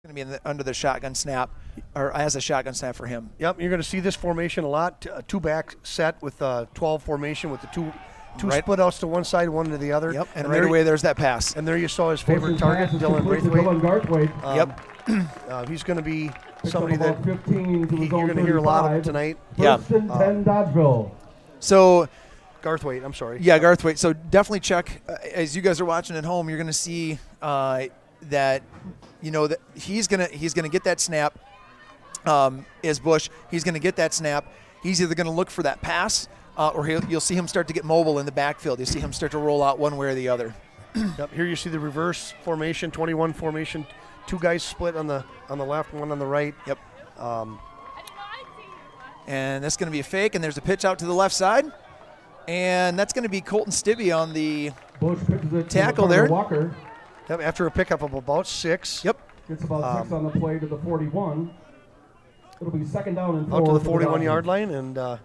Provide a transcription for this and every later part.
Going to be under the shotgun snap, or as a shotgun snap for him. Yep, you're going to see this formation a lot. Two-back set with 12 formation with the two split outs to one side, one to the other. Yep, and right away there's that pass. And there you saw his favorite target, Dylan Braithwaite. Yep. He's going to be somebody that you're 15 going to hear a lot of tonight. Yeah. First and 10 Dodgeville. So Garthwaite, I'm sorry. yeah, Garthwaite. So definitely check as you guys are watching at home. You're going to see that that he's gonna get that snap. Is Bush? He's going to get that snap. He's either going to look for that pass, or you'll see him start to get mobile in the backfield. You see him start to roll out one way or the other. Yep. Here you see the reverse formation, 21 formation. Two guys split on the left, one on the right. Yep. And that's going to be a fake, and there's a pitch out to the left side. And that's going to be Colton Stibbe on the tackle there. Walker. Yep, after a pickup of about 6. Yep. Gets about 6 on the play to the 41. It'll be second down and 4. Out to the 41-yard line, and we're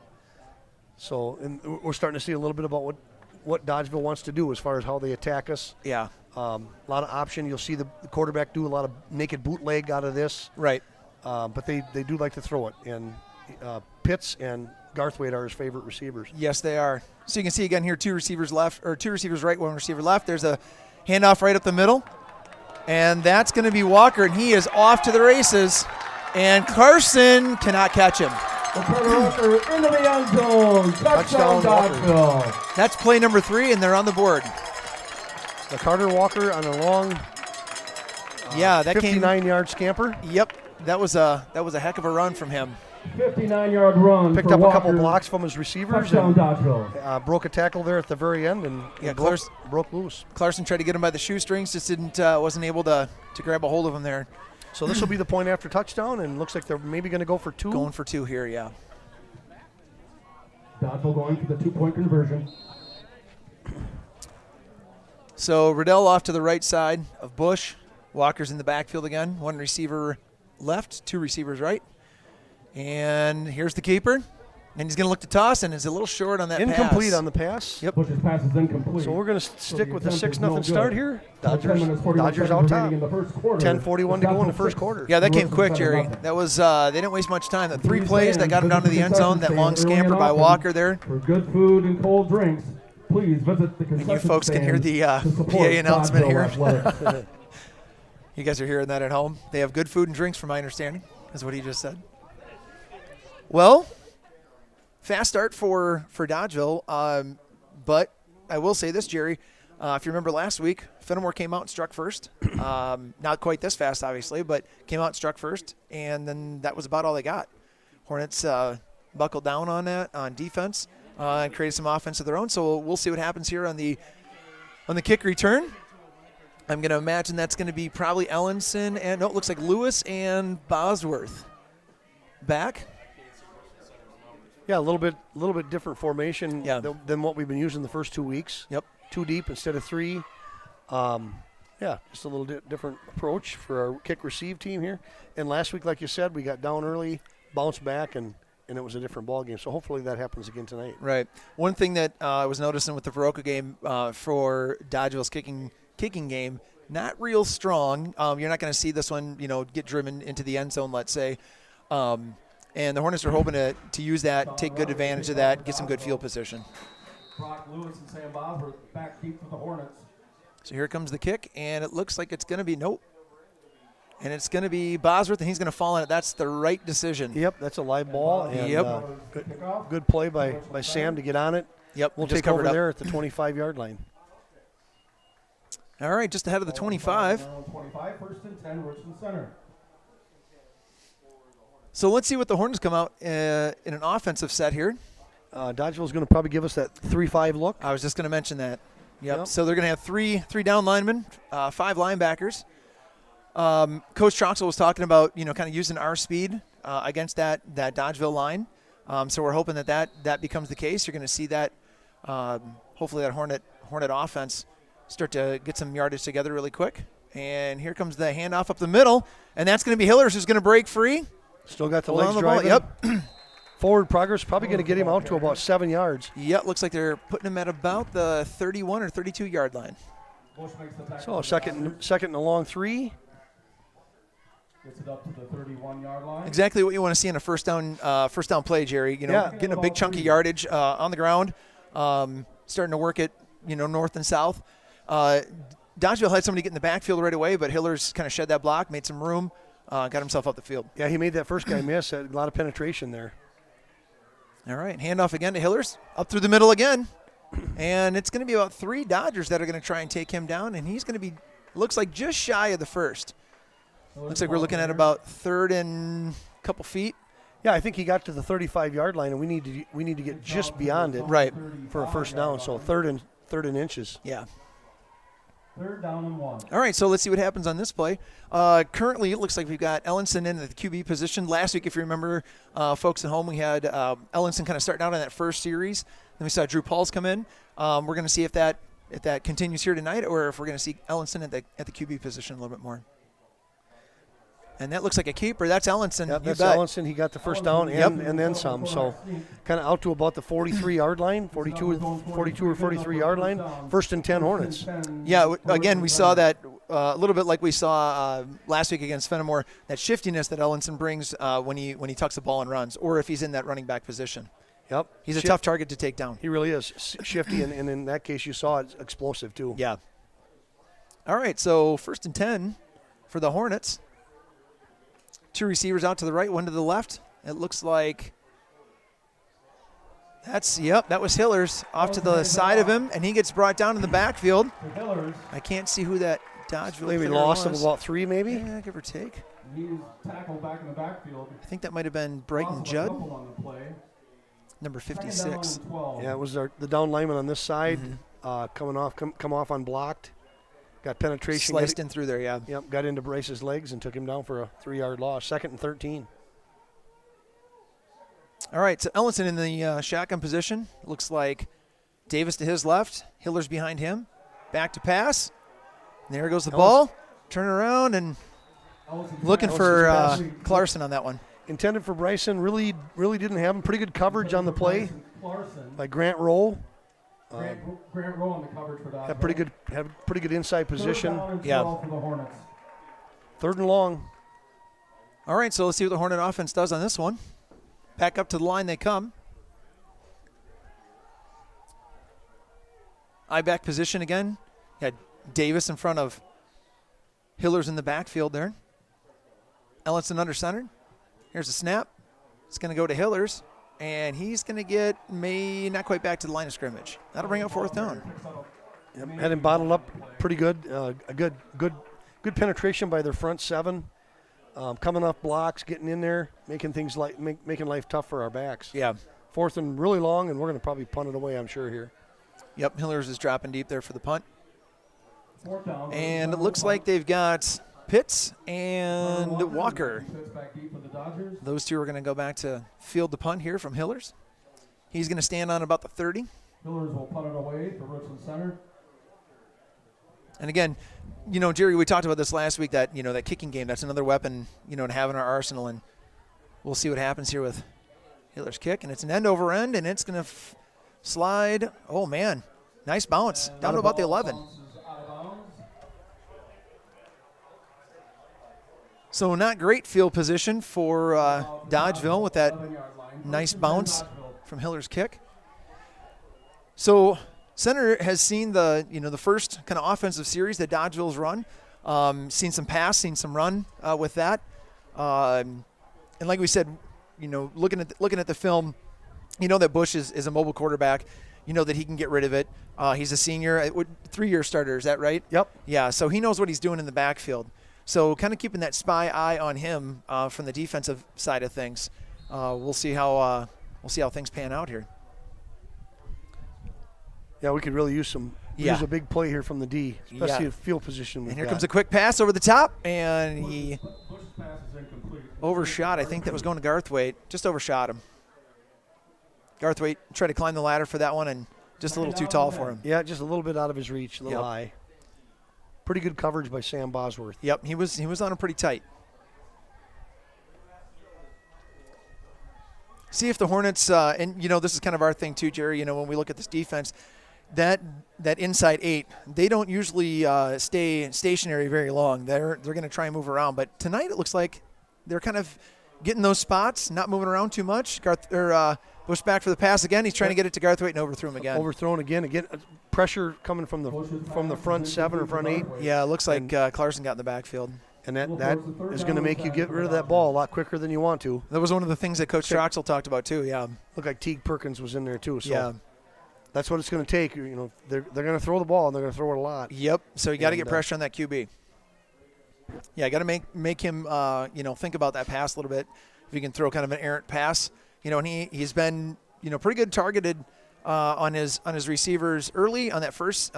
starting to see a little bit about what Dodgeville wants to do as far as how they attack us. Yeah. A lot of option. You'll see the quarterback do a lot of naked bootleg out of this. Right. But they do like to throw it, and Pitts and Garthwaite are his favorite receivers. Yes, they are. So you can see again here, two receivers right, one receiver left. There's a handoff right up the middle, and that's going to be Walker, and he is off to the races, and Carson cannot catch him. Walker into the end zone. Touchdown Dodgeville. That's play number 3, and they're on the board. The Carter Walker on a long, that 59-yard scamper. Yep, that was a heck of a run from him. 59-yard run. Picked up a couple blocks from his receivers. Touchdown Dodgeville. Broke a tackle there at the very end and broke loose. Clarkson tried to get him by the shoestrings, just wasn't able to grab a hold of him there. So this will be the point after touchdown, and looks like they're maybe going to go for 2. Going for 2 here, yeah. Dodgeville going for the 2-point conversion. So Riddell off to the right side of Bush. Walker's in the backfield again. 1 receiver left, 2 receivers right. And here's the keeper. And he's going to look to toss, and is a little short on that Incomplete pass. on the pass. Yep. Bush's pass is incomplete. So we're going to stick with the 6-0 no start here. Dodgers Dodgers out top. 10:41 to go in the first quarter. Yeah, that came quick, Jerry. That was they didn't waste much time. The 3 plays that got him down to the end zone, that long scamper by Walker there. For good food and cold drinks, please visit the concession And you folks can hear the PA announcement here. You guys are hearing that at home. They have good food and drinks, from my understanding, is what he just said. Well, fast start for Dodgeville, but I will say this, Jerry. If you remember last week, Fenimore came out and struck first. Not quite this fast, obviously, but came out and struck first, and then that was about all they got. Hornets buckled down on that on defense and created some offense of their own. So we'll see what happens here on the kick return. I'm going to imagine that's going to be probably Ellenson, and it looks like Lewis and Bosworth back. Yeah, a little bit different formation than what we've been using the first 2 weeks. Yep. 2 deep instead of 3. Just a little different approach for our kick receive team here. And last week, like you said, we got down early, bounced back, and it was a different ball game. So hopefully that happens again tonight. Right. One thing that I was noticing with the Viroka game for Dodgeville's kicking game, not real strong. You're not going to see this one, get driven into the end zone, let's say. And the Hornets are hoping to use that, take good advantage of that, get some good field position. Brock Lewis and Sam Bosworth back deep for the Hornets. So here comes the kick, and it looks like it's going to be and it's going to be Bosworth, and he's going to fall on it. That's the right decision. Yep, that's a live ball. And, good play by Sam to get on it. Yep, we'll take over there at the 25-yard line. All right, just ahead of the 25. 25, first and 10, Richland Center. So let's see what the Hornets come out in an offensive set here. Dodgeville's going to probably give us that 3-5 look. I was just going to mention that. Yep. So they're going to have three down linemen, 5 linebackers. Coach Troxel was talking about, kind of using our speed against that Dodgeville line. So we're hoping that becomes the case. You're going to see that, hopefully that Hornet offense start to get some yardage together really quick. And here comes the handoff up the middle, and that's going to be Hillers who's going to break free. Still got the legs driving. Yep. Forward progress, probably going to get him out to about 7 yards. Yep, looks like they're putting him at about the 31 or 32-yard line. So second and a long 3. Gets it up to the 31-yard line. Exactly what you want to see in a first down play, Jerry. Getting a big chunky yardage on the ground, starting to work it, north and south. Dodgeville had somebody get in the backfield right away, but Hillers kind of shed that block, made some room, got himself up the field. Yeah, he made that first guy miss. Had a lot of penetration there. All right, handoff again to Hillers, up through the middle again. And it's going to be about 3 Dodgers that are going to try and take him down, and he's going to be, looks like just shy of the first. Looks like we're looking at about 3rd and a couple feet. Yeah, I think he got to the 35-yard line, and we need to get just beyond it right for a first down. So third and inches. Yeah. 3rd down and 1. All right, so let's see what happens on this play. Currently, it looks like we've got Ellenson in at the QB position. Last week, if you remember, folks at home, we had Ellenson kind of starting out in that first series. Then we saw Drew Pauls come in. We're going to see if that continues here tonight, or if we're going to see Ellenson at the QB position a little bit more. And that looks like a keeper. That's Ellenson. Yep, that's Ellenson. He got the first down and then some. So kind of out to about the 43-yard line, 42 or 43-yard line. 1st and 10 Hornets. Yeah, again, we saw that a little bit like we saw last week against Fenimore, that shiftiness that Ellenson brings when he tucks the ball and runs, or if he's in that running back position. Yep. He's a tough target to take down. He really is. Shifty, and in that case, you saw it explosive too. Yeah. All right, so 1st and 10 for the Hornets. 2 receivers out to the right, 1 to the left. It looks like that was Hillers off to the side of him, and he gets brought down in the backfield. I can't see who that Dodgeville maybe player lost was. of about 3, maybe. Yeah, give or take. He's tackled back in the backfield. I think that might have been Brighton Judd, number 56. Yeah, it was the down lineman on this side, come off unblocked. Got penetration. Sliced in through there, yeah. Yep, got into Bryce's legs and took him down for a 3-yard loss. 2nd and 13. All right, so Ellenson in the shotgun position. Looks like Davis to his left. Hillers behind him. Back to pass. And there goes the ball. Turn around and looking for Clarkson on that one. Intended for Bryson. Really didn't have him. Pretty good coverage on the play by Grant Rowe. Grant Rowe on the coverage for that. Had pretty good inside position. Yeah. 3rd and long. All right, so let's see what the Hornet offense does on this one. Back up to the line they come. I-back position again. Got Davis in front of Hillers in the backfield there. Ellenson under center. Here's a snap. It's going to go to Hillers. And he's going to get not quite back to the line of scrimmage. That'll bring up 4th down. Yep, had him bottled up pretty good. A good penetration by their front 7. Coming off blocks, getting in there, making things making life tough for our backs. Yeah. 4th and really long, and we're going to probably punt it away, I'm sure, here. Yep, Hillers is dropping deep there for the punt. And it looks like they've got Pitts and Walker. Those 2 are going to go back to field the punt here from Hillers. He's going to stand on about the 30. Hillers will punt it away to Richland Center. And again, Jerry, we talked about this last week, that, that kicking game, that's another weapon, to have in our arsenal. And we'll see what happens here with Hillers' kick. And it's an end over end, and it's going to slide. Oh, man. Nice bounce. Down to about the 11. So not great field position for Dodgeville with that nice bounce from Hillers' kick. So Center has seen the first kind of offensive series that Dodgeville's run. Seen some pass, seen some run with that. And like we said, looking at the film, that Bush is a mobile quarterback. That he can get rid of it. He's a senior, 3-year starter. Is that right? Yep. Yeah. So he knows what he's doing in the backfield. So kind of keeping that spy eye on him from the defensive side of things. We'll see how things pan out here. Yeah, we could really use a big play here from the D, especially the field position. And here comes a quick pass over the top, and he overshot. I think that was going to Garthwaite. Just overshot him. Garthwaite tried to climb the ladder for that one, and just a little too tall for him. Yeah, just a little bit out of his reach, a little high. Pretty good coverage by Sam Bosworth. Yep, he was on him pretty tight. See if the Hornets, and this is kind of our thing too, Jerry. When we look at this defense, that inside 8, they don't usually stay stationary very long. They're going to try and move around. But tonight it looks like they're kind of getting those spots, not moving around too much. Bush back for the pass again. He's trying to get it to Garthwaite and overthrew him again. Overthrown again. Pressure coming from the front 7 or front 8. Yeah, it looks like Clarkson got in the backfield. And that is going to make you get rid of that ball a lot quicker than you want to. That was one of the things that Coach Troxel talked about too. Yeah, Looked like Teague Perkins was in there too. So yeah, that's what it's going to take. They're going to throw the ball and they're going to throw it a lot. Yep. So you got to get pressure on that QB. Yeah, got to make him think about that pass a little bit. If you can throw kind of an errant pass, and he's been pretty good targeted on his receivers early on that first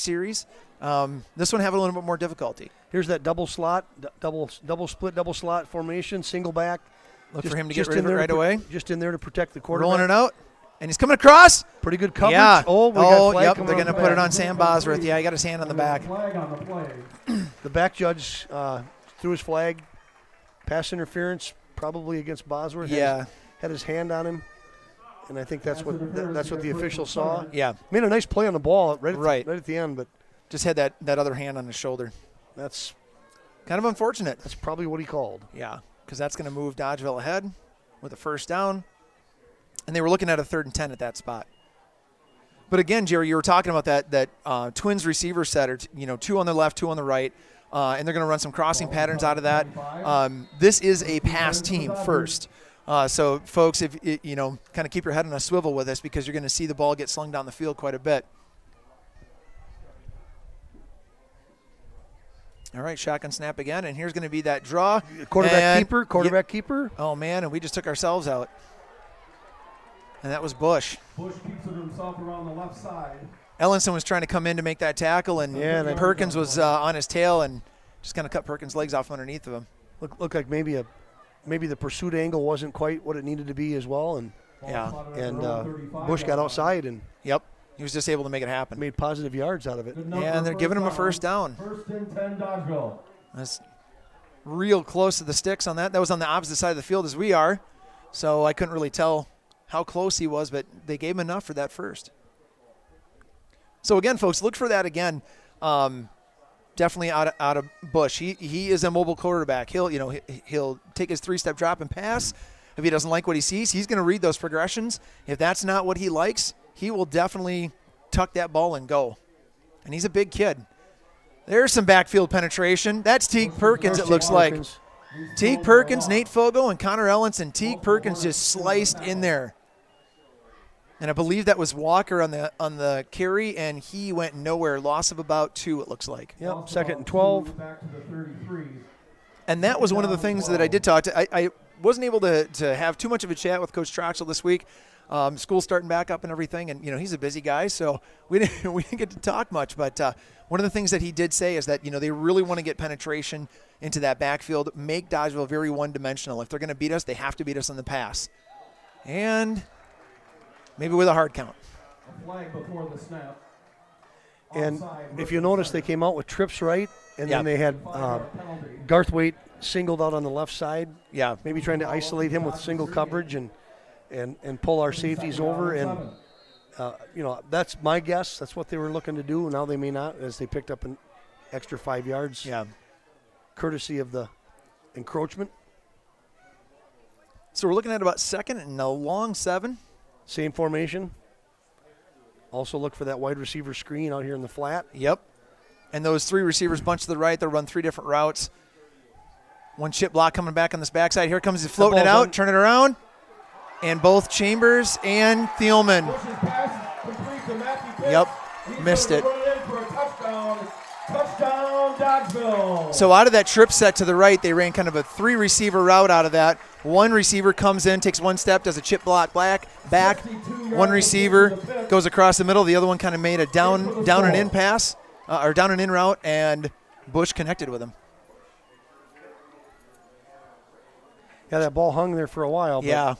series. This one having a little bit more difficulty. Here's that double slot, double split, double slot formation, single back. Look for him to get rid of it right away. Just in there to protect the quarterback. Rolling it out, and he's coming across. Pretty good coverage. Yeah. We got flag yep. coming They're on going to the put back. it on Sam Bosworth. Yeah, he got his hand on the back. Flag on the play. The back judge threw his flag. Pass interference, probably against Bosworth. Yeah. Had his hand on him. And I think that's what the official saw. Yeah. Made a nice play on the ball right Right. at the end, but Just had that other hand on his shoulder. that's Kind of unfortunate. that's probably what he called. Yeah, because that's going to move Dodgeville ahead with a first down. And they were looking at a 3rd and 10 at that spot. But again, Jerry, you were talking about that Twins receiver set, or 2 on the left, 2 on the right, and they're going to run some crossing patterns out of that. This is a pass team first. So, folks, if kind of keep your head on a swivel with this, because you're going to see the ball get slung down the field quite a bit. All right, shotgun snap again, and here's going to be that draw. Quarterback keeper. Oh, man, and we just took ourselves out. And that was Bush. Bush keeps it himself around the left side. Ellenson was trying to come in to make that tackle, and Perkins was on his tail and just kind of cut Perkins' legs off underneath of him. Looked like maybe the pursuit angle wasn't quite what it needed to be as well, and Bush got outside and he was just able to make it happen. made positive yards out of it. Yeah, and they're giving him a first down. 1st and 10 Dodgeville. That's real close to the sticks on that. That was on the opposite side of the field as we are, so I couldn't really tell how close he was, but they gave him enough for that first. So again, folks, look for that again. Definitely out of Bush. He is a mobile quarterback. He'll take his 3-step drop and pass. If he doesn't like what he sees, he's going to read those progressions. If that's not what he likes, he will definitely tuck that ball and go. And he's a big kid. There's some backfield penetration. That's Teague Perkins, it looks like. Teague Perkins, Nate Fogo, and Connor Ellenson. Teague Perkins just sliced in there. And I believe that was Walker on the carry, and he went nowhere. Loss of about 2, it looks like. Yep, 2nd and 12. Back to the 33. And that was one of the things that I did talk to. I wasn't able to have too much of a chat with Coach Troxel this week. School's starting back up and everything, and he's a busy guy, so we didn't get to talk much. But one of the things that he did say is that they really want to get penetration into that backfield, make Dodgeville very one-dimensional. If they're going to beat us, they have to beat us on the pass, and maybe with a hard count. A flag before the snap. And if you notice, they came out with trips right, and then they had Garthwaite singled out on the left side. Yeah, Maybe trying to isolate him with single coverage and pull our safeties over. And, that's my guess. That's what they were looking to do. Now they may not, as they picked up an extra 5 yards. Yeah. Courtesy of the encroachment. So we're looking at about 2nd and a long 7. Same formation. Also look for that wide receiver screen out here in the flat. Yep. And those 3 receivers bunch to the right. They'll run 3 different routes. One chip block coming back on this backside. Here comes he floating it out, turn it around. And both Chambers and Thielman. Yep, missed it. Touchdown, Dodgeville. So out of that trip set to the right, they ran kind of a 3-receiver route out of that. One receiver comes in, takes 1 step, does a chip block back. One receiver goes across the middle. The other one kind of made a down and in pass, or down and in route, and Bush connected with him. Yeah, that ball hung there for a while. Yeah.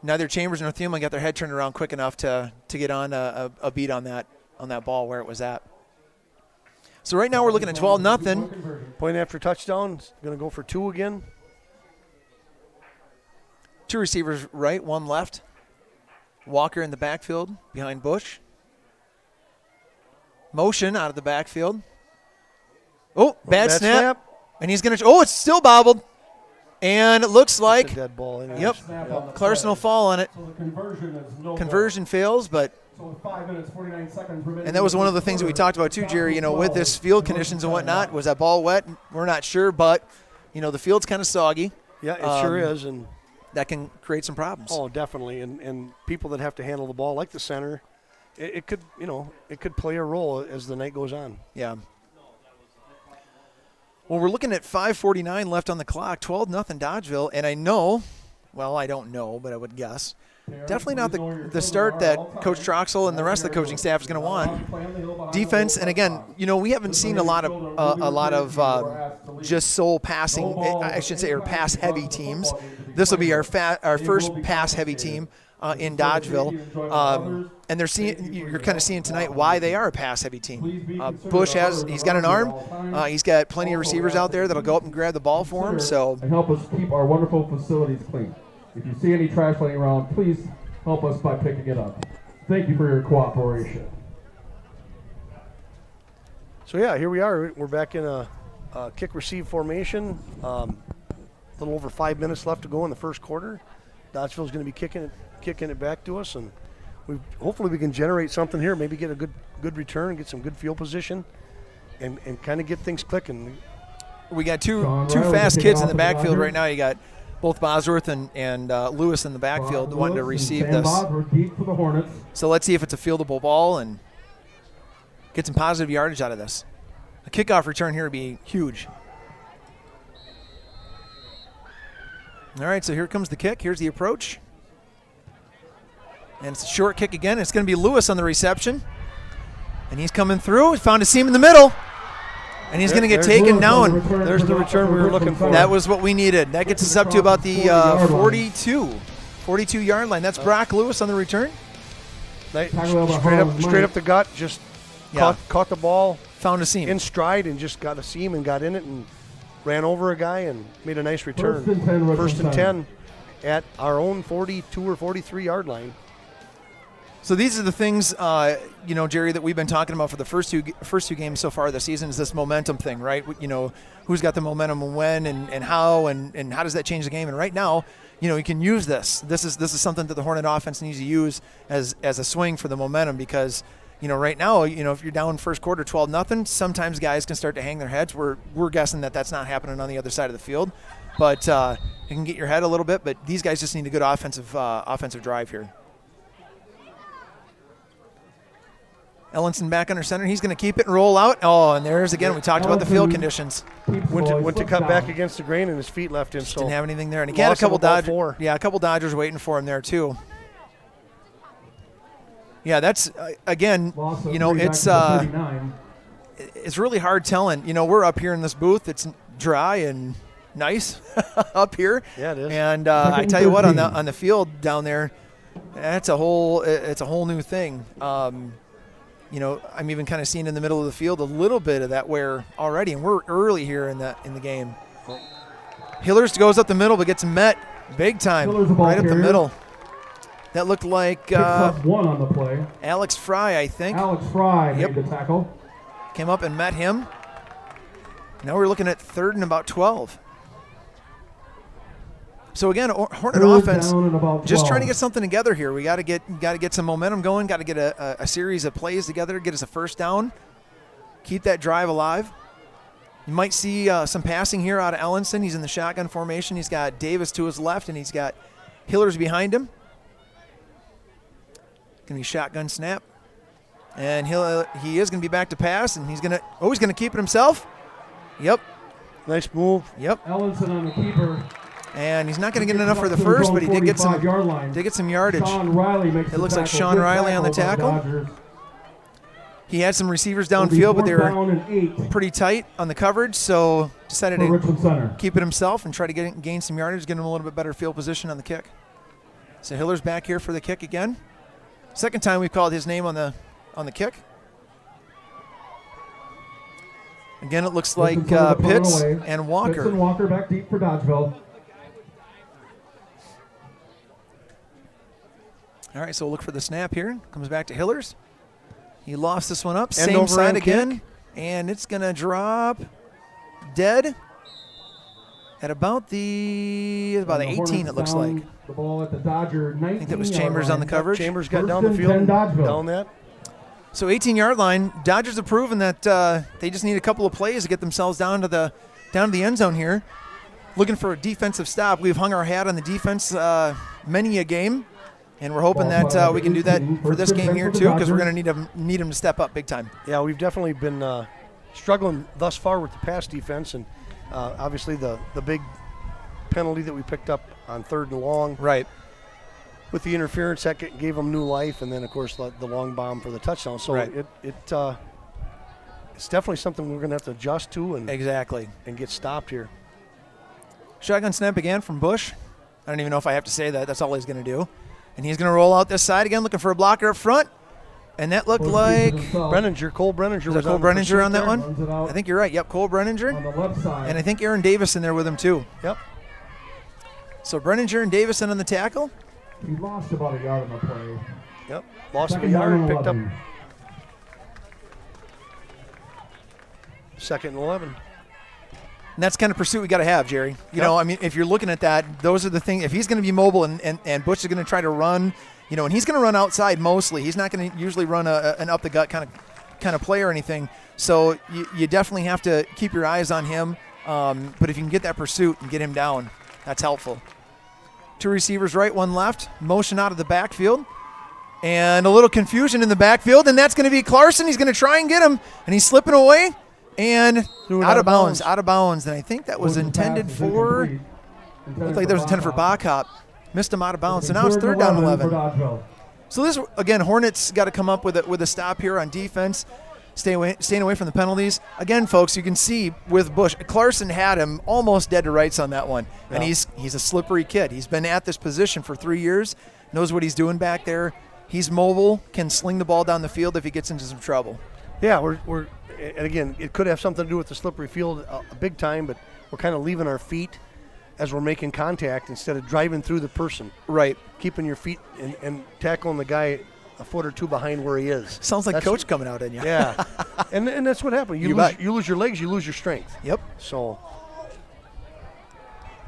Neither Chambers nor Thielman got their head turned around quick enough to get on a beat on that ball where it was at. So right now we're looking at 12-0. Point after touchdown. Going to go for 2 again. 2 receivers right, 1 left. Walker in the backfield behind Bush. Motion out of the backfield. Oh, bad Bad snap. And he's going to – oh, it's still bobbled. And it looks It's like a dead ball. Anyways. Yep. Snap on the Clarkson play. will fall on it. So the conversion is no Conversion fails, but So with 5 minutes, 49 seconds remaining. and that was one of the things that we talked about too, Jerry, you know, with this field conditions and whatnot. Was that ball wet? We're not sure, but, you know, the field's kind of soggy. Yeah, it sure is. And That can create some problems. oh, definitely. And people that have to handle the ball, like the center, it could, it could play a role as the night goes on. Yeah. Well, we're looking at 5:49 left on the clock, 12-0 Dodgeville, and I know, well, I don't know, but I would guess, definitely not the start that Coach Troxel and the rest of the coaching staff is going to want. Defense, and again, you know, we haven't seen a lot of just sole passing, I should say, or pass-heavy teams. This will be our first pass-heavy team in Dodgeville. And you're kind of seeing tonight why they are a pass-heavy team. Bush he's got an arm. He's got plenty of receivers out there that'll go up and grab the ball for him. So and help us keep our wonderful facilities clean. If you see any trash laying around, please help us by picking it up. Thank you for your cooperation. So, yeah, here we are. We're back in a kick-receive formation. A little over 5 minutes left to go in the first quarter. Dodgeville's going to be kicking it back to us, and hopefully we can generate something here, maybe get a good return, get some good field position, and kind of get things clicking. We got two fast kids in the backfield right now. You got both Bosworth and Lewis in the backfield wanting to receive this. Deep for the Hornets. So let's see if it's a fieldable ball and get some positive yardage out of this. A kickoff return here would be huge. All right, so here comes the kick. Here's the approach. And it's a short kick again. It's going to be Lewis on the reception. And he's coming through. He found a seam in the middle. And he's going to get taken down. There's the return we were looking for. That was what we needed. That gets us up to about the 42-yard line. That's Brock Lewis on the return. Straight up the gut, just caught the ball. Found a seam. In stride and just got a seam and got in it and ran over a guy and made a nice return. First and 10 at our own 42 or 43-yard line. So these are the things, Jerry, that we've been talking about for the first two games so far this season is this momentum thing, right? You know, who's got the momentum and when and how and how does that change the game? And right now, you know, you can use this. This is something that the Hornet offense needs to use as a swing for the momentum because, you know, right now, you know, if you're down first quarter 12-0, sometimes guys can start to hang their heads. We're guessing that that's not happening on the other side of the field, but you can get your head a little bit. But these guys just need a good offensive drive here. Ellenson back under center. He's going to keep it and roll out. Oh, and there's again. We talked about the field conditions. Went to cut back against the grain and his feet left him. Didn't have anything there, and he had a couple Dodgers. Yeah, a couple Dodgers waiting for him there too. Yeah, that's again. You know, it's really hard telling. You know, we're up here in this booth. It's dry and nice up here. Yeah, it is. And I tell you what, on the field down there, it's a whole new thing. You know, I'm even kind of seeing in the middle of the field a little bit of that wear already, and we're early here in the game. Hillers goes up the middle, but gets met big time right up the middle. That looked like one on the play. Alex Fry, I think. Alex Fry made the tackle. Came up and met him. Now we're looking at 3rd and about 12. So again, Hornet offense just trying to get something together here. We got to get some momentum going. Got to get a series of plays together. Get us a first down. Keep that drive alive. You might see some passing here out of Ellenson. He's in the shotgun formation. He's got Davis to his left, and he's got Hillers behind him. Gonna be shotgun snap, and he is gonna be back to pass, and he's gonna keep it himself. Yep. Nice move. Yep. Ellenson on the keeper. And he's not going to get enough for the first, but he did get some yardage. Sean Riley makes it looks like Sean Riley on the tackle. He had some receivers downfield, but they were pretty tight on the coverage, so decided to keep it himself and try to gain some yardage, get him a little bit better field position on the kick. So Hiller's back here for the kick again. Second time we've called his name on the kick. Again, it looks like Pitts and Walker. Pitts and Walker back deep for Dodgeville. All right, so we'll look for the snap here. Comes back to Hillers. He lost this one up. End Same over side end again. kick. And it's going to drop dead at about the 18, it looks like. The ball at the Dodger 19. I think that was Chambers on the coverage. Chambers got First down the and field, 10 Dodgeville. down that. So 18-yard line. Dodgers have proven that they just need a couple of plays to get themselves down to the end zone here. Looking for a defensive stop. We've hung our hat on the defense many a game, and we're hoping that we can do that for this game here too, because we're going to need them to step up big time. Yeah, we've definitely been struggling thus far with the pass defense, and obviously the big penalty that we picked up on 3rd and long. Right. With the interference, that gave them new life, and then, of course, the long bomb for the touchdown. So right. It's definitely something we're going to have to adjust to and get stopped here. Shotgun snap again from Bush. I don't even know if I have to say that. That's all he's going to do. And he's going to roll out this side again, looking for a blocker up front. And that looked like Cole Brenninger. Was Cole Brenninger on that one? I think you're right. Yep, Cole Brenninger. On the left side. And I think Aaron Davison there with him too. Yep. So Brenninger and Davison on the tackle. He lost about a yard on the play. Yep. Lost a Second yard, down and picked up 11. 2nd and 11. And that's kind of pursuit we got to have, Jerry. You know, I mean, if you're looking at that, those are the things. If he's going to be mobile and Bush is going to try to run, you know, and he's going to run outside mostly. He's not going to usually run an up the gut kind of play or anything. So you definitely have to keep your eyes on him. But if you can get that pursuit and get him down, that's helpful. 2 receivers right, 1 left. Motion out of the backfield. And a little confusion in the backfield, and that's going to be Clarkson. He's going to try and get him, and he's slipping away. And out of bounds. And I think that was intended for, looked like there was intended for Backup. Missed him out of bounds. So now it's 3rd down and 11. So this, again, Hornets got to come up with a stop here on defense, staying away from the penalties. Again, folks, you can see with Bush, Clarkson had him almost dead to rights on that one. And he's a slippery kid. He's been at this position for 3 years, knows what he's doing back there. He's mobile, can sling the ball down the field if he gets into some trouble. Yeah, and again, it could have something to do with the slippery field big time, but we're kind of leaving our feet as we're making contact instead of driving through the person. Right. Keeping your feet and tackling the guy a foot or two behind where he is. Sounds like coach coming out in you. Yeah. and that's what happened. You lose your legs, you lose your strength. Yep. So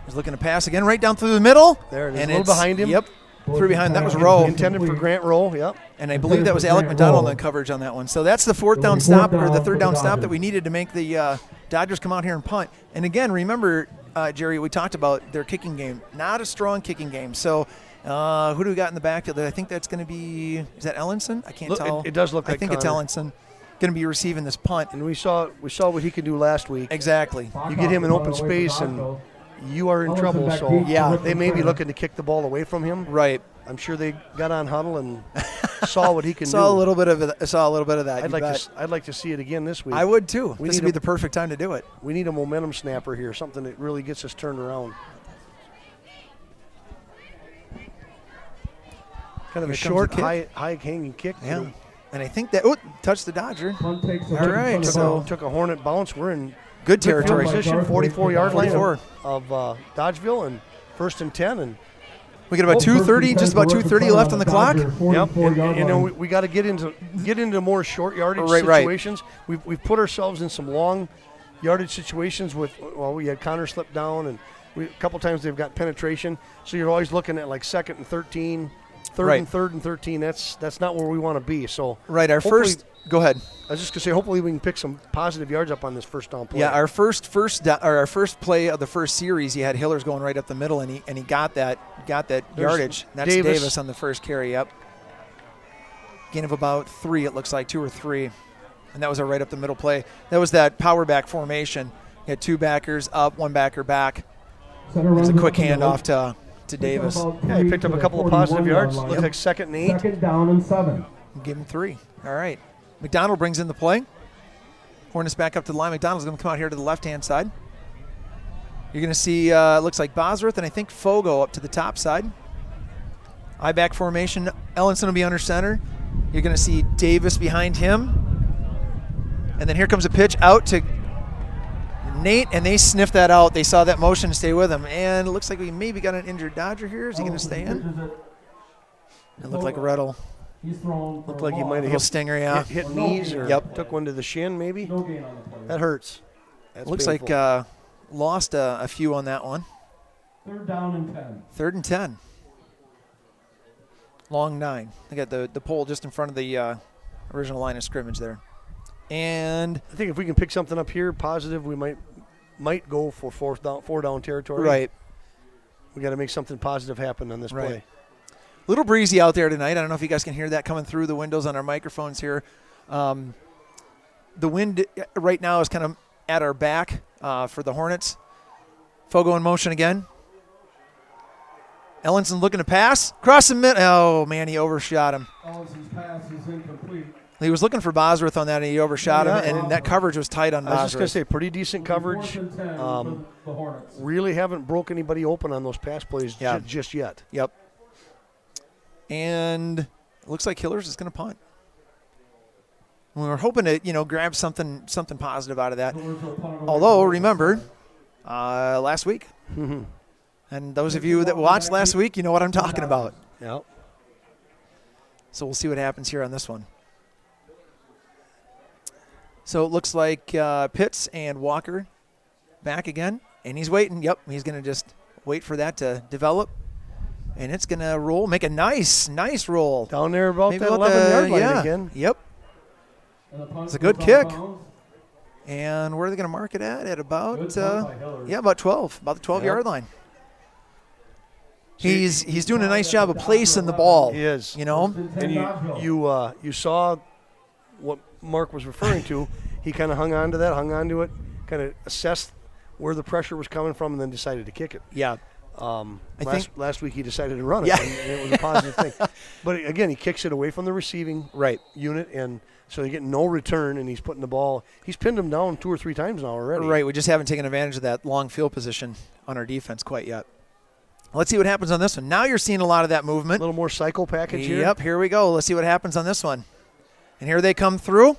he's looking to pass again right down through the middle. There it is. A little behind him. Yep. Through behind. That was Rowe. Intended for Grant Rowe, yep. And I believe that was Alec McDonald on coverage on that one. So that's the 4th down stop, or the 3rd down stop that we needed to make the Dodgers come out here and punt. And again, remember, Jerry, we talked about their kicking game. Not a strong kicking game. So who do we got in the backfield? I think that's going to be, is that Ellenson? I can't tell. It does look like I think it's Ellenson going to be receiving this punt. And we saw what he could do last week. Exactly. You get him in open space and you are in trouble. So yeah, they may be looking to kick the ball away from him. Right. I'm sure they got on huddle and saw what he can do. Saw a little bit of that. I'd like to see it again this week. I would too. This would be the perfect time to do it. We need a momentum snapper here, something that really gets us turned around. Kind of a short, high hanging kick. Yeah. And I think that touched the Dodger. All right. Took a Hornet bounce. We're in good territory. Position, 44-yard line of Dodgeville, and 1st and 10, and we got about 2:30, just about 2:30 left on the clock. Yep. And we got to get into more short yardage situations. We've put ourselves in some long yardage situations with, we had Connor slip down, and a couple times they've got penetration. So you're always looking at like 2nd and 13, 3rd and 13. That's not where we want to be. So our first. Go ahead. I was just gonna say, hopefully we can pick some positive yards up on this 1st down play. Yeah, our first play of the first series, he had Hillers going right up the middle, and he got that yardage. That's Davis on the first carry. Yep. Gain of about 3, it looks like 2 or 3, and that was a right up the middle play. That was that power back formation. You had 2 backers up, 1 backer back. It was a quick handoff to Davis. Yeah, he picked up a couple of positive yards. Looked like 2nd and 8. 2nd down and 7. Give him 3. All right. McDonald brings in the play. Hornets back up to the line. McDonald's going to come out here to the left-hand side. You're going to see, looks like Bosworth and I think Fogo up to the top side. I-back formation. Ellenson will be under center. You're going to see Davis behind him. And then here comes a pitch out to Nate, and they sniffed that out. They saw that motion to stay with him. And it looks like we maybe got an injured Dodger here. Is he going to stay in? It looked like Reddle. He's thrown for Looked like he might have Little stinger, yeah. hit knees or Yep. took one to the shin maybe. No gain on the play. That hurts. That's Looks painful. like lost a few on that one. 3rd down and 10. 3rd and 10. Long 9. They got the pole just in front of the original line of scrimmage there. And I think if we can pick something up here positive, we might go for 4 down territory. right. We got to make something positive happen on this Right. play. Little breezy out there tonight. I don't know if you guys can hear that coming through the windows on our microphones here. The wind right now is kind of at our back for the Hornets. Fogo in motion again. Ellenson looking to pass. Cross the mid. Oh, man, he overshot him. Ellison's pass is incomplete. He was looking for Bosworth on that, and he overshot Yeah, him, and that coverage was tight on I was just going to Bosworth. say, pretty decent coverage. 4th and 10 Um, for the Hornets. Really haven't broke anybody open on those pass plays Yeah. just yet. Yep. And it looks like Hillers is going to punt. We were hoping to, grab something positive out of that. Although, remember, last week, and those of you that watched last week, you know what I'm talking about. Yeah. So we'll see what happens here on this one. So it looks like Pitts and Walker back again, and he's waiting. Yep, he's going to just wait for that to develop, and it's going to roll, make a nice roll. Down there about Maybe that about 11-yard line yeah. again. Yep. And the punt It's a good goes out of kick. bounds. And where are they going to mark it at? At about Good punt by Hillers. about 12, about the 12-yard line. He's doing a nice job of placing the ball. He is. You know, 1st and 10 And Dodgeville. you saw what Mark was referring to. He kind of hung on to it, kind of assessed where the pressure was coming from, and then decided to kick it. yeah. Last week he decided to run it, Yeah. and it was a positive thing. But again, he kicks it away from the receiving Right. unit, and so you get no return, and he's putting the ball. He's pinned him down 2 or 3 times now already. Right, we just haven't taken advantage of that long field position on our defense quite yet. Let's see what happens on this one. Now you're seeing a lot of that A movement. little more cycle package here. Yep, here we go. Let's see what happens on this one. And here they come through, and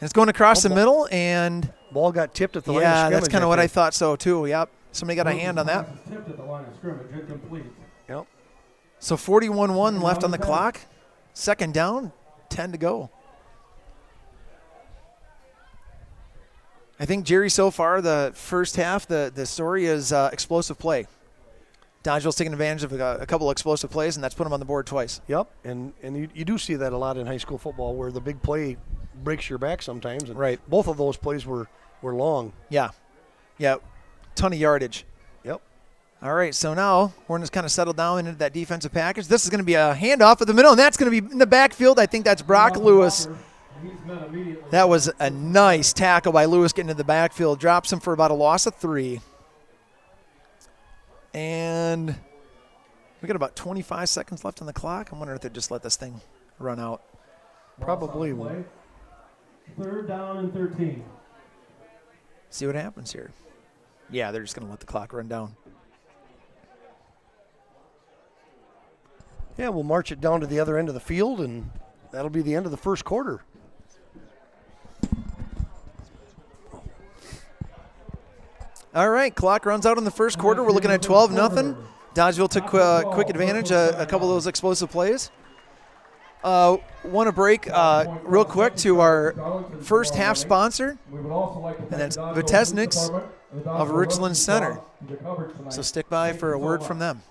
it's going across the middle, and Ball got tipped at the line of yeah, scrimmage. that's kind of what I think. thought so too. Yep, somebody got a hand on that. Pass is tipped at the line of scrimmage, incomplete. Yep. So 41-1 left on the clock. 2nd down, 10 to go. I think, Jerry, so far, the first half, the story is explosive play. Dodgeville's taking advantage of a couple of explosive plays, and that's put them on the board twice. Yep, and you do see that a lot in high school football where the big play breaks your back sometimes. And Right. both of those plays were long. Yeah. Ton of yardage. Yep. All right, so now Hornets kind of settled down into that defensive package. This is going to be a handoff at the middle, and that's going to be in the backfield. I think that's Brock Lewis. He's met immediately. That was a nice tackle by Lewis getting to the backfield. Drops him for about a loss of 3. And we got about 25 seconds left on the clock. I'm wondering if they just let this thing run out. Probably. Play. 3rd down and 13. See what happens here. Yeah, they're just going to let the clock run down. Yeah, we'll march it down to the other end of the field, and that'll be the end of the first quarter. All right, clock runs out in the first quarter. We're looking at 12-0. Dodgeville took quick advantage of a couple of those explosive plays. Want to break real quick to our first half sponsor, We would also like to and thank that's Dodgeville Vitesniks Police Department and the of Dodgeville Richland Rescue Center. Squad for their coverage tonight. So stick by Thank for you a so word much. from them.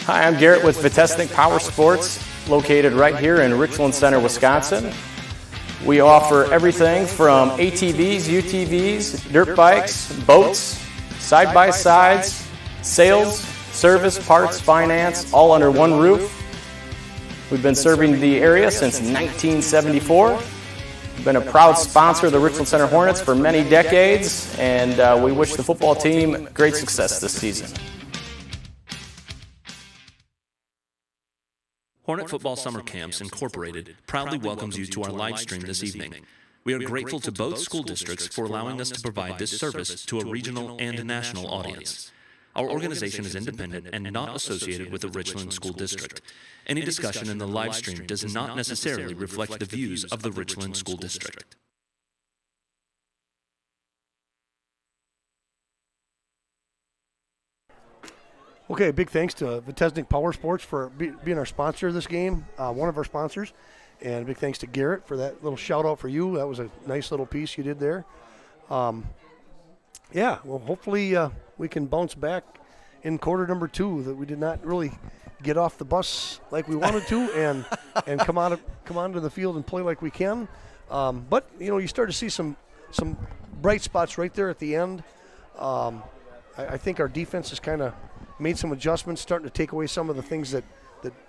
Hi, I'm Garrett with Vitesnik Power Sports, located right here in Richland Center, Wisconsin. We offer everything from ATVs, UTVs, dirt bikes, boats, side-by-sides, sales, service, parts, finance, all under one roof. We've been serving the area since 1974. We've been a proud sponsor of the Richland Center Hornets for many decades, and we wish the football team great success this season. Hornet Football Summer Camps Incorporated proudly welcomes you to our live stream this evening. We are grateful to both school districts for allowing us to provide this service to a regional and national audience. Our organization is independent and not associated with the Richland School District. Any discussion in the live stream does not necessarily reflect the views of the Richland School District. Okay, big thanks to Vitesnik Power Sports for being our sponsor of this game, one of our sponsors. And big thanks to Garrett for that little shout-out for you. That was a nice little piece you did there. Yeah, well, hopefully we can bounce back in quarter number 2, that we did not really get off the bus like we wanted to and come onto the field and play like we can. But, you start to see some bright spots right there at the end. I think our defense has kind of made some adjustments, starting to take away some of the things that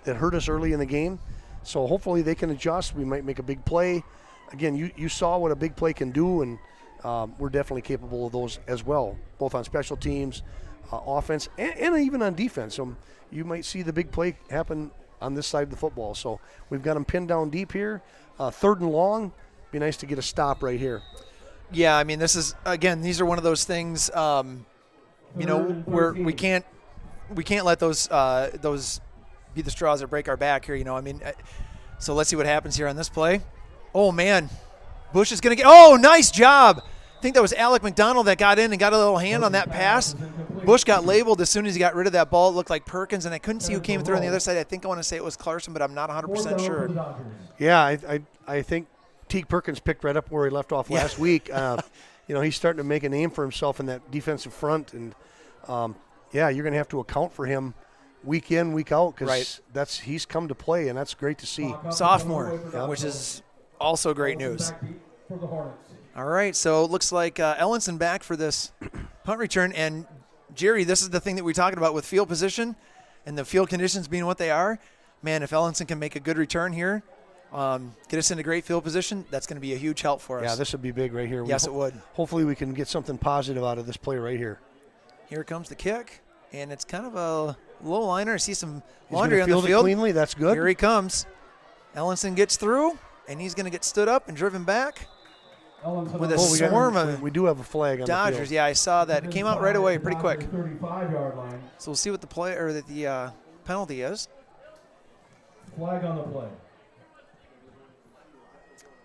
hurt us early in the game. So hopefully they can adjust. We might make a big play. Again, you saw what a big play can do, and we're definitely capable of those as well, both on special teams, offense, and even on defense. So you might see the big play happen on this side of the football. So we've got them pinned down deep here. 3rd and long. Be nice to get a stop right here. Yeah, I mean, these are one of wthose things, where we can't let those be the straws that break our back here, so let's see what happens here on this play. Oh, man. Bush is going to get – oh, nice job. I think that was Alec McDonald that got in and got a little hand on that pass. Bush got labeled as soon as he got rid of that ball. It looked like Perkins, and I couldn't see who came through on the other side. I want to say it was Clarkson, but I'm not 100% sure. Yeah, I think Teague Perkins picked right up where he left off last week. He's starting to make a name for himself in that defensive front, and you're going to have to account for him week in, week out, because he's come to play, and that's great to see. Sophomore, which is also great news. All right, so it looks like Ellenson back for this punt return, and Jerry, this is the thing that we're talking about with field position and the field conditions being what they are. Man, if Ellenson can make a good return here, get us into great field position, that's going to be a huge help for us. Yeah, this would be big right here. Yes, it would. Hopefully we can get something positive out of this play right here. Here comes the kick, and it's kind of a low liner. I see some laundry on the field field. Cleanly, that's good. Here he comes. Ellenson gets through, and he's going to get stood up and driven back with a swarm of we do have a flag on Dodgers. the field. Yeah, I saw that. It came out right away, pretty quick. 35-yard line. So we'll see what the penalty is. Flag on the play.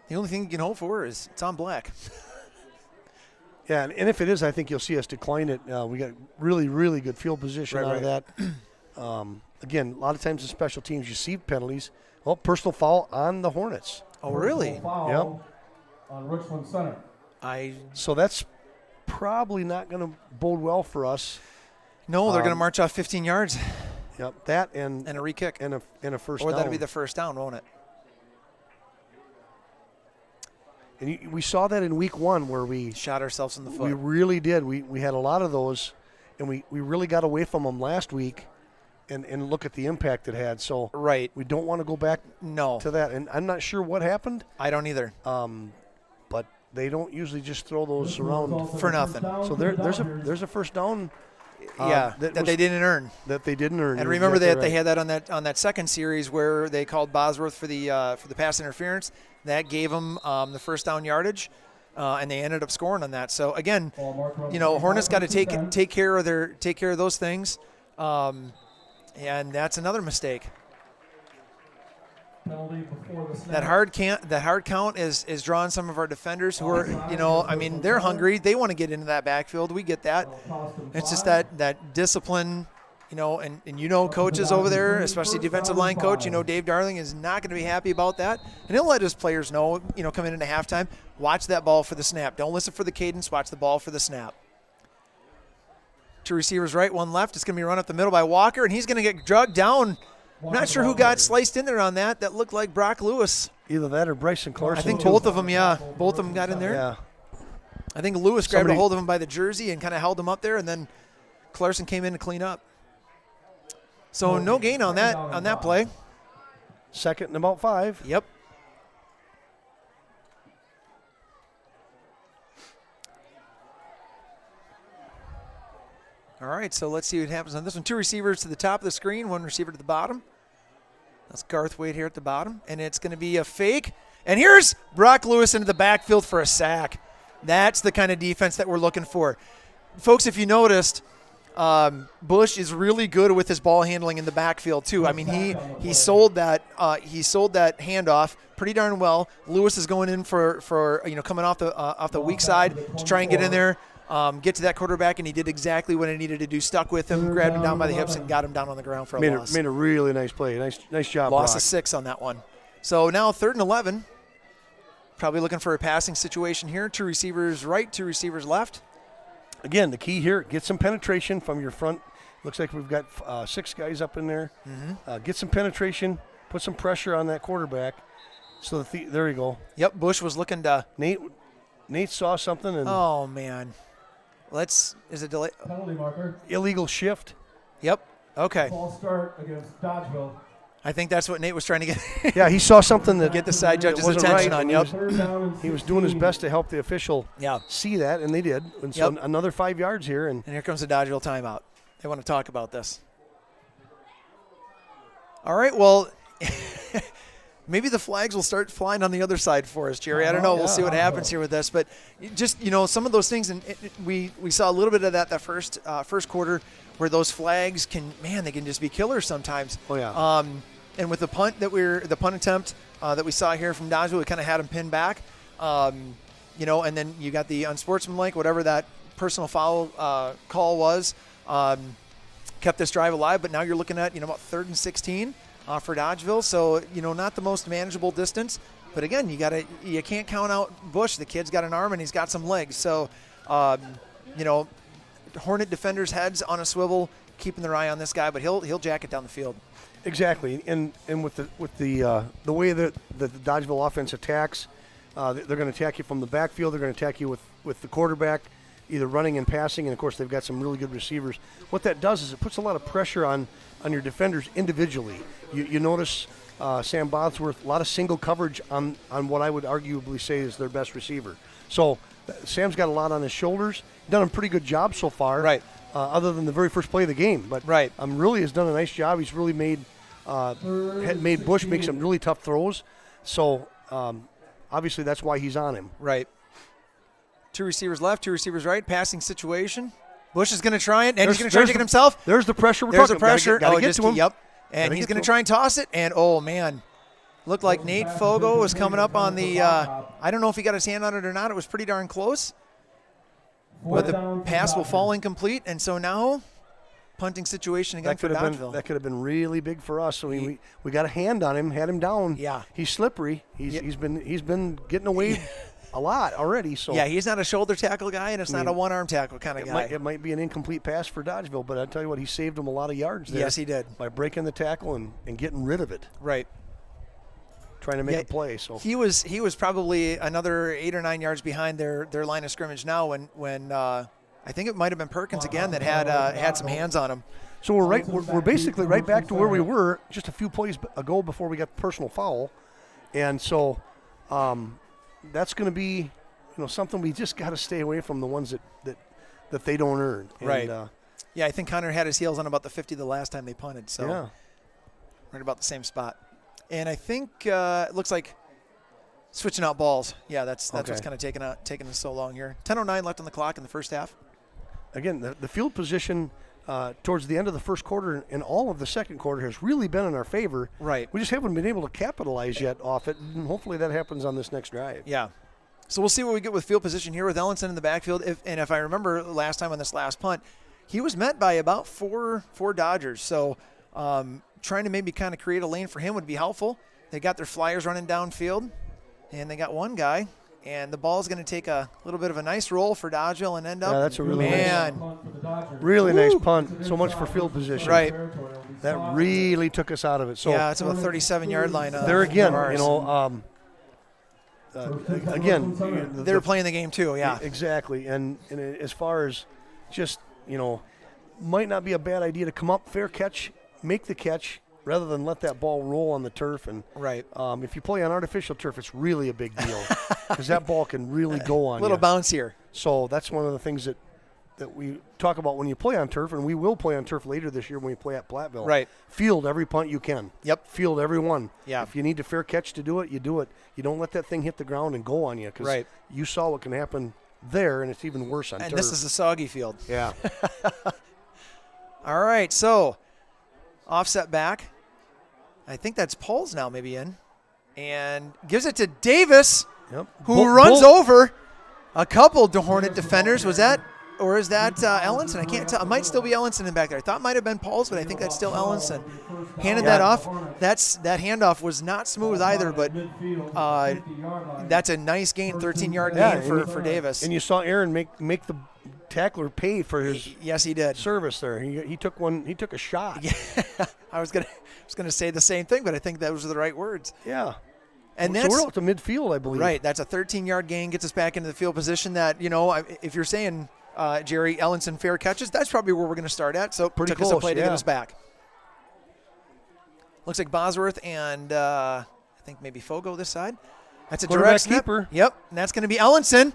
The only thing you can hope for is it's on black. Yeah, and if it is, I think you'll see us decline it. We got really, really good field position out of that. Again, a lot of times in special teams you see penalties. Well, personal foul on the Hornets. Oh, really? Yep. On Richland Center. So that's probably not going to bode well for us. No, they're going to march off 15 yards. Yep, that and a re-kick. and a first or down. that'll be the first down, won't it? And we saw that in week 1 where we shot ourselves in the foot. We really did. We had a lot of those, and we really got away from them last week, and look at the impact it had. So we don't want to go back to that. And I'm not sure what happened. I don't either. But they don't usually just throw those around for nothing. So there's a first down. That they didn't earn. That they didn't earn. And remember that they had that on that second series where they called Bosworth for the pass interference. That gave them the first down yardage, and they ended up scoring on that. So again, Hornets got to take care of those things, and that's another mistake. That hard count is drawing some of our defenders who are, they're hungry. They want to get into that backfield. We get that. It's just that discipline, and coaches over there, especially defensive line coach, Dave Darling is not going to be happy about that. And he'll let his players know, coming into halftime, watch that ball for the snap. Don't listen for the cadence. Watch the ball for the snap. 2 receivers right, 1 left. It's going to be run up the middle by Walker, and he's going to get drugged down. I'm not sure who got sliced in there on that. That looked like Brock Lewis. Either that or Bryson Clarkson. I think both of them, yeah. Both of them got in there. Yeah. I think Lewis grabbed a hold of him by the jersey and kind of held him up there, and then Clarkson came in to clean up. So no gain on that play. 2nd and about 5. Yep. All right, so let's see what happens on this one. 2 receivers to the top of the screen, 1 receiver to the bottom. That's Garthwaite here at the bottom, and it's going to be a fake. And here's Brock Lewis into the backfield for a sack. That's the kind of defense that we're looking for. Folks, if you noticed, Bush is really good with his ball handling in the backfield too. I mean, he sold that handoff pretty darn well. Lewis is going in for coming off the weak side to try and get in there. get to that quarterback, and he did exactly what he needed to do. Stuck with him, grabbed him down by the hips, and got him down on the ground for a loss. Made a really nice play. Nice job, Loss Brock. of 6 on that one. So now 3rd and 11. Probably looking for a passing situation here. 2 receivers right, 2 receivers left. Again, the key here, get some penetration from your front. Looks like we've got 6 guys up in there. Get some penetration, put some pressure on that quarterback. So there you go. Yep, Bush was looking to. Nate saw something. And Oh, man. Is it delay? Penalty marker. illegal shift. Yep. Okay. False start against Dodgeville. I think that's what Nate was trying to get. Yeah, he saw something that Get the side judge's wasn't attention right. on. Yep. Third down and He was doing his 16. best to help the official Yeah. see that, and they did. And so Yep. another 5 yards here, and And here comes the Dodgeville timeout. They want to talk about this. All right, well, maybe the flags will start flying on the other side for us, Jerry. I don't know. We'll see what happens here with this. But just, some of those things, and we saw a little bit of that first quarter where those flags they can just be killers sometimes. Oh, yeah. And with the punt attempt that we saw here from Dodgeville, we kind of had him pinned back. And then you got the unsportsmanlike, whatever that personal foul call was, kept this drive alive. But now you're looking at, about 3rd and 16 for Dodgeville. So, not the most manageable distance. But again, you can't count out Bush. The kid's got an arm and he's got some legs. So, Hornet defenders' heads on a swivel, keeping their eye on this guy, but he'll jack it down the field. Exactly, and with the way that the Dodgeville offense attacks, they're going to attack you from the backfield. They're going to attack you with the quarterback, either running and passing, and of course they've got some really good receivers. What that does is it puts a lot of pressure on your defenders individually. You notice Sam Bosworth, a lot of single coverage on what I would arguably say is their best receiver. So Sam's got a lot on his shoulders. Done a pretty good job so far. Right. Other than the very first play of the game, but Right. Really has done a nice job. He's really made Bush make some really tough throws. So obviously that's why he's on him. Right. 2 receivers left, 2 receivers right. Passing situation. Bush is going to try it, and he's going to try to take it himself. There's the pressure. There's the pressure. Gotta get to him. Yep. And Gotta he's get going to to try and toss it. And, oh, man. Looked like Nate Fogo was coming up on the I don't know if he got his hand on it or not. It was pretty darn close. But the pass will fall incomplete. And so now, punting situation again for Dodgeville. That could have been really big for us. I mean, we got a hand on him, had him down. Yeah. He's slippery. He's been getting away a lot already. So yeah, he's not a shoulder tackle guy, and it's not a one-arm tackle kind of guy. It might be an incomplete pass for Dodgeville, but I tell you what, he saved him a lot of yards there. Yes, he did. By breaking the tackle and getting rid of it. Right. Trying to make a play. So he was probably another 8 or 9 yards behind their line of scrimmage now when I think it might have been Perkins again that had some hands on him. So we're basically right back to where we were just a few plays ago before we got the personal foul, and so that's going to be something we just got to stay away from, the ones that they don't earn. And, right. Yeah, I think Connor had his heels on about the 50 the last time they punted. So yeah, right about the same spot. And I think it looks like switching out balls. Yeah, that's Okay. what's kind of taking us so long here. 10:09 left on the clock in the first half. Again, the field position towards the end of the first quarter and all of the second quarter has really been in our favor. Right. We just haven't been able to capitalize yet off it, and hopefully that happens on this next drive. Yeah. So we'll see what we get with field position here with Ellenson in the backfield. If I remember last time on this last punt, he was met by about four Dodgers. So trying to maybe kind of create a lane for him would be helpful. They got their flyers running downfield, and they got one guy. And the ball's going to take a little bit of a nice roll for Dodgeville and end up. Yeah, that's a really man. nice punt. So much for field position. Right. That really took us out of it. So Yeah, it's about 37-yard line. there again, of ours. again, They were playing the game too, yeah. Exactly. And as far as just, might not be a bad idea to come up, fair catch, make the catch, rather than let that ball roll on the turf. And Right. if you play on artificial turf, it's really a big deal because that ball can really go on A little you. bouncier. So that's one of the things that we talk about when you play on turf, and we will play on turf later this year when we play at Platteville. Right. Field every punt you can. Yep. Field every one. Yeah. If you need to fair catch to do it, you do it. You don't let that thing hit the ground and go on you, because Right. you saw what can happen there, and it's even worse on And turf. this is a soggy field. Yeah. All right, so offset back. I think that's Paul's now maybe in. And gives it to Davis, Yep. who runs over a couple Hornet defenders. Was that or is that Ellenson? I can't tell. It might still be Ellenson in back there. I thought it might have been Paul's, but I think that's still Ellenson. Handed that off. That handoff was not smooth either, but that's a nice gain, 13-yard gain for Davis. And you saw Aaron make the tackler pay for his yes, he did. service there. He took a shot. Yeah, I was gonna say the same thing, but I think those are the right words. Yeah. And so we're out to midfield, I believe. Right. That's a 13-yard gain, gets us back into the field position that, if you're saying, Jerry, Ellenson fair catches, that's probably where we're going to start at. So pretty took close, us a play to get us back. Looks like Bosworth and I think maybe Fogo this side. That's a direct snap. Keeper. Yep. And that's going to be Ellenson.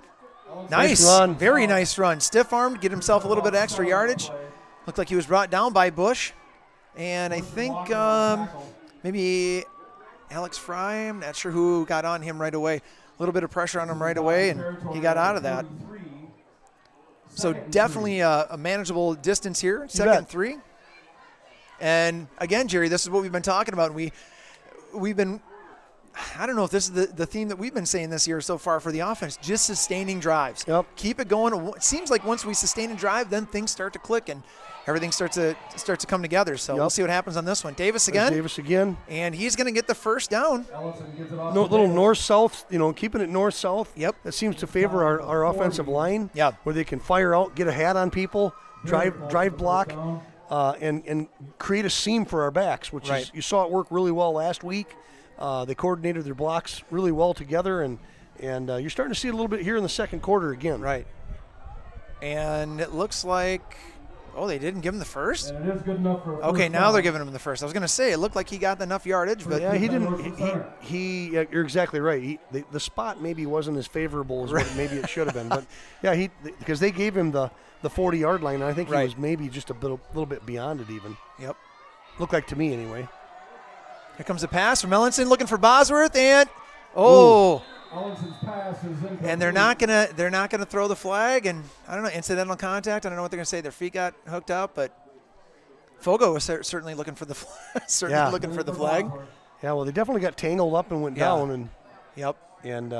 Nice run. Very nice run. Stiff armed, get himself a little bit of extra yardage. Looked like he was brought down by Bush. And I think maybe Alex Fry, I'm not sure who got on him right away. A little bit of pressure on him right away, and he got out of that. So definitely a manageable distance here, second and 3. And again, Jerry, this is what we've been talking about. We've been, I don't know if this is the theme that we've been saying this year so far for the offense, just sustaining drives. Yep. Keep it going. It seems like once we sustain a drive, then things start to click and everything starts to come together. So we'll see what happens on this one. Davis again. And he's going to get the first down. No, little north-south, keeping it north-south. Yep. That seems to favor our offensive line. Yeah. Where they can fire out, get a hat on people, drive block, and create a seam for our backs, which is, you saw it work really well last week. They coordinated their blocks really well together, and you're starting to see it a little bit here in the second quarter again. Right. And it looks like, they didn't give him the first? And it is good enough for okay, now they're giving him the first. I was going to say, it looked like he got enough yardage, but yeah, he didn't. You're exactly right. The spot maybe wasn't as favorable as what maybe it should have been, but yeah, because they gave him the 40-yard line. And I think he was maybe just a little bit beyond it even. Yep. Looked like to me anyway. Here comes a pass from Ellenson looking for Bosworth, and Ellenson's pass is incomplete. and they're not gonna throw the flag, and I don't know, incidental contact. I don't know what they're gonna say. Their feet got hooked up, but Fogo was certainly looking for the looking for the flag. Yeah, well, they definitely got tangled up and went down, and and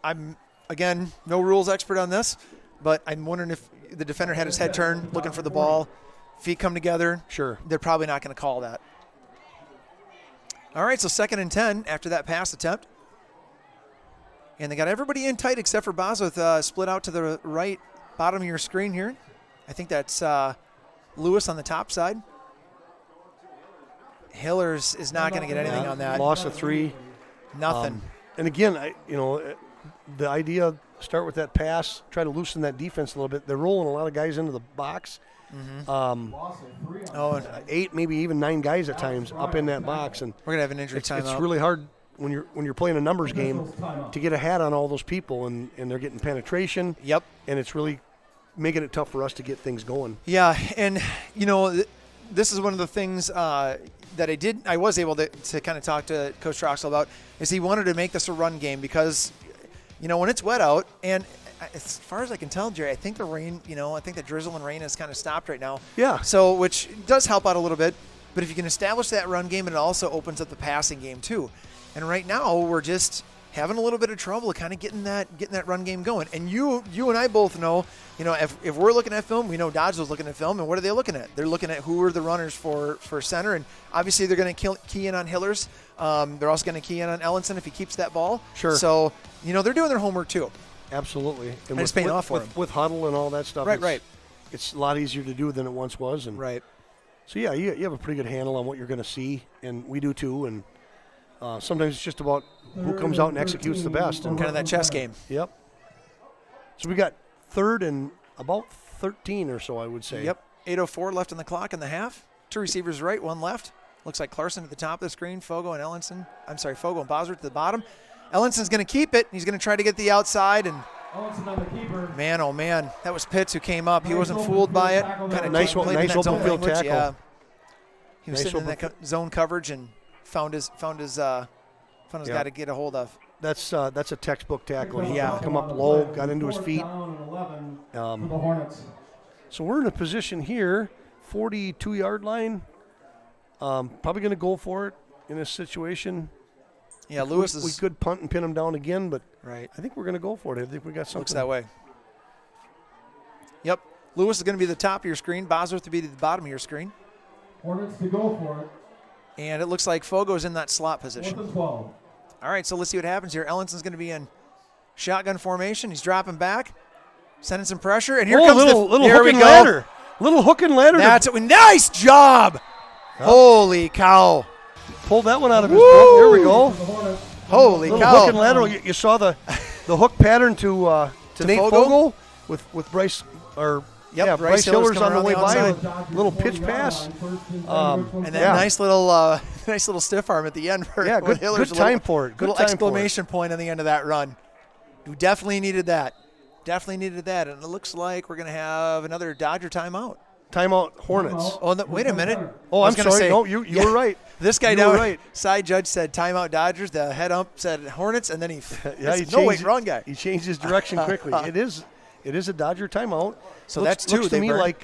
I'm again no rules expert on this, but I'm wondering if the defender had his head turned looking for the ball, feet come together. Sure, they're probably not going to call that. All right, so 2nd and 10 after that pass attempt. And they got everybody in tight except for Bosworth, split out to the right bottom of your screen here. I think that's Lewis on the top side. Hillers is not going to get anything on that. Loss of 3. Nothing. And again, the idea, start with that pass, try to loosen that defense a little bit. They're rolling a lot of guys into the box. And 8, maybe even 9 guys at times up in that box. And we're going to have an injury timeout. It's really hard when you're playing a numbers game to get a hat on all those people, and they're getting penetration. Yep. And it's really making it tough for us to get things going. Yeah, and this is one of the things that I was able to kind of talk to Coach Troxel about, is he wanted to make this a run game because, when it's wet out, and as far as I can tell, Jerry, I think the rain, I think the drizzle and rain has kind of stopped right now. Yeah. So, which does help out a little bit, but if you can establish that run game, it also opens up the passing game too. And right now, we're just having a little bit of trouble kind of getting that run game going. And you and I both know, if we're looking at film, we know Dodgeville's looking at film, and what are they looking at? They're looking at who are the runners for center, and obviously they're going to key in on Hillers. They're also going to key in on Ellenson if he keeps that ball. Sure. So, they're doing their homework too. Absolutely. And it's paying off for them. With huddle and all that stuff. Right. It's a lot easier to do than it once was. And right. So, yeah, you have a pretty good handle on what you're going to see, and we do too. And sometimes it's just about who comes out and executes the best. And kind of that chess game. Yep. So we got 3rd and about 13 or so, I would say. Yep. 8:04 left on the clock in the half. 2 receivers right, 1 left. Looks like Clarkson at the top of the screen, Fogo and Bosworth at the bottom. Ellenson's going to keep it. He's going to try to get the outside, and man, oh man, that was Pitts who came up. He wasn't fooled by it. Kind of nice open field tackle. Yeah. He was sitting in that zone coverage and found his guy to get a hold of. That's a textbook tackle. He come up low, got into his feet. Hornets. So we're in a position here, 42-yard line. Probably going to go for it in this situation. Yeah, we could punt and pin him down again, but right. I think we're going to go for it. I think we got something. Looks that way. Lewis is going to be the top of your screen. Bosworth to be the bottom of your screen. Hornets to go for it. And it looks like Fogo's in that slot position. 4th and 12. All right, so let's see what happens here. Ellinson's going to be in shotgun formation. He's dropping back, sending some pressure, and here comes little there hook we and go. ladder. Little hook and ladder. That's it. Nice job. Holy cow. Pulled that one out of his book. There we go. The Hornets. Holy Little cow. hook and ladder. You saw the hook pattern to Nate Fogo? Fogle with Bryce or Yep, yeah, Bryce Bryce Hiller's Hiller's on the coming way around the by. outside. Little pitch pass. And then Yeah. nice little stiff arm at the end. For Yeah, good Hiller's time for it. Good little time for it. exclamation point on the end of that run. We definitely needed that. Definitely needed that. And it looks like we're going to have another Dodger timeout. Timeout Hornets. Oh, no, wait a minute. Oh, I I'm was gonna sorry. say- No, you Yeah. were right. This guy You down were right. side judge said timeout Dodgers. The head ump said Hornets, and then he Yeah, he said, no, wait, changed- wrong guy. He changed his direction quickly. It is a Dodger timeout. So looks, that's two looks they to me burned. like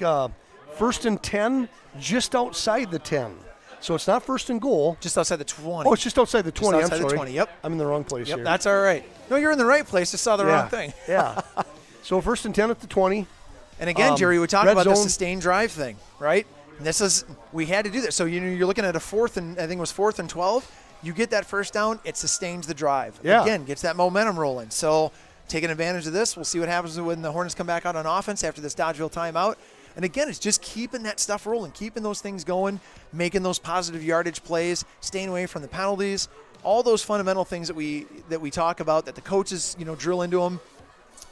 1st and 10, just outside the 10. So it's not 1st and goal. Just outside the 20. Oh, it's just outside the 20. outside I'm the sorry. 20, yep. I'm in the wrong place Yep, here. that's all right. No, you're in the right place. Just saw the wrong thing. Yeah. So 1st and 10 at the 20. And again, Jerry, we talked red about the zone. sustained drive thing, right? And we had to do that. So you're looking at a 4th and I think it was 4th and 12. You get that first down, it sustains the drive. Yeah. Again, gets that momentum rolling. So taking advantage of this, we'll see what happens when the Hornets come back out on offense after this Dodgeville timeout. And again, it's just keeping that stuff rolling, keeping those things going, making those positive yardage plays, staying away from the penalties, all those fundamental things that we talk about that the coaches drill into them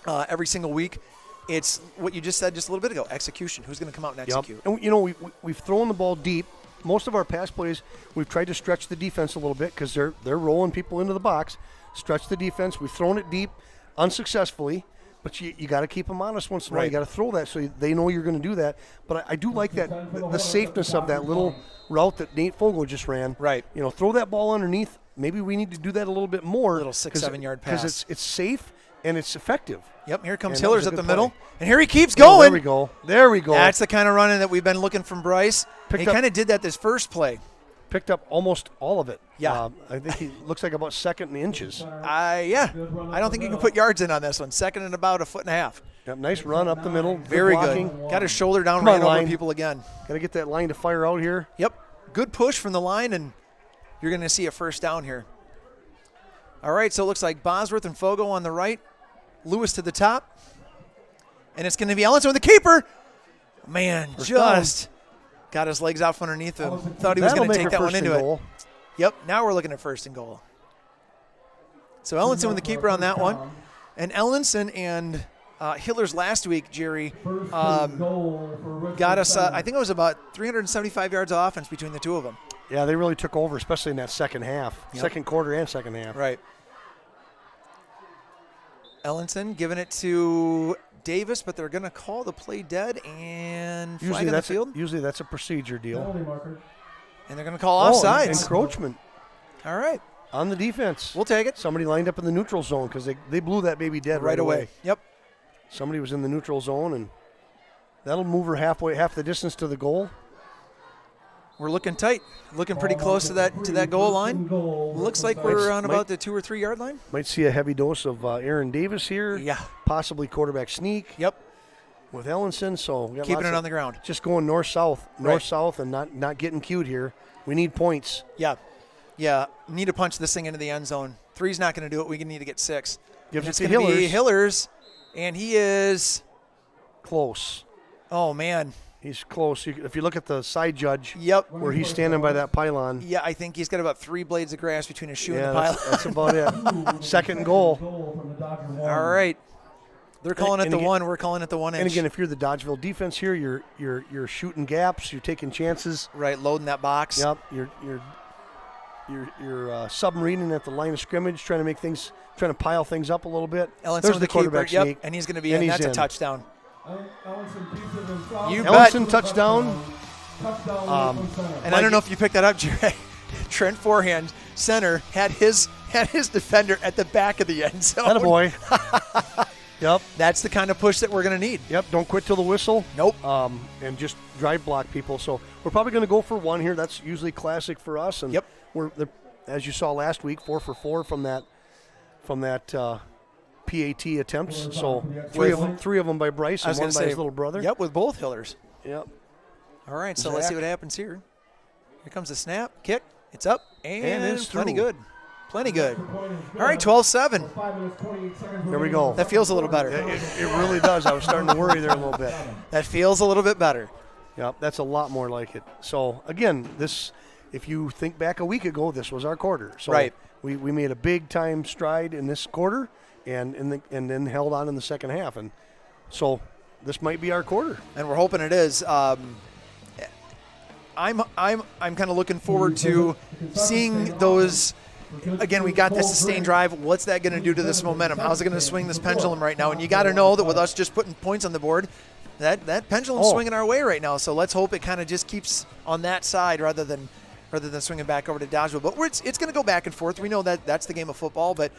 every single week. It's what you just said just a little bit ago, execution. Who's going to come out and execute? And we've thrown the ball deep. Most of our pass plays, we've tried to stretch the defense a little bit because they're rolling people into the box. Stretch the defense. We've thrown it deep, unsuccessfully. But you got to keep them honest once in a while. Right. You got to throw that so they know you're going to do that. But I do like that the safeness of that little route that Nate Fogle just ran. Right. Throw that ball underneath. Maybe we need to do that a little bit more. Little 6-7 yard pass. because it's safe and it's effective. Yep, here comes And that was Hillers a up the good middle. play. And here he keeps Oh, going. There we go. That's the kind of running that we've been looking from Bryce. Picked He up- kind of did that this first play. Picked up almost all of it. Yeah. I think he looks like about second in inches. I don't think you can put yards in on this one. Second and about 1.5 feet. Yep, nice run up the middle. Very blocking. good. Got his shoulder down, Come on, ran over line. people again. Got to get that line to fire out here. Yep. Good push from the line, and you're going to see a first down here. All right, so it looks like Bosworth and Fogo on the right, Lewis to the top, and it's going to be Ellenson with the keeper. Man, just got his legs out from underneath him. Thought he was going to take that one into it. Yep, now we're looking at 1st and goal. So Ellenson with the keeper on that one. And Ellenson and Hillers last week, Jerry, got us, I think it was about 375 yards of offense between the two of them. Yeah, they really took over, especially in that second half, Yep. second quarter and second half. Right. Ellenson giving it to Davis, but they're going to call the play dead and flag on the field. Usually that's a procedure deal. Penalty marker. And they're going to call offsides. Encroachment All right. on the defense. We'll take it. Somebody lined up in the neutral zone because they blew that baby dead Right away. Yep. Somebody was in the neutral zone, and that'll move her half the distance to the goal. We're looking tight. Looking pretty close to that goal line. Looks like we're on about the 2 or 3 yard line. Might see a heavy dose of Aaron Davis here. Yeah. Possibly quarterback sneak. Yep. With Ellenson, so we got Keeping lots it of- on the ground. Just going north-south, and not getting cute here. We need points. Yeah. Yeah. Need to punch this thing into the end zone. 3's not going to do it. We need to get 6. Gives And it it's to going to be Hillers. Hillers, and he is, Close. oh, man. He's close. If you look at the side judge, Yep. where he's standing by that pylon. Yeah, I think he's got about 3 blades of grass between his shoe Yeah, and the pile. that's about it. Second and goal. Goal from the Dodger one. All right. They're calling it And the again- 1. We're calling it the 1 inch. And again, if you're the Dodgeville defense here, you're shooting gaps, you're taking chances. Right, loading that box. Yep, you're submarining at the line of scrimmage, trying to pile things up a little bit. Ellenson There's with the the keeper. quarterback Yep, sneak. and he's going to be And in. he's That's a in. touchdown. Ellenson keeps it himself. You bet. Ellenson touchdown. Touchdown Richland Center. And I don't know if you picked that up, Jerry. Trent Forehand, center, had his defender at the back of the end zone. Attaboy. Yep. That's the kind of push that we're going to need. Yep. Don't quit till the whistle. Nope. And just drive block people. So we're probably going to go for 1 here. That's usually classic for us. And Yep. as you saw last week, 4 for 4 from that PAT attempts. So three of them by Bryce and one by his little brother. Yep, with both Hillers. Yep. All right, so let's see what happens here. Here comes the snap, kick. It's up, and it's plenty good. Plenty good. All right, 12-7. There we go. That feels a little better. It really does. I was starting to worry there a little bit. That feels a little bit better. Yep, that's a lot more like it. So, again, if you think back a week ago, this was our quarter. So right. We made a big-time stride in this quarter and then held on in the second half. And so this might be our quarter. And we're hoping it is. I'm kind of looking forward to seeing those. Again, we got this sustained drive. What's that going to do to this momentum? How's it going to swing this pendulum right now? And you got to know that with us just putting points on the board, that pendulum's swinging our way right now. So let's hope it kind of just keeps on that side rather than swinging back over to Dodgeville. But it's going to go back and forth. We know that that's the game of football. But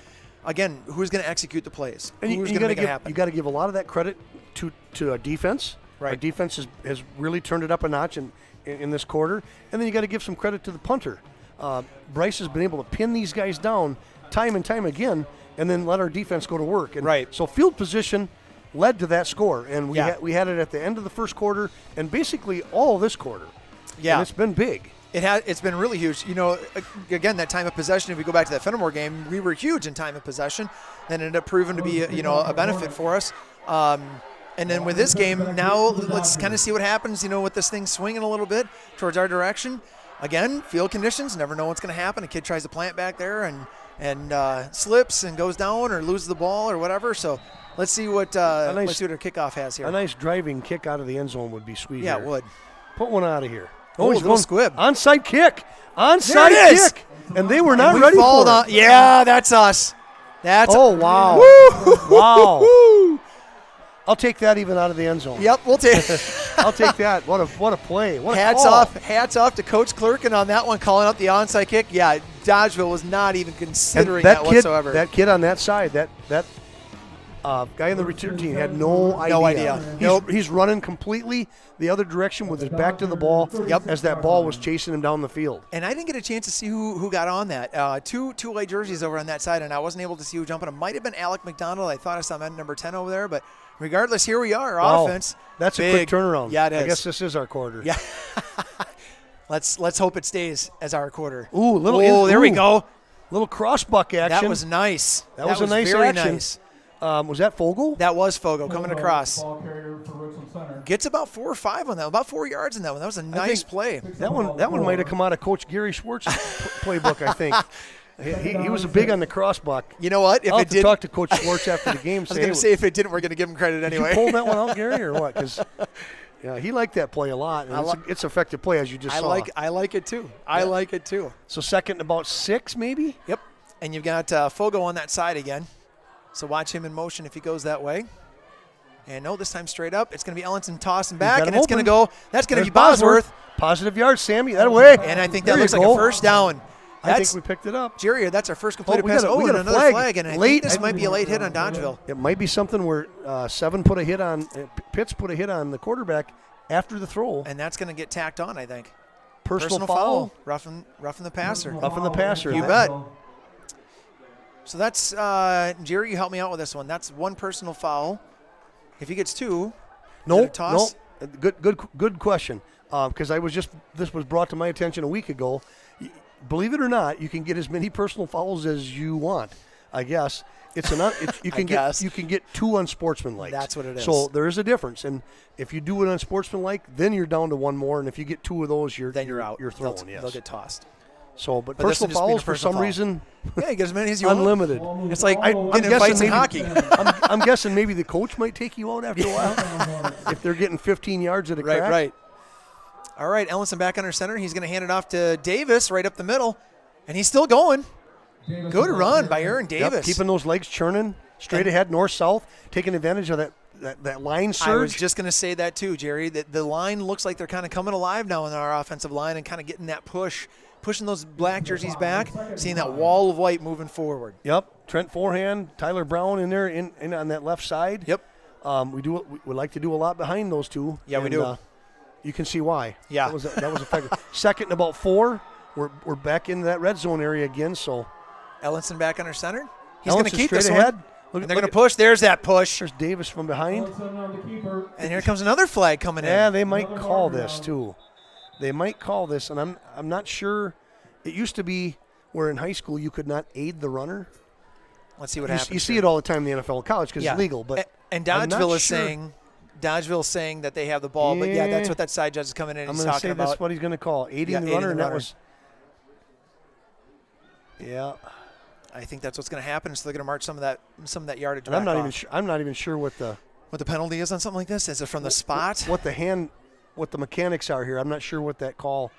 again, who's going to execute the plays? Who's going to make it happen? You got to give a lot of that credit to a defense. Right. Our defense has really turned it up a notch in this quarter, and then you got to give some credit to the punter. Bryce has been able to pin these guys down time and time again, and then let our defense go to work. And right. So field position led to that score, and we had it at the end of the first quarter, and basically all this quarter. Yeah, and it's been big. It's been really huge. You know, again, that time of possession. If we go back to that Fenimore game, we were huge in time of possession. Then it ended up proving to be a benefit for us. And then with this game, now let's kind of see what happens. With this thing swinging a little bit towards our direction. Again, field conditions, never know what's going to happen. A kid tries to plant back there and slips and goes down or loses the ball or whatever. So let's see what our kickoff has here. A nice driving kick out of the end zone would be sweet. Yeah, here. it would. Put one out of here. Oh, he's going squib. Onside kick. Onside kick. And they were not ready for it. Yeah, that's us. Wow. Woo! Wow. Woo! I'll take that even out of the end zone. Yep, we'll take I'll take that. What a play. What a hats off to Coach Clerkin on that one, calling out the onside kick. Yeah, Dodgeville was not even considering that whatsoever. That kid on that side, that guy in the return team had no idea. He's running completely the other direction with his back to the ball as that ball was chasing him down the field. And I didn't get a chance to see who got on that. Two white jerseys over on that side, and I wasn't able to see who jumped on. It might have been Alec McDonald. I thought I saw him at number 10 over there, but regardless, here we are. Offense. That's a quick turnaround. Yeah, it is. I guess this is our quarter. Yeah. Let's hope it stays as our quarter. There we go. Little crossbuck action. That was nice. That was a nice very action. Nice. Was that Fogel? That was Fogel coming across. Ball carrier for Richland Center. Gets about 4 or 5 on that. About 4 yards on that one. That was a nice play. That one might have come out of Coach Gary Schwartz's playbook, I think. He was big on the crossbuck. You know what? I'll have to talk to Coach Schwartz after the game. I was going to say, if it didn't, we're going to give him credit anyway. Did you pull that one out, Gary, or what? Because he liked that play a lot. And it's an effective play, as you just saw. I like it too. I like it too. So second and about 6, maybe? Yep. And you've got Fogo on that side again. So watch him in motion if he goes that way. And no, this time straight up. It's going to be Ellenson tossing back, and it's going to go. That's going to be Bosworth. Positive yards, Sammy. That away. And I think that looks like a first down. I think we picked it up. Jerry, that's our first completed pass. We got another flag. And I think this might be a late hit on Dodgeville. It might be something where Pitts put a hit on the quarterback after the throw. And that's going to get tacked on, I think. Personal foul. Roughing the passer. Roughing the passer. You bet. So that's, Jerry, you help me out with this one. That's one personal foul. If he gets 2, no. Toss? Good question. Because this was brought to my attention a week ago. Believe it or not, you can get as many personal fouls as you want. I guess you can get 2 unsportsmanlike. That's what it is. So there is a difference, and if you do it unsportsmanlike, then you're down to 1 more, and if you get 2 of those, you're out. You're thrown. They'll get tossed. So, but personal fouls for some reason, you get as many as you unlimited. want. It's like getting in fights in hockey. I'm guessing maybe the coach might take you out after a while if they're getting 15 yards at a crack. Right. All right, Ellenson back under center. He's going to hand it off to Davis right up the middle, and he's still going. Good run by Aaron Davis. Yep, keeping those legs churning, straight ahead, north-south, taking advantage of that line surge. I was just going to say that too, Jerry. That the line looks like they're kind of coming alive now in our offensive line and kind of getting that pushing those black jerseys back, seeing that wall of white moving forward. Yep, Trent forehand, Tyler Brown in there in on that left side. Yep. We like to do a lot behind those two. Yeah, we do. You can see why. Yeah. That was effective. Second and about 4, we're back in that red zone area again. So Ellenson back under center. He's going to keep straight this ahead. one. And they're going to push. There's that push. There's Davis from behind. And here comes another flag coming in. Yeah, they might call this too. They might call this, and I'm not sure. It used to be where in high school you could not aid the runner. Let's see what happens. You see it all the time in the NFL college because it's legal. But and Dodgeville is saying that they have the ball. But yeah, that's what that side judge is coming in. I'm going to say that's what he's going to call aiding the runner. And that was. Yeah. I think that's what's going to happen. So they're going to march some of that yardage. And I'm not even sure what the penalty is on something like this. Is it from the spot? What the mechanics are here. I'm not sure what that call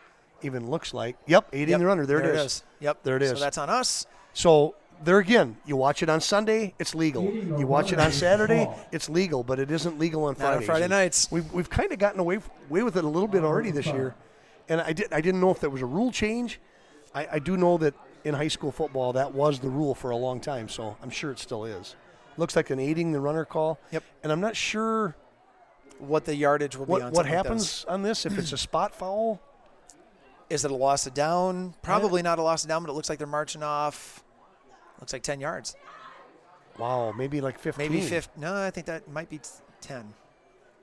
even looks like. Yep, aiding the runner. There it is. Yep, there it is. So that's on us. So there again, you watch it on Sunday, it's legal. You watch it on Saturday, it's legal, but it isn't legal on Fridays. Not on Friday nights. We've kind of gotten away with it a little bit already this year, and I didn't know if that was a rule change. I do know that in high school football that was the rule for a long time, so I'm sure it still is. Looks like an aiding the runner call. Yep. And I'm not sure what the yardage will be on. What happens on this if it's a spot foul? Is it a loss of down? Probably not a loss of down, but it looks like they're marching off. Looks like 10 yards. Wow, maybe like 15. Maybe 15. No, I think that might be 10. Okay.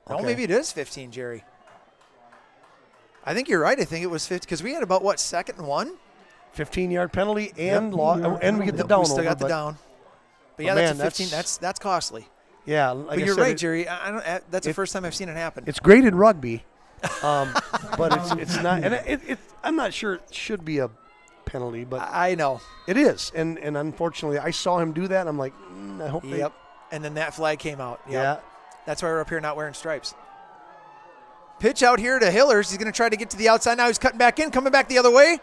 Oh, maybe it is 15, Jerry. I think you're right. I think it was 50 because we had about, 2nd and 1? 15-yard penalty and and we get the down. We still got the down. But yeah, that's a 15. That's costly. Yeah, like but you're right, Jerry. That's the first time I've seen it happen. It's great in rugby, but it's not. And I'm not sure it should be a penalty, but I know it is. And unfortunately, I saw him do that. And I'm like, I hope. Yep. And then that flag came out. Yep. Yeah. That's why we're up here not wearing stripes. Pitch out here to Hillers. He's going to try to get to the outside now. He's cutting back in, coming back the other way,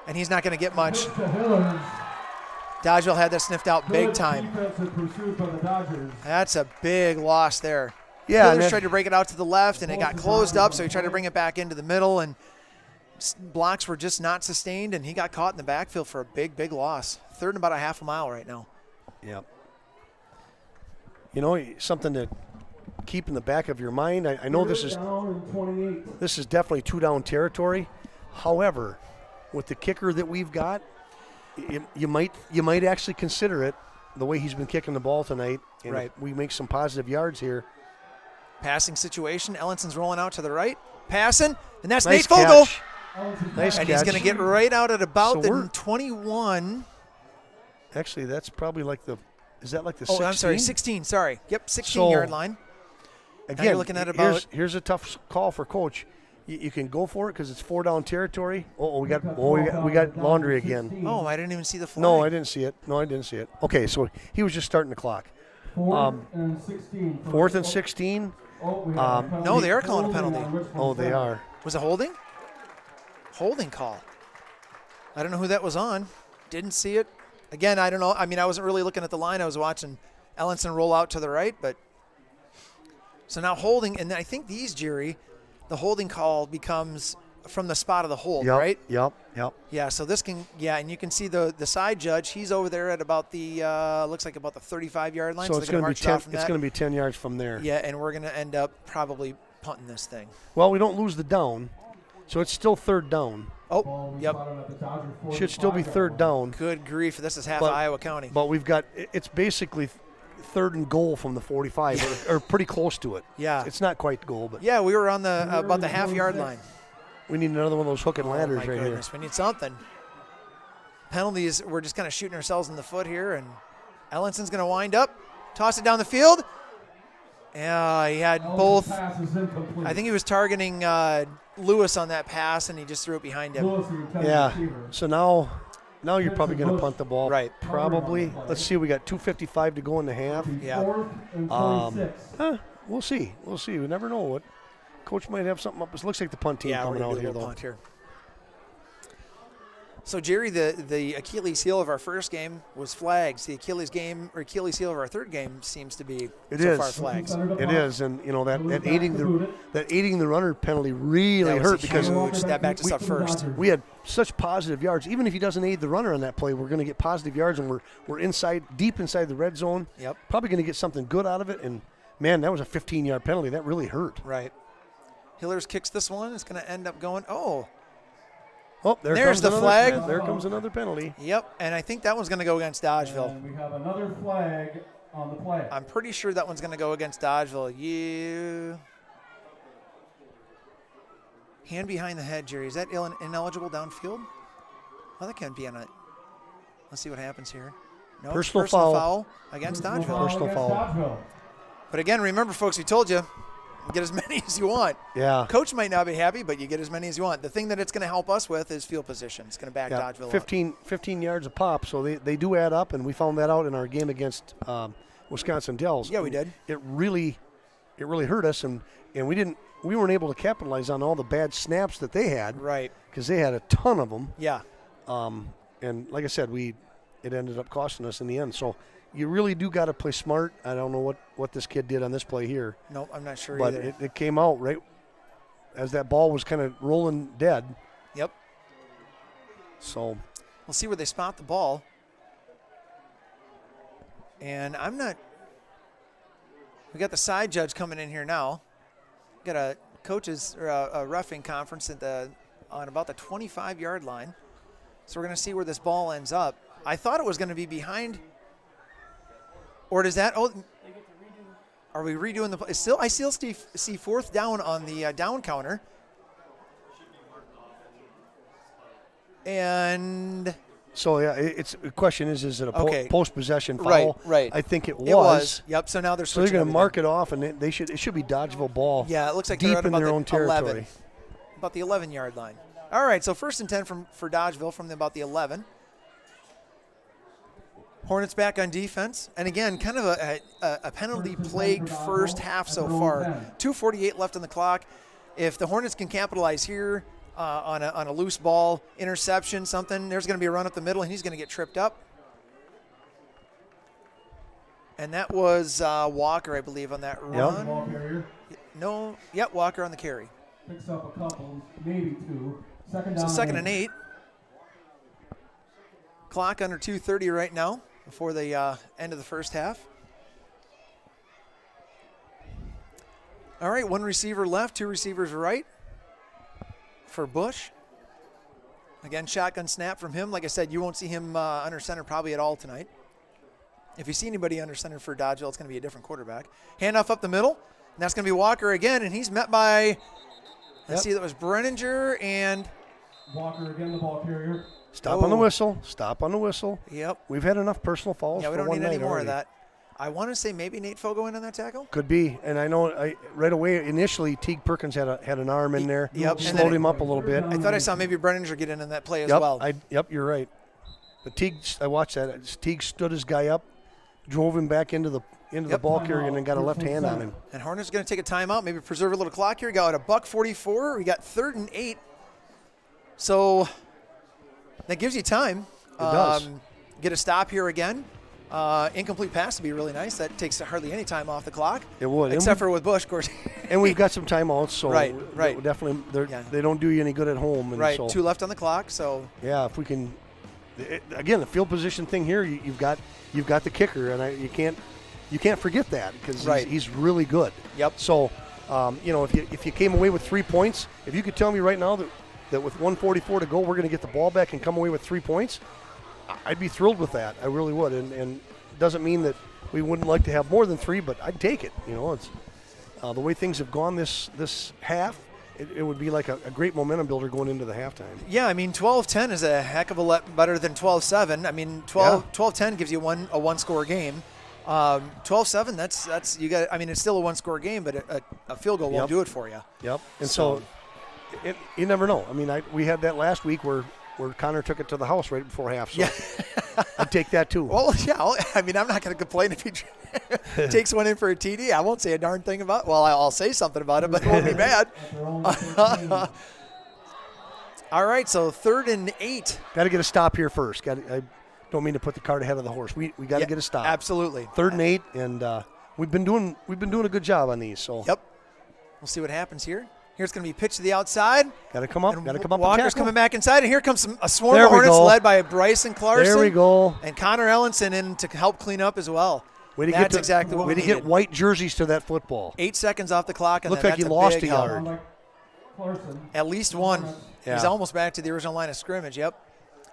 and he's not going to get much. Dodgeville had that sniffed out big time. That's a big loss there. Yeah, Hillers tried to break it out to the left, and it got closed up, so he tried to bring it back into the middle, and blocks were just not sustained, and he got caught in the backfield for a big, big loss. 3rd and about a half a mile right now. Yep. You know, something to keep in the back of your mind. I know this is definitely 2-down territory. However, with the kicker that we've got, you might actually consider it the way he's been kicking the ball tonight. And right. We make some positive yards here. Passing situation. Ellenson's rolling out to the right. Passing. And that's nice Nate Fogel. Nice and catch. He's going to get right out at about the 21. Actually, that's probably like the – is that like the 16? Oh, I'm sorry, 16. Sorry. Yep, 16-yard line. Again, you're looking at about here's a tough call for Coach. You can go for it because it's 4-down territory. We got laundry again. Oh, I didn't even see the flag. No, I didn't see it. Okay, so he was just starting the clock. 4th and 16. 4th and 16. No, they are calling a penalty. Oh, they are. Was it holding? Holding call. I don't know who that was on. Didn't see it. Again, I don't know. I mean, I wasn't really looking at the line. I was watching Ellenson roll out to the right, but so now holding, and I think Jerry, the holding call becomes from the spot of the hold, right? Yep. Yeah, so this can, and you can see the side judge. He's over there at about the, looks like about the 35-yard line. So it's going to be 10. It's going to be 10 yards from there. Yeah, and we're going to end up probably punting this thing. Well, we don't lose the down, so it's still 3rd down. Oh, yep. Should still be 3rd down. Good grief, this is half of Iowa County. But we've got, it's basically 3rd and goal from the 45, or pretty close to it. Yeah. It's not quite goal, but. Yeah, we were on the about the half-yard line. We need another one of those hook and ladders right goodness. here. We need something. Penalties, we're just kind of shooting ourselves in the foot here, and Ellenson's going to wind up, toss it down the field. Yeah, he had both. I think he was targeting Lewis on that pass, and he just threw it behind him. Yeah, so now you're probably going to punt the ball. Right. Probably. Let's see, we got 2:55 to go in the half. Yeah. We'll see. We never know what. Coach might have something up. It looks like the punt team coming out here, though. Punt here. So, Jerry, the Achilles heel of our first game was flags. The Achilles heel of our third game seems to be far flags. It is, and you know that aiding the runner penalty really hurt because that backed us up first. We had such positive yards. Even if he doesn't aid the runner on that play, we're going to get positive yards, and we're deep inside the red zone. Yep. Probably going to get something good out of it. And man, that was a 15-yard penalty. That really hurt. Right. Hillers kicks this one. It's going to end up going. Oh, there's the flag. There comes another penalty. Yep, and I think that one's going to go against Dodgeville. And we have another flag on the play. I'm pretty sure that one's going to go against Dodgeville. You. Hand behind the head, Jerry. Is that ineligible downfield? Oh, that can't be on it. Let's see what happens here. No, Personal foul against Personal Dodgeville. Personal against foul. Dodgeville. But again, remember, folks, we told you, get as many as you want. Yeah. Coach might not be happy, but you get as many as you want. The thing that it's going to help us with is field position. It's going to back Dodgeville up. 15 yards a pop, so they do add up, and we found that out in our game against Wisconsin Dells. Yeah, we did. It really hurt us, and we weren't able to capitalize on all the bad snaps that they had. Right. Because they had a ton of them. Yeah. And like I said, it ended up costing us in the end. So you really do got to play smart. I don't know what this kid did on this play here. Nope, I'm not sure but either. it came out right as that ball was kind of rolling dead. Yep. So We'll see where they spot the ball. And we got the side judge coming in here now. Got a coaches or a roughing conference on about the 25-yard line. So we're going to see where this ball ends up. I thought it was going to be behind. Or does that? Oh, are we redoing the play? I still see fourth down on the down counter. And So yeah, the question is it a Okay. post possession foul? Right. I think it was. it was. Yep. So now they're So they're switching. going to everything. mark it off, and it should be Dodgeville ball. Yeah, it looks like deep they're at in about their the own territory. 11, about the 11-yard line. All right, so 1st and 10 for Dodgeville from about the 11. Hornets back on defense, and again, kind of a penalty-plagued first half so far. 2:48 left on the clock. If the Hornets can capitalize here on a loose ball, interception, something, there's going to be a run up the middle, and he's going to get tripped up. And that was Walker, I believe, on that run. Ball carrier No, yep, Walker on the carry. picks up a couple, maybe two. Second down. So 2nd and 8. Clock under 2:30 right now before the end of the first half. All right, one receiver left, two receivers right for Bush. Again, shotgun snap from him. Like I said, you won't see him under center probably at all tonight. If you see anybody under center for Dodgeville, it's going to be a different quarterback. Handoff up the middle, and that's going to be Walker again, and he's met by, let's see, that was Brenninger and Walker again, the ball carrier. Stop on the whistle. Stop on the whistle. Yep. We've had enough personal fouls. Yeah, we for don't one need any night more already. of that. I want to say maybe Nate Fogo in on that tackle. Could be, and I know right away initially Teague Perkins had an arm in there. Yep, and slowed then him up a little bit. I thought I saw maybe Brenninger get in on that play as Yep, well. you're right. But Teague, I watched that. Teague stood his guy up, drove him back into the ball carrier, and then got a left hand on him. And Hornets going to take a timeout, maybe preserve a little clock here. We got a $1:44. We got 3rd and 8. So that gives you time. It does. Get a stop here again. Incomplete pass would be really nice. That takes hardly any time off the clock. It would. Except for with Bush, of course. And we've got some timeouts, so Right. definitely Yeah. they don't do you any good at home. And Right, so, 2 left on the clock. So yeah, if we can, again, the field position thing here, you've got the kicker, and you can't forget that because Right. he's really good. Yep. So, if you came away with 3 points, if you could tell me right now that with 1:44 to go, we're going to get the ball back and come away with 3 points, I'd be thrilled with that. I really would. And it doesn't mean that we wouldn't like to have more than 3, but I'd take it. It's the way things have gone this half. It would be like a great momentum builder going into the halftime. yeah, I mean 12-10 is a heck of a lot better than 12-7. I mean 12-10 gives you a one-score game. 12-7, that's you got. I mean it's still a one-score game, but a field goal won't do it for you. Yep. And so you never know. I mean, we had that last week where Connor took it to the house right before half. So I'd take that too. Well, yeah. I mean, I'm not going to complain if he takes one in for a TD. I won't say a darn thing about it. Well, I'll say something about it, but it won't be bad. All right, so 3rd and 8. Got to get a stop here first. I don't mean to put the cart ahead of the horse. We got to get a stop. Absolutely. 3rd and 8, and we've been doing a good job on these. So Yep. We'll see what happens here. Here's going to be pitch to the outside. got to come up. And Got to come up. Walker's and tackle. coming back inside, and here comes a swarm There of we Hornets go. led by Bryson Clarkson. There we go. And Connor Ellenson in to help clean up as well. That's exactly what we to get needed. white jerseys to that football. 8 seconds off the clock, and Looked then like he that's a lost big a help. yard. Clarkson. At least one. Yeah. He's almost back to the original line of scrimmage. Yep.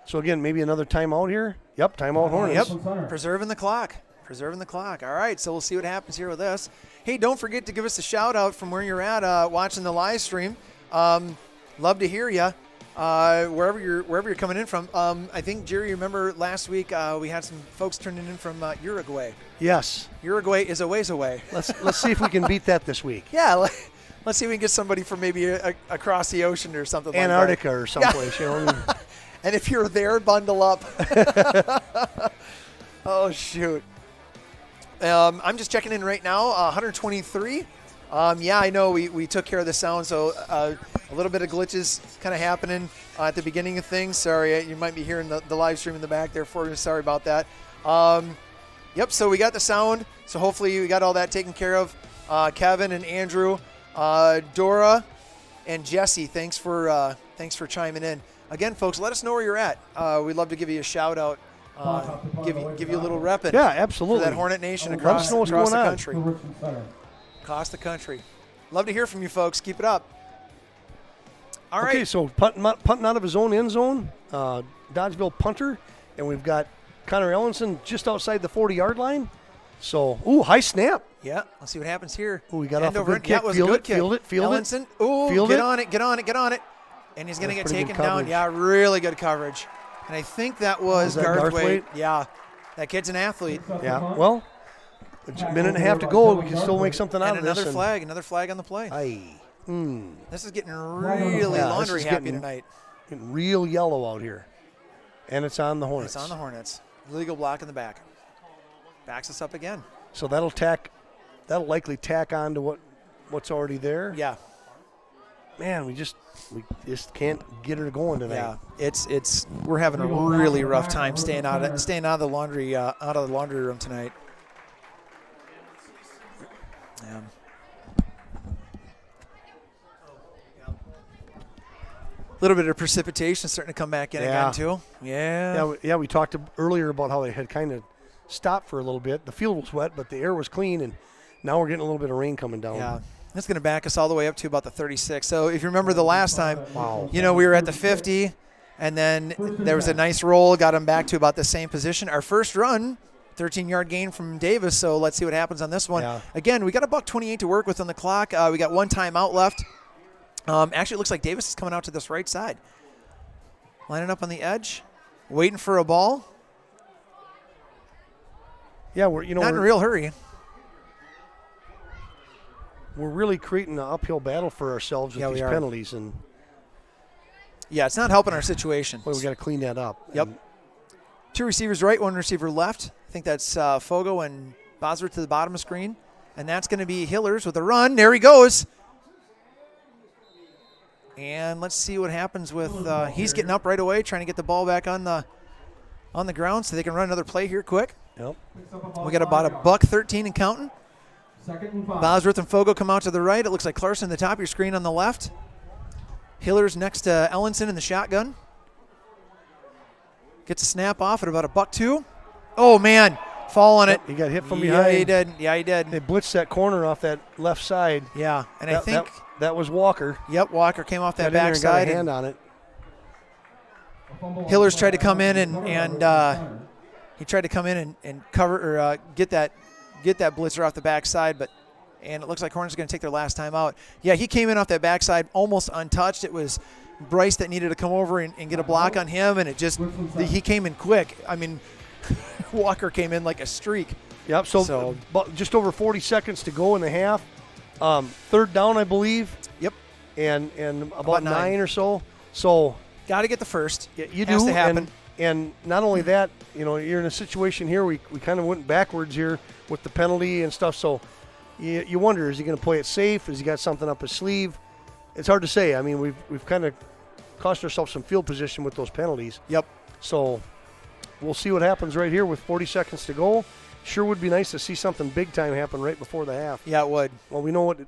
So again, maybe another timeout here. Yep, timeout Hornets. Yep. Preserving the clock. Preserving the clock. All right, so we'll see what happens here with this. Hey, don't forget to give us a shout-out from where you're at watching the live stream. Love to hear you wherever you're coming in from. I think, Jerry, you remember last week we had some folks turning in from Uruguay. Yes. Uruguay is a ways away. Let's see if we can beat that this week. Yeah, let's see if we can get somebody from maybe across the ocean or something Antarctica like that. or someplace. You know. And if you're there, bundle up. Oh, shoot. I'm just checking in right now, 123. Yeah, I know we took care of the sound, so a little bit of glitches kind of happening at the beginning of things. Sorry, you might be hearing the live stream in the back there for you. Sorry about that. Yep, so we got the sound, so hopefully we got all that taken care of. Kevin and Andrew, Dora, and Jesse, thanks for chiming in. Again, folks, let us know where you're at. We'd love to give you a shout-out. Give you a little repping. Yeah, absolutely. For that Hornet Nation Let across us know what's the going on. country. Across the country. Love to hear from you folks. Keep it up. All right. Okay, so punting out of his own end zone, Dodgeville punter, and we've got Connor Ellenson just outside the 40-yard line. So, high snap. Yeah, let's see what happens here. We got off a over good kick. That was Field a good it, kick. field it. Ellenson. Get on it. And he's going to get taken down. Yeah, really good coverage. And I think that was Garthwaite. Yeah, that kid's an athlete. Yeah, well, a minute and a half to go. We can still make something out of this. Another flag on the play. This is getting really laundry happy tonight. Getting real yellow out here. And it's on the Hornets. It's on the Hornets. Legal block in the back. Backs us up again. So that'll likely tack on to what's already there. Yeah. Man, we just can't get her going tonight. Yeah, we're having a really rough time staying out of the laundry room tonight. Yeah. A little bit of precipitation starting to come back in again too. Yeah, we talked earlier about how they had kind of stopped for a little bit. The field was wet, but the air was clean, and now we're getting a little bit of rain coming down. Yeah. That's going to back us all the way up to about the 36. So if you remember the last time, we were at the 50, and then there was a nice roll, got them back to about the same position. Our first run, 13-yard gain from Davis, so let's see what happens on this one. Yeah. Again, we got $1:28 to work with on the clock. We got one timeout left. Actually, it looks like Davis is coming out to this right side. Lining up on the edge, waiting for a ball. Yeah, we're in a real hurry. We're really creating an uphill battle for ourselves with these penalties, and it's not helping our situation. Well, we got to clean that up. Yep. Two receivers right, one receiver left. I think that's Fogo and Bosworth to the bottom of the screen, and that's going to be Hillers with a run. There he goes. And let's see what happens with he's getting up right away, trying to get the ball back on the ground so they can run another play here quick. Yep. We got about $1:13 and counting. Bosworth and Fogo come out to the right. It looks like Clarkson at the top of your screen on the left. Hillers next to Ellenson in the shotgun. Gets a snap off at about $1:02. Oh, man. Fall on it. He got hit from behind. Yeah, he did. They blitzed that corner off that left side. Yeah, and I think that was Walker. Yep, Walker came off that back side. Got a hand on it. Hillers tried to come in and he tried to come in and cover or get that blitzer off the backside, and it looks like Hornets are going to take their last time out. Yeah, he came in off that backside almost untouched. It was Bryce that needed to come over and get a block on him, and he came in quick. I mean, Walker came in like a streak. Yep, so just over 40 seconds to go in the half. Third down, I believe. Yep. And about 9 or so. So got to get the first. Yeah, you Has do. to happen. And not only that, you're in a situation here, we kind of went backwards here with the penalty and stuff. So you wonder, is he going to play it safe? Has he got something up his sleeve? It's hard to say. I mean, we've kind of cost ourselves some field position with those penalties. Yep. So we'll see what happens right here with 40 seconds to go. Sure would be nice to see something big time happen right before the half. Yeah, it would. Well, we know what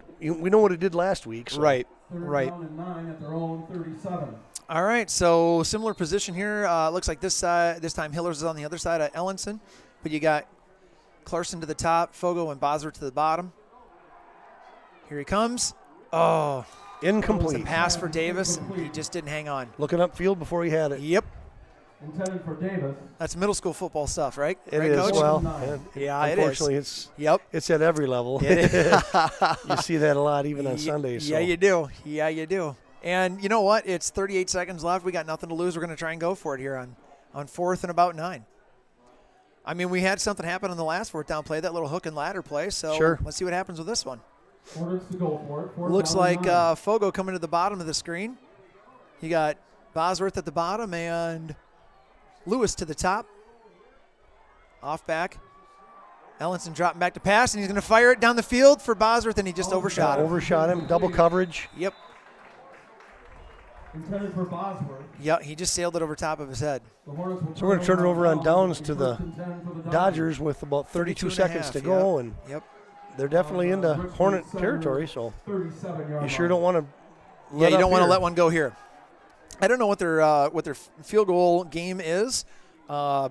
it did last week. So. Right. Down and 9 at their own 37. All right, so similar position here. Looks like this time Hillers is on the other side of Ellenson, but you got Clarkson to the top, Fogo and Bosworth to the bottom. Here he comes. Oh, incomplete. It was a pass for Davis, and he just didn't hang on. Looking upfield before he had it. Yep. Intended for Davis. That's middle school football stuff, right? It right, is. Coach? Well, yeah, it is. unfortunately, it's at every level. It is. You see that a lot even on Sundays. So. Yeah, you do. Yeah, you do. And you know what? It's 38 seconds left. We got nothing to lose. We're going to try and go for it here on 4th and about 9. I mean, we had something happen on the last 4th down play, that little hook and ladder play. So sure. Let's see what happens with this one. Hornets to go for it. Looks like Fogo coming to the bottom of the screen. You got Bosworth at the bottom and Lewis to the top. Off back. Ellenson dropping back to pass, and he's going to fire it down the field for Bosworth, and he just overshot him. Overshot him. Double coverage. Yep. Intended for Bosworth. Yeah, he just sailed it over top of his head. So we're going to turn it over on downs to the Dodgers with about 32 seconds to go, and they're definitely into Hornet territory. So you sure don't want to. Yeah, you don't want to let one go here. I don't know what their field goal game is. I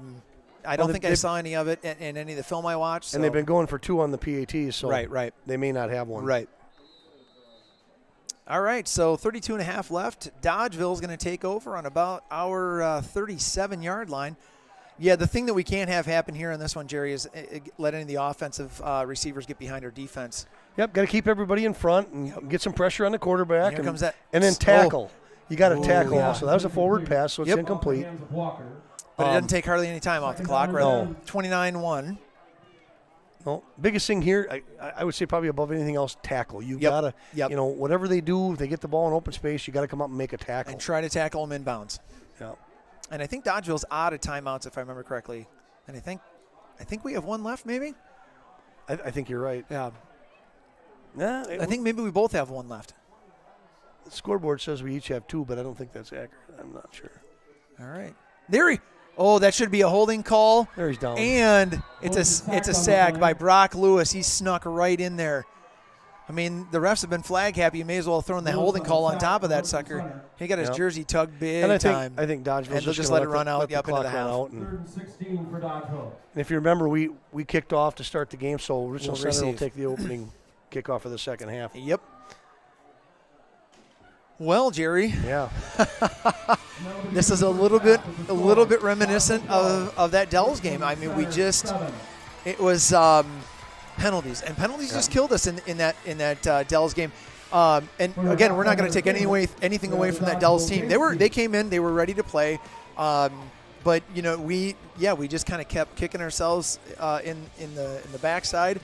don't think I saw any of it in any of the film I watched. So. And they've been going for 2 on the PATs, so right. they may not have one. Right. All right, so 32 and a half left. Dodgeville is going to take over on about our 37-yard line. Yeah, the thing that we can't have happen here in this one, Jerry, is let any of the offensive receivers get behind our defense. Yep, got to keep everybody in front and get some pressure on the quarterback. Here comes that. And then tackle. You got to tackle yeah. also. That was a forward pass, so it's incomplete. But it doesn't take hardly any time off the clock, right? No. 29-1. No, biggest thing here, I would say probably above anything else, tackle. You got to, whatever they do, if they get the ball in open space, you got to come up and make a tackle. And try to tackle them inbounds. Yeah. And I think Dodgeville's out of timeouts, if I remember correctly. And I think we have one left, maybe? I think you're right. Yeah. Nah, I think maybe we both have one left. The scoreboard says we each have 2, but I don't think that's accurate. I'm not sure. All right. That should be a holding call. There he's down. And it's a sack by Brock Lewis. He snuck right in there. I mean, the refs have been flag happy. You may as well have thrown the holding call on top of that sucker. He got his jersey tugged big time. I think Dodgeville's and just let it run out up into the half. Third and 16 for Dodgeville. And if you remember, we kicked off to start the game, so Richland Center will receive. take the opening kickoff of the second half. Yep. Well, Jerry. Yeah. This is a little bit reminiscent of that Dells game. I mean, it was penalties, and penalties just killed us in that Dells game. And again, we're not going to take anything away from that Dells team. They came in, they were ready to play, but we just kind of kept kicking ourselves in the backside.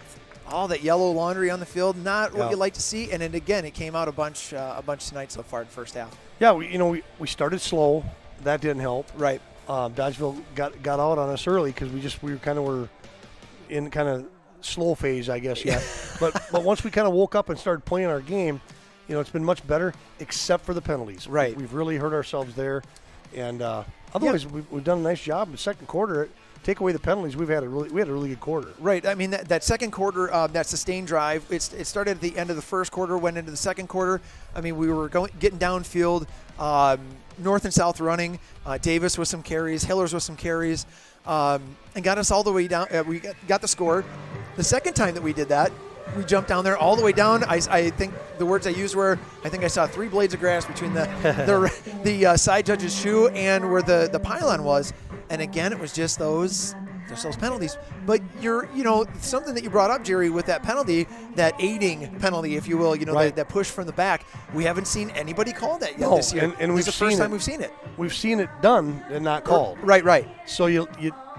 All that yellow laundry on the field, not what you like to see. And then again, it came out a bunch tonight so far in the first half. Yeah, we started slow. That didn't help. Right. Dodgeville got out on us early because we were in kind of slow phase, I guess. Yeah. but once we kind of woke up and started playing our game, it's been much better, except for the penalties. Right. We've really hurt ourselves there, and otherwise we've done a nice job in the second quarter. Take away the penalties, we had a really good quarter. Right. I mean, that second quarter, that sustained drive, it started at the end of the first quarter, went into the second quarter. I mean, we were getting downfield, north and south running. Davis with some carries, Hillers with some carries, and got us all the way down. We got the score. The second time that we did that, we jumped down there all the way down. I think the words I used were, I think I saw 3 blades of grass between the side judge's shoe and where the pylon was. And again, it was just those penalties. But something that you brought up, Jerry, with that penalty, that aiding penalty, if you will, right. that push from the back. We haven't seen anybody call that yet this year. And this is the first time we've seen it. We've seen it done and not called. Right. So you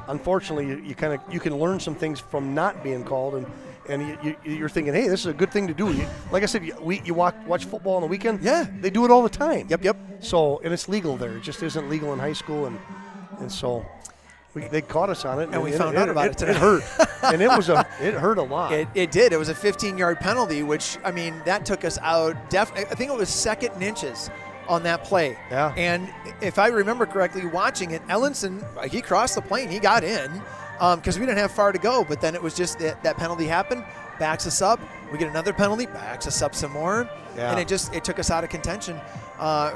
unfortunately you can learn some things from not being called, and you're thinking, hey, this is a good thing to do. Like I said, you watch football on the weekend. Yeah, they do it all the time. Yep. So and it's legal there. It just isn't legal in high school, and so they caught us on it. And we found out about it today. It hurt, and it hurt a lot. It did. It was a 15-yard penalty, which I mean that took us out. I think it was second and inches on that play. Yeah. And if I remember correctly, watching it, Ellenson, he crossed the plane. He got in. Because we didn't have far to go, but then it was just that penalty happened, backs us up. We get another penalty, backs us up some more, and it took us out of contention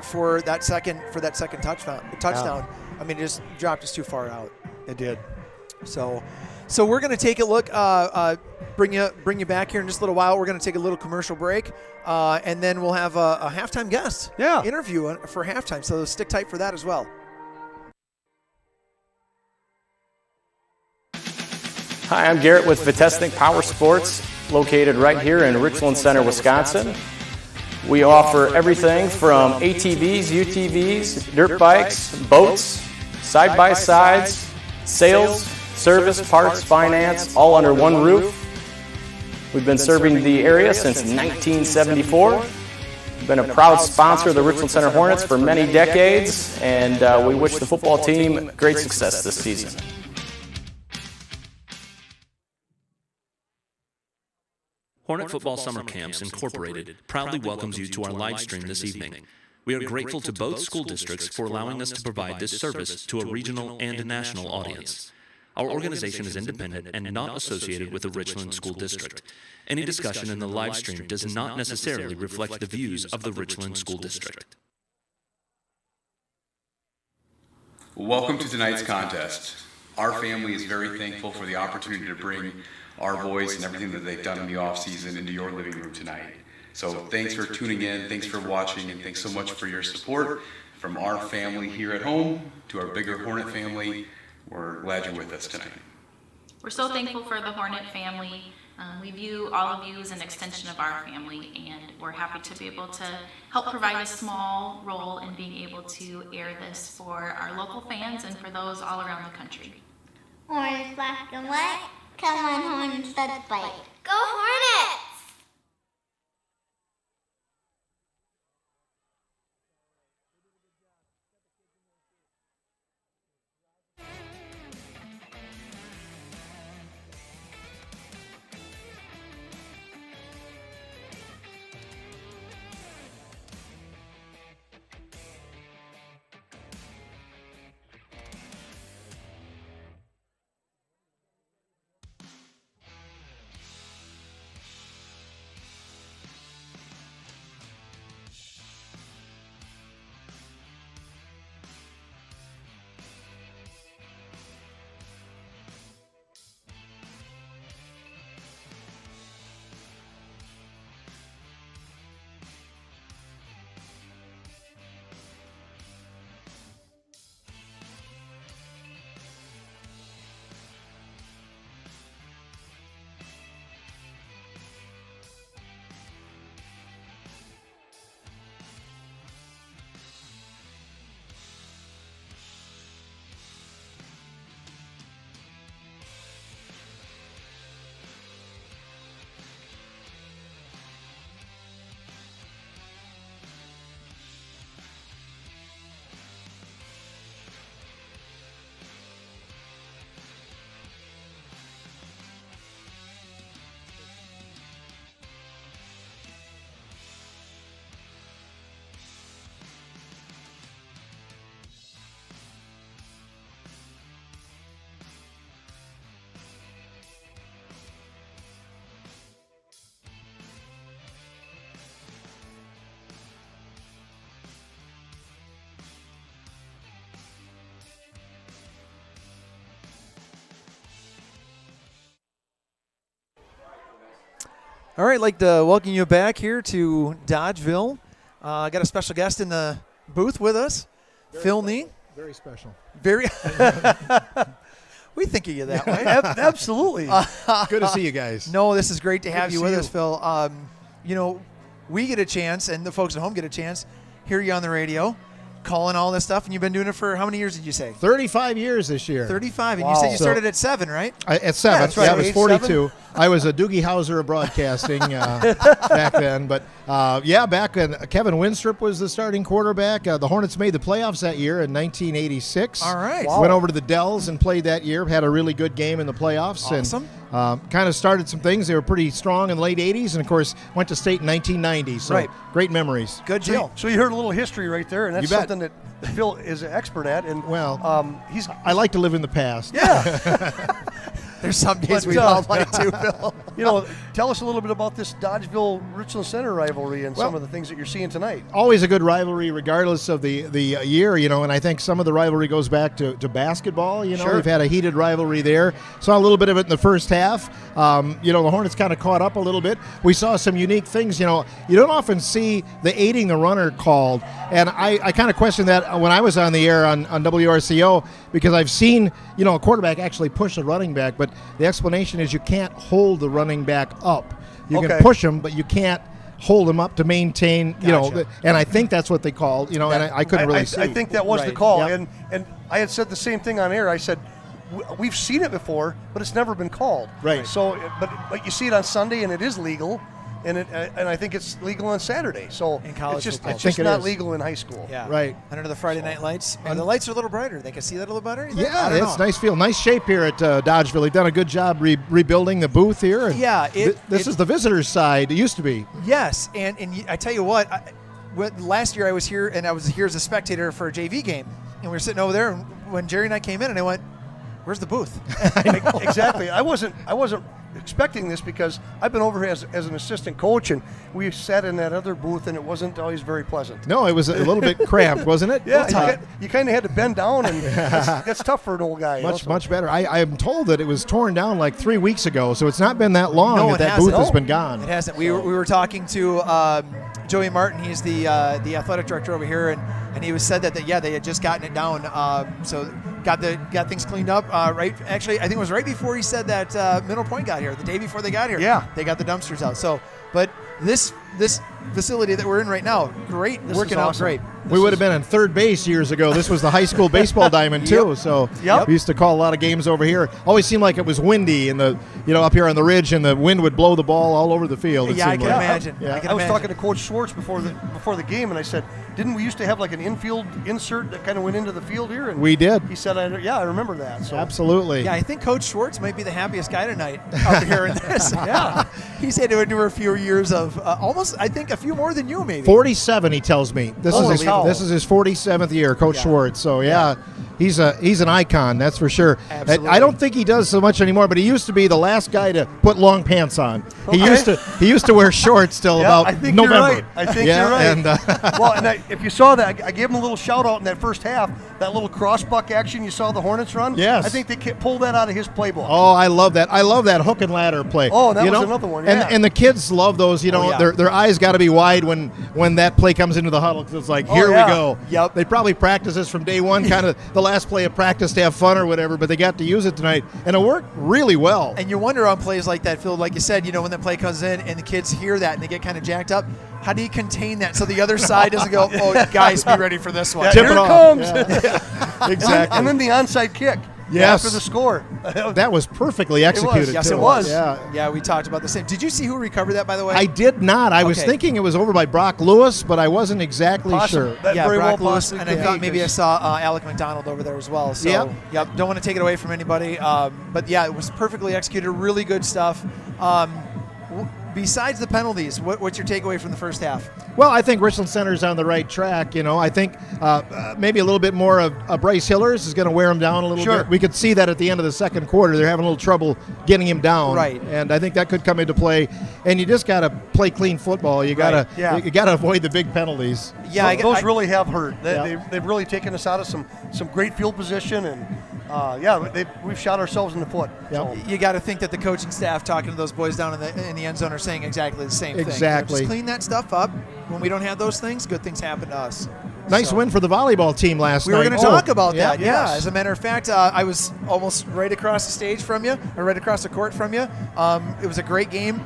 for that second touchdown. Yeah. I mean, it just dropped us too far out. It did. So we're going to take a look. Bring you back here in just a little while. We're going to take a little commercial break, and then we'll have a halftime guest interview for halftime. So stick tight for that as well. Hi, I'm Garrett with Vitesnik Power Sports, located right here in Richland Center, Wisconsin. We offer everything from ATVs, UTVs, dirt bikes, boats, side-by-sides, sales, service, parts, finance, all under one roof. We've been serving the area since 1974. We've been a proud sponsor of the Richland Center Hornets for many decades, and we wish the football team great success this season. Hornet Football Summer Camps Incorporated proudly welcomes you to our live stream this evening. We are grateful to both school districts for allowing us to provide this service to a regional and a national audience. Our organization is independent and not associated with the Richland School District. Any discussion in the live stream does not necessarily reflect the views of the Richland School District. Welcome to tonight's contest. Our family is very thankful for the opportunity to bring our voice and everything that they've done in the off-season into your living room tonight. So thanks for tuning in, thanks for watching, and thanks so much for your support. From our family here at home to our bigger Hornet family, we're glad you're with us tonight. We're so thankful for the Hornet family. We view all of you as an extension of our family, and we're happy to be able to help provide a small role in being able to air this for our local fans and for those all around the country. Hornets black and white. Come on, Hornets, let's fight. Go Hornets! All right, I'd like to welcome you back here to Dodgeville. I got a special guest in the booth with us, Phil Nee. Very special. Very. We think of you that way. Absolutely. Good to see you guys. No, this is great to have to you see with you. us, Phil. You know, we get a chance, and the folks at home get a chance, hear you on the radio, calling all this stuff, and you've been doing it for how many years did you say? 35 years this year. 35, and Wow. you said you So- started at 7, right? At 7. that's right. Yeah, I was Age 42. I was a Doogie Howser of broadcasting back then. But, back when Kevin Winstrup was the starting quarterback. The Hornets made the playoffs that year in 1986. All right. Wow. Went over to the Dells and played that year. Had a really good game in the playoffs. Awesome. And kind of started some things. They were pretty strong in the late 80s. And, of course, went to state in 1990. So Right. great memories. Good So, deal. so you heard a little history right there, and that's You bet. something that Phil is an expert at. And Well, he's I like to live in the past. There's some days But, we all like to, Phil. tell us a little bit about this Dodgeville Richland Center rivalry and some Well- of the things that you're seeing tonight. Always a good rivalry regardless of the year, and I think some of the rivalry goes back to basketball. Sure. We've had a heated rivalry there. Saw a little bit of it in the first half. The Hornets kind of caught up a little bit. We saw some unique things. You don't often see the aiding the runner called, and I kind of questioned that when I was on the air on WRCO, because I've seen a quarterback actually push a running back, but but the explanation is you can't hold the running back up. You Okay. can push him, but you can't hold him up to maintain, Gotcha. and I think that's what they called, and I couldn't really see. I think that was the Right. call, Yep. and I had said the same thing on air. I said, we've seen it before, but it's never been called. Right. So, but you see it on Sunday, and it is legal, and I think it's legal on Saturday. So In college it's just football. it's I think just it not is. legal in high school. Yeah. Right. Under the Friday night lights. And the lights are a little brighter. They can see that a little better? you think? Yeah, I don't it's know. nice field. Nice shape here at Dodgeville. They've done a good job rebuilding the booth here. And Yeah, this is the visitors' side. It used to be. Yes, and I tell you what, last year I was here, and I was here as a spectator for a JV game, and we were sitting over there, and when Jerry and I came in, and I went, "Where's the booth?" Exactly. I wasn't expecting this because I've been over here as an assistant coach, and we sat in that other booth, and it wasn't always very pleasant. No, it was a little bit cramped, wasn't it? Yeah, you kind of had to bend down, and that's tough for an old guy. Much better. I am told that it was torn down like 3 weeks ago, so it's not been that long No, that it that hasn't. booth has No. been gone. It hasn't. We were talking to Joey Martin. He's the athletic director over here, and he was said that they had just gotten it down. So got things cleaned up. Right, actually, I think it was right before he said that Middle Point got here. The day before they got here. Yeah. They got the dumpsters out. So, but this facility that we're in right now, great, This working is out awesome. great. We would have been in third base years ago. This was the high school baseball diamond too. So Yep. we used to call a lot of games over here. Always seemed like it was windy and up here on the ridge, and the wind would blow the ball all over the field. it Yeah, I seemed can like. imagine. Yeah. I can I was imagine. talking to Coach Schwartz before the game, and I said, "Didn't we used to have like an infield insert that kind of went into the field here?" And We did. He said, "I remember that." So Absolutely. Yeah, I think Coach Schwartz might be the happiest guy tonight out here in this. Yeah, he's had to endure a few years of almost, I think, a few more than you maybe. 47, he tells me. Holy cow. This is his 47th year, Coach Yeah. Schwartz. So yeah, he's an icon, that's for sure. Absolutely. I don't think he does so much anymore, but he used to be the last guy to put long pants on. He Okay. used to wear shorts till Yeah, about I think November. you're right. I think Yeah, you're right. and, well, and if you saw that, I gave him a little shout out in that first half. That little crossbuck action you saw the Hornets run. Yes. I think they pulled that out of his playbook. Oh, I love that. I love that hook and ladder play. Oh, that You was know? another one, And yeah. and the kids love those. yeah. Their eyes got to be wide when that play comes into the huddle, because it's like, here yeah. we go. Yep. They probably practice this from day one, kind of the last play of practice to have fun or whatever, but they got to use it tonight, and it worked really well. And you wonder on plays like that, Phil, like you said, when the play comes in and the kids hear that and they get kind of jacked up, how do you contain that so the other side doesn't go, "Oh, guys, be ready for this one"? Yeah, Tip here it it off. comes. Yeah. Exactly. And then the onside kick. Yes. After the score. That was perfectly executed. Yes, too. it was. Yeah. Yeah, we talked about the same. Did you see who recovered that, by the way? I did not. I was Okay. thinking it was over by Brock Lewis, but I wasn't exactly Possible. sure. That yeah, very Brock well Lewis, possibly and I could thought be, maybe I 'cause- saw Alec McDonald over there as well. So, Yep. don't want to take it away from anybody. But yeah, it was perfectly executed. Really good stuff. Besides the penalties, what's your takeaway from the first half? Well, I think Richland Center's on the right track. I think maybe a little bit more of Bryce Hillers is going to wear him down a little Sure. bit. We could see that at the end of the second quarter. They're having a little trouble getting him down. Right. And I think that could come into play. And you just got to play clean football. You got to Yeah. you got to avoid the big penalties. Yeah, Those really have hurt. Yeah. They've really taken us out of some great field position, and we've shot ourselves in the foot. Yep. So, You got to think that the coaching staff talking to those boys down in the end zone are saying exactly the same thing. Exactly. Just clean that stuff up. When we don't have those things, good things happen to us. Nice So- win for the volleyball team last We night. were going to talk about yeah. that. Yeah. yes. As a matter of fact, I was almost right across the stage from you, or right across the court from you. It was a great game.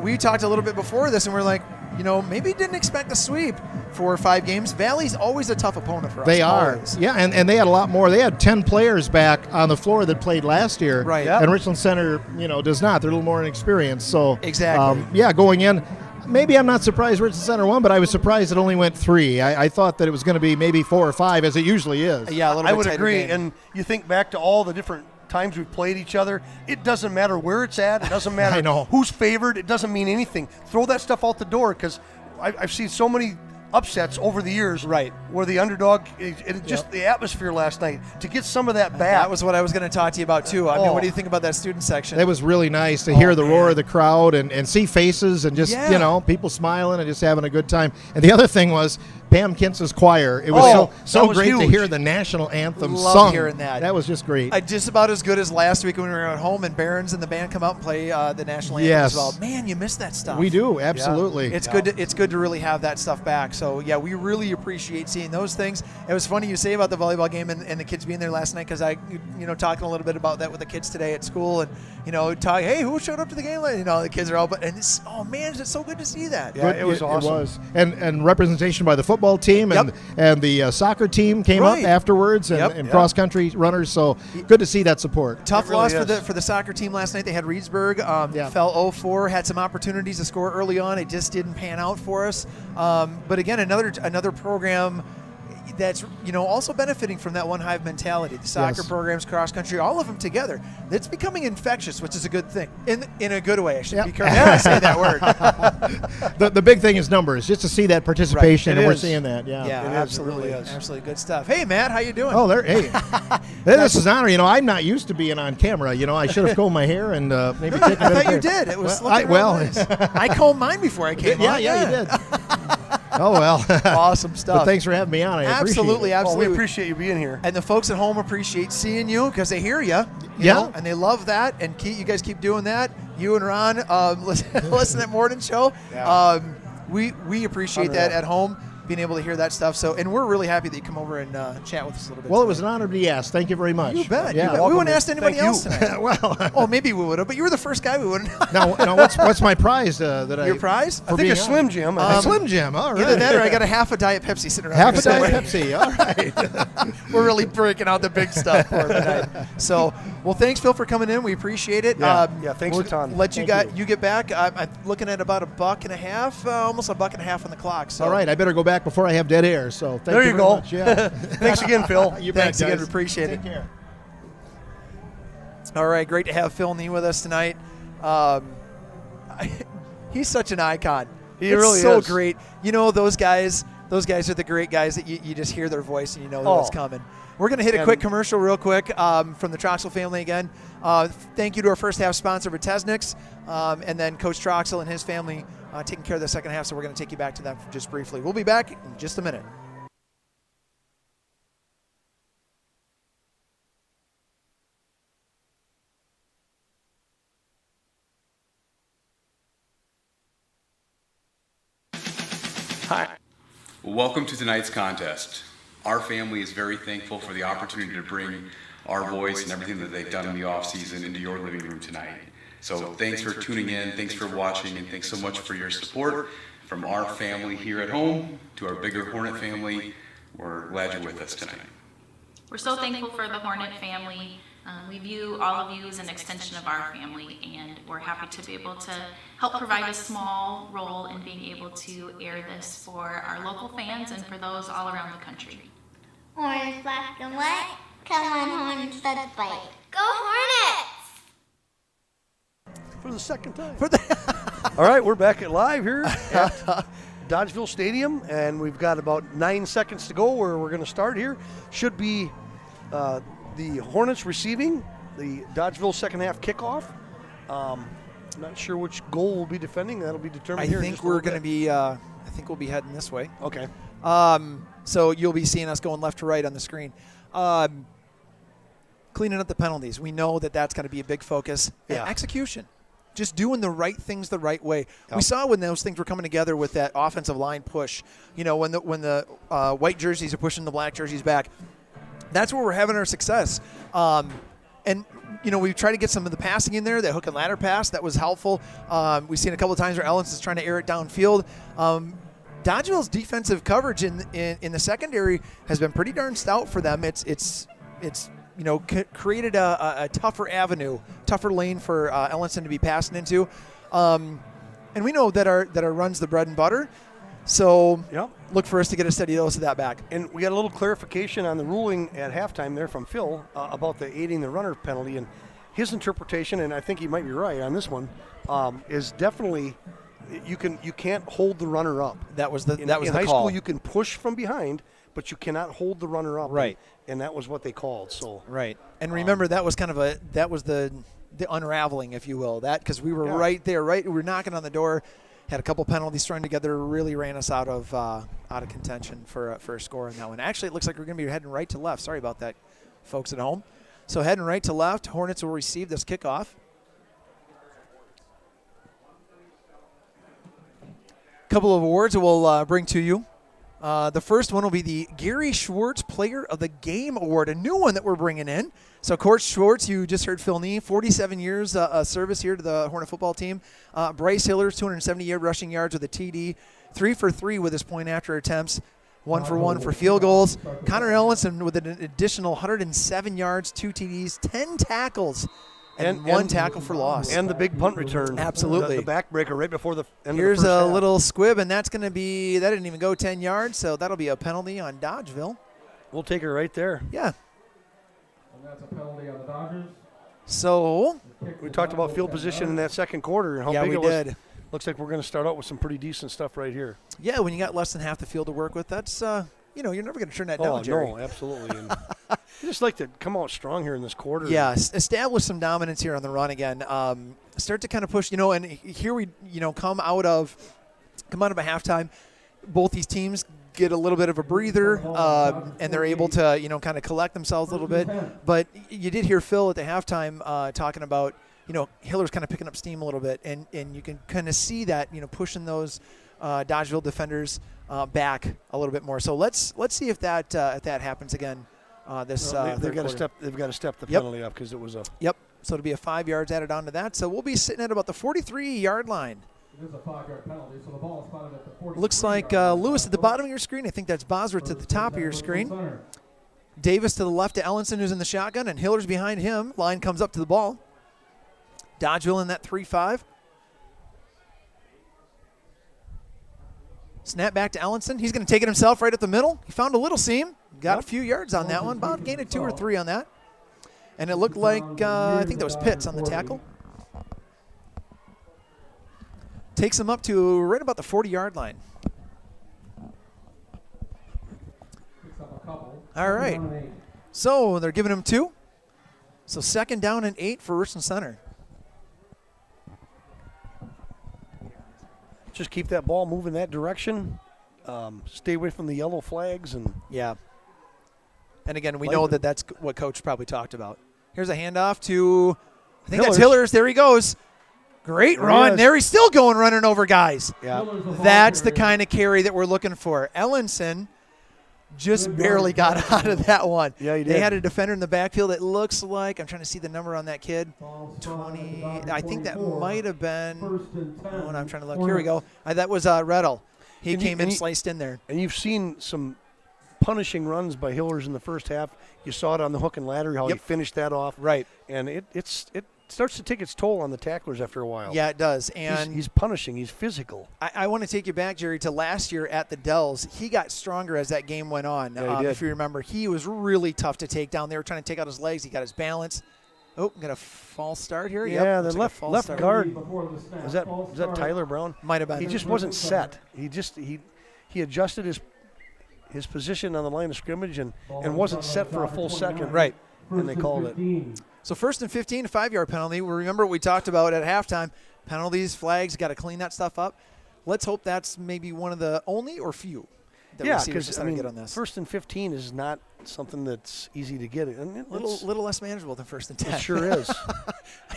We talked a little bit before this, and we're like, maybe didn't expect the sweep. 4 or 5 games. Valley's always a tough opponent for us. They are. Always. Yeah, and they had a lot more. They had 10 players back on the floor that played last year. Right. Yeah. And Richland Center, does not. They're a little more inexperienced. So Exactly. going in, maybe I'm not surprised Richland Center won, but I was surprised it only went 3. I thought that it was going to be maybe 4 or 5, as it usually is. Yeah, a little I bit would tighter agree. game. And you think back to all the different times we've played each other. It doesn't matter where it's at. It doesn't matter I know. who's favored. It doesn't mean anything. Throw that stuff out the door, because I've seen so many upsets over the years, Right. where the underdog, just the atmosphere last night, to get some of that back. That was what I was going to talk to you about, too. I mean, Oh. what do you think about that student section? It was really nice to hear the roar man. of the crowd and see faces and just, Yeah. people smiling and just having a good time. And the other thing was, Pam Kintz's choir. It was so was great to huge. hear the national anthem Love sung. hearing that. That was just great. Just about as good as last week when we were at home and Barons and the band come out and play the national anthem Yes. as well. Man, you miss that stuff. We do, absolutely. It's good. It's good to really have that stuff back. So yeah, we really appreciate seeing those things. It was funny you say about the volleyball game and the kids being there last night, because I, talking a little bit about that with the kids today at school, and hey, who showed up to the game? The kids are all, man, it's so good to see that. Yeah, it was awesome. It was. And representation by the football team and the soccer team came up afterwards, and cross country runners. So good to see that support. Tough loss for the soccer team last night. They had Reedsburg fell 0-4, had some opportunities to score early on. It just didn't pan out for us. But again, another program that's also benefiting from that one hive mentality. The soccer programs, cross country, all of them together. It's becoming infectious, which is a good thing in a good way. I should be careful to say that word. The big thing is numbers, just to see that participation, and we're seeing that. Yeah, absolutely, it really is. Absolutely good stuff. Hey, Matt, how you doing? Oh, hey, this is an honor. I'm not used to being on camera. I should have combed my hair and maybe taken a I bit thought of you did. It was nice. I combed mine before I came on. Yeah, you did. Oh, well. Awesome stuff. But thanks for having me on. I Absolutely. We appreciate you being here. And the folks at home appreciate seeing you because they hear you, and they love that. And you guys keep doing that. You and Ron listen at Morden Show. Yeah. We appreciate that at home, being able to hear that stuff. So, and we're really happy that you come over and chat with us a little bit. Well, today. it was an honor to be asked. Thank you very much. You bet. Yeah. You bet. We wouldn't ask anybody else tonight. Well, maybe we would have, but you were the first guy we wouldn't. now what's my prize? Your prize? I think a Slim Jim. A Slim Jim. All right. Either that or I got a half a Diet Pepsi sitting around. Half a Diet Pepsi. All right. We're really breaking out the big stuff for tonight. So, well, thanks, Phil, for coming in. We appreciate it. Thanks a ton. Let you get back. I'm looking at about $1.50, almost $1.50 on the clock. So. All right. I better go back before I have dead air. So there you go. Much. Yeah. Thanks again, Phil. Thanks again. We appreciate it. Take care. All right. Great to have Phil Nee with us tonight. He's such an icon. He really so is. Great. Those guys are the great guys that you just hear their voice and you know what's coming. We're going to hit a quick commercial real quick from the Troxel family again. Thank you to our first half sponsor, Vitesniks, and then Coach Troxel and his family taking care of the second half, so we're going to take you back to them just briefly. We'll be back in just a minute. Hi. Welcome to tonight's contest. Our family is very thankful for the opportunity to bring our voice and everything that they've done in the off season into your living room tonight. So thanks for tuning in, thanks for watching, and thanks so much for your support. From our family here at home to our bigger Hornet family, we're glad you're with us tonight. We're so thankful for the Hornet family. We view all of you as an extension of our family, and we're happy to be able to help provide a small role in being able to air this for our local fans and for those all around the country. Orange, black, and white. Come on, Hornets, let's fight. Go Hornets! For the second time. All right, we're back live here at Dodgeville Stadium, and we've got about 9 seconds to go where we're going to start here. Should be the Hornets receiving the Dodgeville second half kickoff. Not sure which goal we'll be defending. That'll be determined here. I think we're going to be. I think we'll be heading this way. Okay. So you'll be seeing us going left to right on the screen. Cleaning up the penalties. We know that that's going to be a big focus. And execution. Just doing the right things the right way. Yep. We saw when those things were coming together with that offensive line push. When the white jerseys are pushing the black jerseys back. That's where we're having our success. And we've tried to get some of the passing in there, that hook and ladder pass. That was helpful. We've seen a couple of times where Ellens is trying to air it downfield. Dodgeville's defensive coverage in the secondary has been pretty darn stout for them. It's created a tougher avenue, tougher lane for Ellenson to be passing into. And we know that our run's the bread and butter. So look for us to get a steady dose of that back. And we got a little clarification on the ruling at halftime there from Phil about the aiding the runner penalty. And his interpretation, and I think he might be right on this one, is definitely you can't hold the runner up. That was the in high call. school. You can push from behind, but you cannot hold the runner up. Right. And that was what they called. So right. And remember, that was the unraveling, if you will, that because we were right there, right. We were knocking on the door. had a couple penalties thrown together, really ran us out of contention for a score on that one. Actually, it looks like we're going to be heading right to left. Sorry about that, folks at home. So heading right to left, Hornets will receive this kickoff. Couple of awards we'll bring to you. The first one will be the Gary Schwartz Player of the Game Award, a new one that we're bringing in. So Coach Schwartz, you just heard Phil Nee, 47 years service here to the Hornet football team. Bryce Hillers, 270 rushing yards with a TD, 3 for 3 with his point after attempts, 1 for 1 for field goals. Connor Ellison with an additional 107 yards, 2 TDs, 10 tackles, and 1 tackle for loss. And the big punt return. Absolutely. The backbreaker right before the end Here's of the first a half. little squib, and that's going to be, that didn't even go 10 yards, so that'll be a penalty on Dodgeville. We'll take her right there. Yeah. And that's a penalty on the Dodgers. So, We talked about field position in that second quarter and how yeah, big we it was. did. Looks like we're going to start out with some pretty decent stuff right here. Yeah, when you got less than half the field to work with, that's, you're never going to turn that down, Jerry. No, absolutely. And I just like to come out strong here in this quarter. Yeah, establish some dominance here on the run again. Start to kind of push, and here we, come out of a halftime. Both these teams get a little bit of a breather, and they're able to, kind of collect themselves a little bit. But you did hear Phil at the halftime talking about, Hiller's kind of picking up steam a little bit, and you can kind of see that, pushing those Dodgeville defenders back a little bit more. So let's see if that happens again. They've got to step the penalty up because it was a. Yep. So it'll be a 5 yards added on to that. So we'll be sitting at about the 43-yard line. It is a 5-yard penalty, so the ball is spotted at the 43. Looks like Lewis at the bottom of your screen. I think that's Bosworth at the top of your screen. Davis to the left to Ellenson, who's in the shotgun, and Hiller's behind him. Line comes up to the ball. Dodgeville in that 3-5. Snap back to Ellenson. He's going to take it himself right up the middle. He found a little seam. Got a few yards on that one. About gained 2 or 3 on that. And it looked like, I think that was Pitts on the tackle. Takes him up to right about the 40-yard line. All right. So they're giving him 2. So 2nd down and 8 for Richland Center. Just keep that ball moving that direction. Stay away from the yellow flags. And yeah. And again, we know that that's what Coach probably talked about. Here's a handoff to, I think that's Hillers. There he goes. Great run. There he's still going, running over guys. Yeah. That's the kind of carry that we're looking for. Ellenson just barely got out of that one. Yeah, he did. They had a defender in the backfield. It looks like, I'm trying to see the number on that kid. 20. I think that might have been, I'm trying to look. Here we go. That was Reddle. He came in, sliced in there. And you've seen some punishing runs by Hillers in the first half. You saw it on the hook and ladder, how he finished that off. Right. And it starts to take its toll on the tacklers after a while. Yeah, it does. And he's punishing. He's physical. I want to take you back, Jerry, to last year at the Dells. He got stronger as that game went on. Yeah, he did. If you remember, he was really tough to take down. They were trying to take out his legs. He got his balance. Oh, got a false start here. Yeah, yep, the left guard. Is that Tyler Brown? Might have been. He just wasn't set. He adjusted his position on the line of scrimmage and wasn't set for a full second. Right. And they called it. So 1st and 15, a 5-yard penalty. We remember what we talked about at halftime. Penalties, flags, got to clean that stuff up. Let's hope that's maybe one of the only or few that we see just get on this. 1st and 15 is not something that's easy to get. And little less manageable than 1st and 10. It sure is.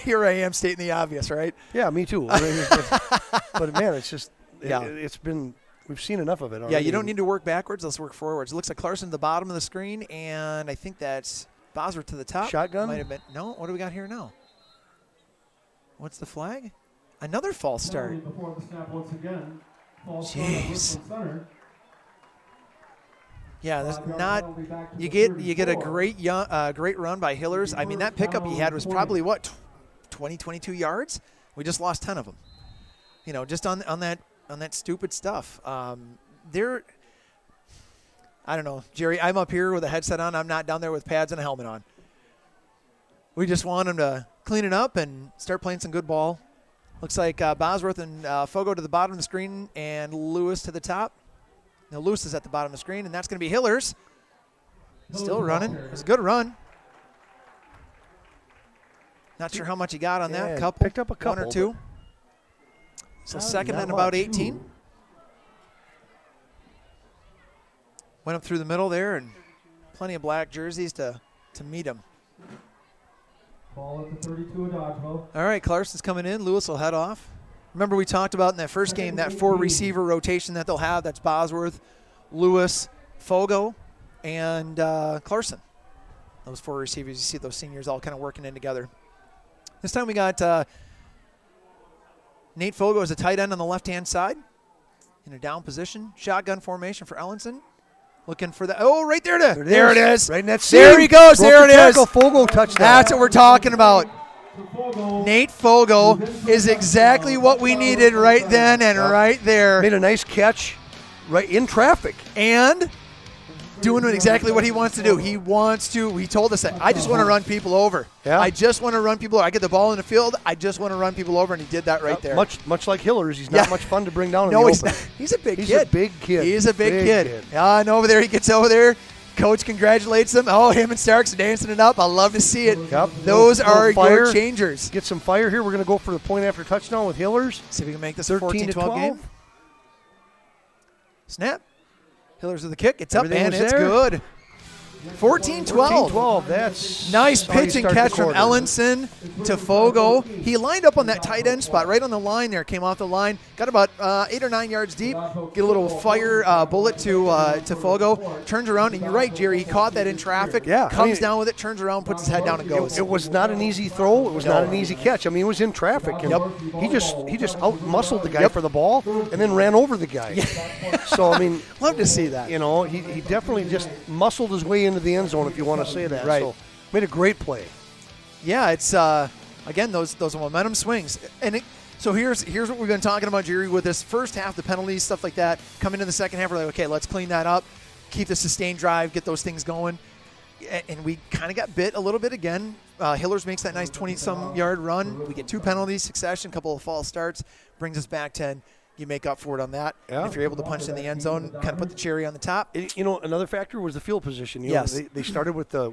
Here I am stating the obvious, right? Yeah, me too. But man, it's just it's been. We've seen enough of it already. Yeah, you don't need to work backwards. Let's work forwards. It looks like Clarkson at the bottom of the screen, and I think that's Bosworth to the top. Shotgun? Might have been. No, what do we got here now? What's the flag? Another false start. Before the snap once again. Jeez. Yeah, there's not. You get a great run by Hillers. I mean, that pickup he had was probably 20, 22 yards. We just lost 10 of them. Just on that stupid stuff. I don't know, Jerry, I'm up here with a headset on. I'm not down there with pads and a helmet on. We just want him to clean it up and start playing some good ball. Looks like Bosworth and Fogo to the bottom of the screen and Lewis to the top. Now Lewis is at the bottom of the screen, and that's going to be Hillers. Still running. It's a good run. Not sure how much he got on that. Picked up a couple. 1 or 2. So second and about 18. Went up through the middle there, and plenty of black jerseys to meet him. Ball at the 32 of Dodgeville. All right, Clarson's coming in. Lewis will head off. Remember we talked about in that first game that 4-receiver rotation that they'll have. That's Bosworth, Lewis, Fogo, and Clarson. Those 4 receivers, you see those seniors all kind of working in together. This time we got Nate Fogo as a tight end on the left-hand side in a down position. Shotgun formation for Ellenson. Looking for that. Oh, right there. There it is. Right in that seam. There he goes. Broke There the it is. tackle. Fogo touchdown. That's what we're talking about. Nate Fogo is exactly what we needed right then and right there. Made a nice catch right in traffic. And doing exactly what he wants to do. He told us that, I just want to run people over. Yeah. I just want to run people over. I get the ball in the field, I just want to run people over, and he did that right there. Much like Hillers, he's not much fun to bring down in the No, open. he's not. He's a big kid. He's a big kid. He's a big kid. Yeah, and over there, he gets over there. Coach congratulates him. Oh, him and Starks dancing it up. I love to see it. Yep. Those are fire. your changers. Get some fire here. We're going to go for the point after touchdown with Hillers. See if we can make this a 14-12 game. Snap. Hillers with the kick. It's Everything up, and was it's there. good. 14-12. 14-12. That's Nice how you pitch and start the catch from quarter. Ellenson to Fogo. He lined up on that tight end spot, right on the line there. Came off the line, got about 8 or 9 yards deep. Get a little fire bullet to Fogo. Turns around, and you're right, Jerry. He caught that in traffic. Yeah, Comes down with it, turns around, puts his head down, and goes. It was not an easy throw. It was not an easy catch. I mean, it was in traffic. And he just out-muscled the guy for the ball and then ran over the guy. So, I mean. Love to see that. You know, he definitely just muscled his way into the end zone, if you want to say that. Right. So, made a great play. Yeah, it's again those momentum swings, and so here's what we've been talking about, Jerry, with this first half, the penalties, stuff like that. Come into the second half, we're like, okay, let's clean that up, keep the sustained drive, get those things going, and we kind of got bit a little bit again. Hillers makes that nice 20-some yard run. We get 2 penalties, succession, couple of false starts, brings us back 10. You make up for it on that. Yeah. And if you're able to punch in the end zone, kind of put the cherry on the top. You know, another factor was the field position. You Yes. know, they started with the,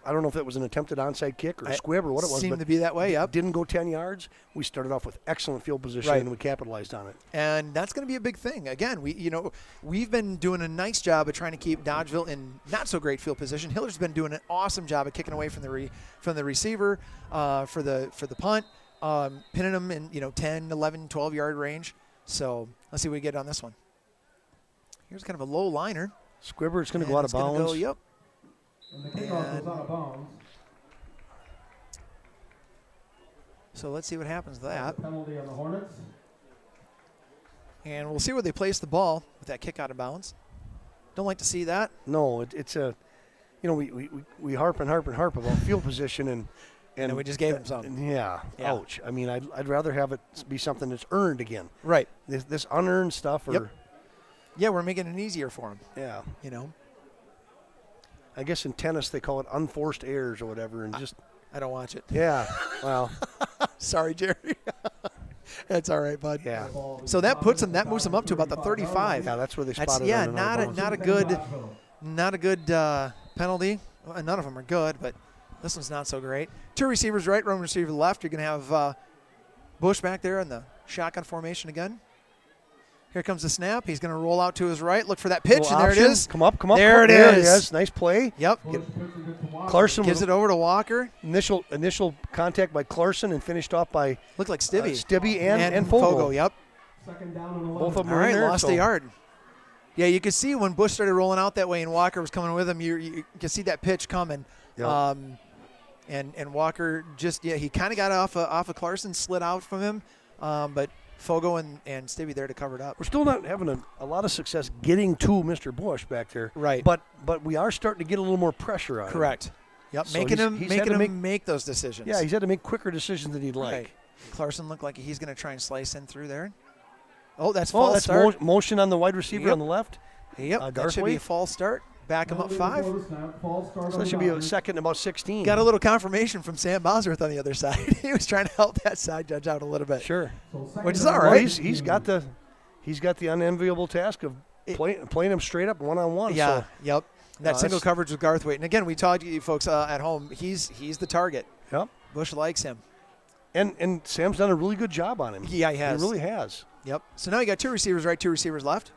I don't know if that was an attempted onside kick or a squib or what it was. Seemed but to be that way, yep. Didn't go 10 yards. We started off with excellent field position, Right. and we capitalized on it. And that's going to be a big thing. Again, we've been doing a nice job of trying to keep Dodgeville in not so great field position. Hiller's been doing an awesome job of kicking away from the receiver for the punt, pinning them in 10, 11, 12 yard range. So let's see what we get on this one. Here's kind of a low liner. Squibber, it's going to go out of bounds. Yep. And the kickoff goes out of bounds. So let's see what happens to that. Penalty on the Hornets. And we'll see where they place the ball with that kick out of bounds. Don't like to see that. No, it's a, we harp about field position and we just gave him something. Yeah. Ouch. I mean, I'd rather have it be something that's earned again. Right. This unearned stuff. Or, Yeah, we're making it easier for him. Yeah. I I guess in tennis they call it unforced errors or whatever, and I don't watch it. Yeah. Well. Sorry, Jerry. That's all right, bud. Yeah. So that moves them up to about the 35. Yeah, that's where they spotted. Yeah, not a good penalty. Well, none of them are good, but this one's not so great. 2 receivers right, 1 receiver left. You're going to have Bush back there in the shotgun formation again. Here comes the snap. He's going to roll out to his right. Look for that pitch, and there it is. Come up. There it is. Nice play. Yep. Clarson gives it over to Walker. Initial contact by Clarson and finished off by looked like Stibbe. Stibbe and Fogo. Yep. Second down and 11. Both of them all are right, in there, lost a yard. Yeah, you could see when Bush started rolling out that way and Walker was coming with him, you could see that pitch coming. Yep. And Walker he kind of got off of Clarson, slid out from him, but Fogo and Stibbe there to cover it up. We're still not having a lot of success getting to Mr. Bush back there. Right. But we are starting to get a little more pressure on him. Correct. Yep. So making he's him make those decisions. Yeah, he's had to make quicker decisions than he'd like. Right. Clarson looked like he's going to try and slice in through there. Oh, that's false start. That's motion on the wide receiver on the left. Yep. That should be a false start. Back him up 5. So that should be a second and about 16. Got a little confirmation from Sam Bosworth on the other side. He was trying to help that side judge out a little bit. Sure. Which is all right. Well, he's got the unenviable task of playing him straight up one-on-one. Yeah. So. Yep. That single coverage with Garthwaite. And again, we told you folks at home, he's the target. Yep. Bush likes him. And Sam's done a really good job on him. Yeah, he has. He really has. Yep. So now you got 2 receivers right, 2 receivers left.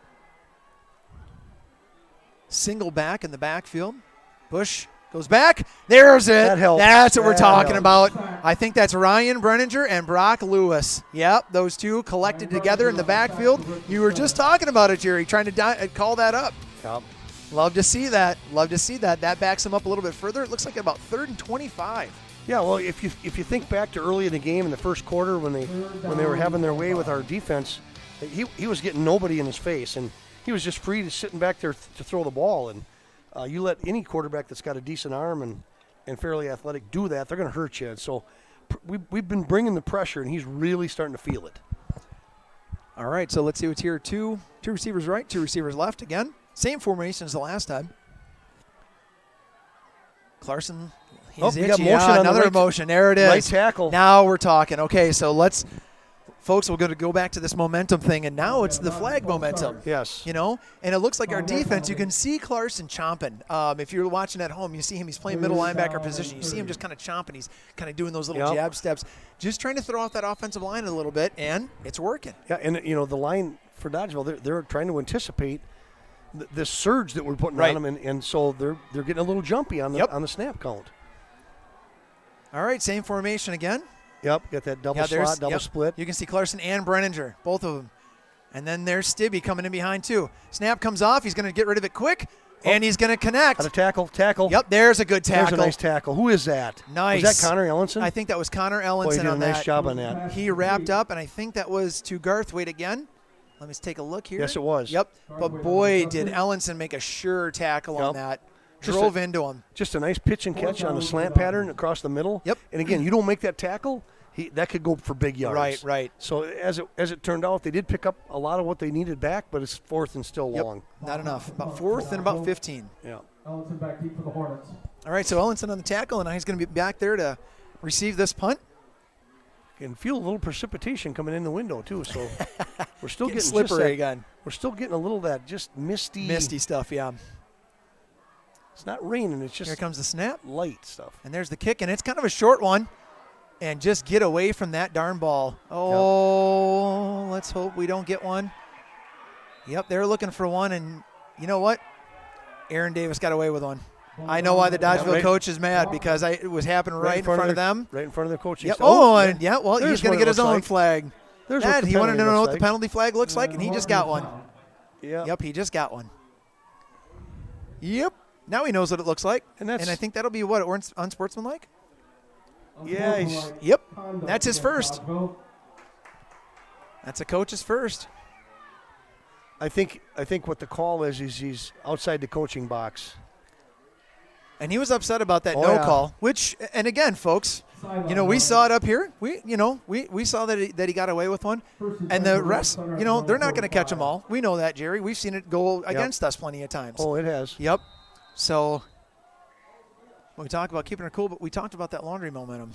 Single back in the backfield. Bush goes back. There's it. That helps. That's what we're That talking helps. about. I think that's Ryan Brenninger and Brock Lewis. Yep, those two collected together in the backfield. You were just talking about it, Jerry, trying to call that up. Yep. Love to see that. Love to see that. That backs him up a little bit further. It looks like about 3rd and 25. Yeah, well, if you think back to early in the game in the first quarter when they were having their way with our defense, he was getting nobody in his face, and he was just free to sitting back there to throw the ball. And you let any quarterback that's got a decent arm and fairly athletic do that, they're going to hurt you. And so we've been bringing the pressure, and he's really starting to feel it. All right, so let's see what's here. 2 receivers right, 2 receivers left again. Same formation as the last time. Clarkson. He's we got itchy. motion on the another right motion. There it is. right tackle. Now we're talking. Okay, so folks, we're going to go back to this momentum thing, and now it's the flag momentum. Yes. You know, and it looks like our defense, you can see Clarkson chomping. If you're watching at home, you see him. He's playing middle linebacker position. You see him just kind of chomping. He's kind of doing those little jab steps, just trying to throw off that offensive line a little bit, and it's working. Yeah, and, the line for Dodgeville, they're trying to anticipate this surge that we're putting on them, and so they're getting a little jumpy on the snap count. All right, same formation again. Yep, got that double slot, double split. You can see Clarkson and Brenninger, both of them. And then there's Stibbe coming in behind too. Snap comes off. He's going to get rid of it quick, and he's going to connect. Got a tackle. Yep, there's a good tackle. There's a nice tackle. Who is that? Nice. Was that Connor Ellenson? I think that was Connor Ellenson. Boy, he did on a nice that. job on that. He wrapped up, and I think that was to Garthwaite again. Let me take a look here. Yes, it was. Yep. But boy, did Ellenson make a sure tackle on that. Drove into him. Just a nice pitch and catch on the slant pattern across the middle. Yep. And again, you don't make that tackle, that could go for big yards. Right. So as it turned out, they did pick up a lot of what they needed back, but it's 4th and still long. Not enough. About 4th and about 15. Yeah. Ellenson back deep for the Hornets. All right, so Ellenson on the tackle, and now he's going to be back there to receive this punt. And feel a little precipitation coming in the window too, so we're still getting slippery again. We're still getting a little of that just misty stuff. Yeah. It's not raining. It's just here comes the snap, light stuff, and there's the kick, and it's kind of a short one. And just get away from that darn ball. Oh, Let's hope we don't get one. Yep, they're looking for one, and you know what? Aaron Davis got away with one. I know why the Dodgeville coach is mad, because it was happening right in front of them. Right in front of their coaching Yep. staff. Well, he's going to get his own flag. He wanted to know what the penalty flag looks like, and he just got one. Yeah. Yep, he just got one. Yep. Now he knows what it looks like, and I think that'll be what, unsportsmanlike? Yeah. Yep. That's his first. That's a coach's first. I think what the call is he's outside the coaching box. And he was upset about that call, which, and again, folks, we saw it up here. We saw that he got away with one. And the rest, they're not going to catch them all. We know that, Jerry. We've seen it go against us plenty of times. Oh, it has. Yep. So we talk about keeping it cool, but we talked about that laundry momentum.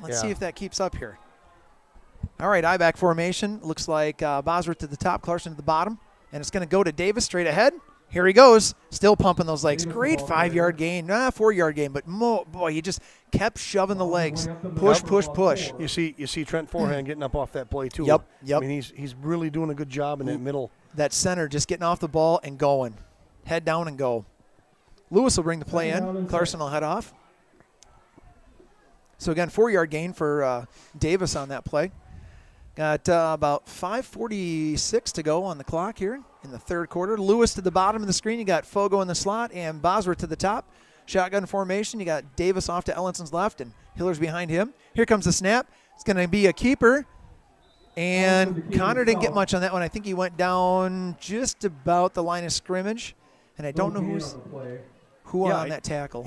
Let's see if that keeps up here. All right, I-back formation. Looks like Bosworth to the top, Clarkson to the bottom. And it's going to go to Davis straight ahead. Here he goes, still pumping those legs. Great 5-yard gain, 4-yard gain, but boy, he just kept shoving the legs. Push. You see Trent Forehand getting up off that play too. Yep. I mean, he's really doing a good job in that middle. That center just getting off the ball and going. Head down and go. Lewis will bring the play in. Clarkson will head off. So again, 4-yard gain for Davis on that play. Got about 5:46 to go on the clock here in the third quarter. Lewis to the bottom of the screen. You got Fogo in the slot and Bosworth to the top. Shotgun formation. You got Davis off to Ellenson's left and Hiller's behind him. Here comes the snap. It's going to be a keeper. And Connor didn't get much on that one. I think he went down just about the line of scrimmage. And I don't know who on that tackle.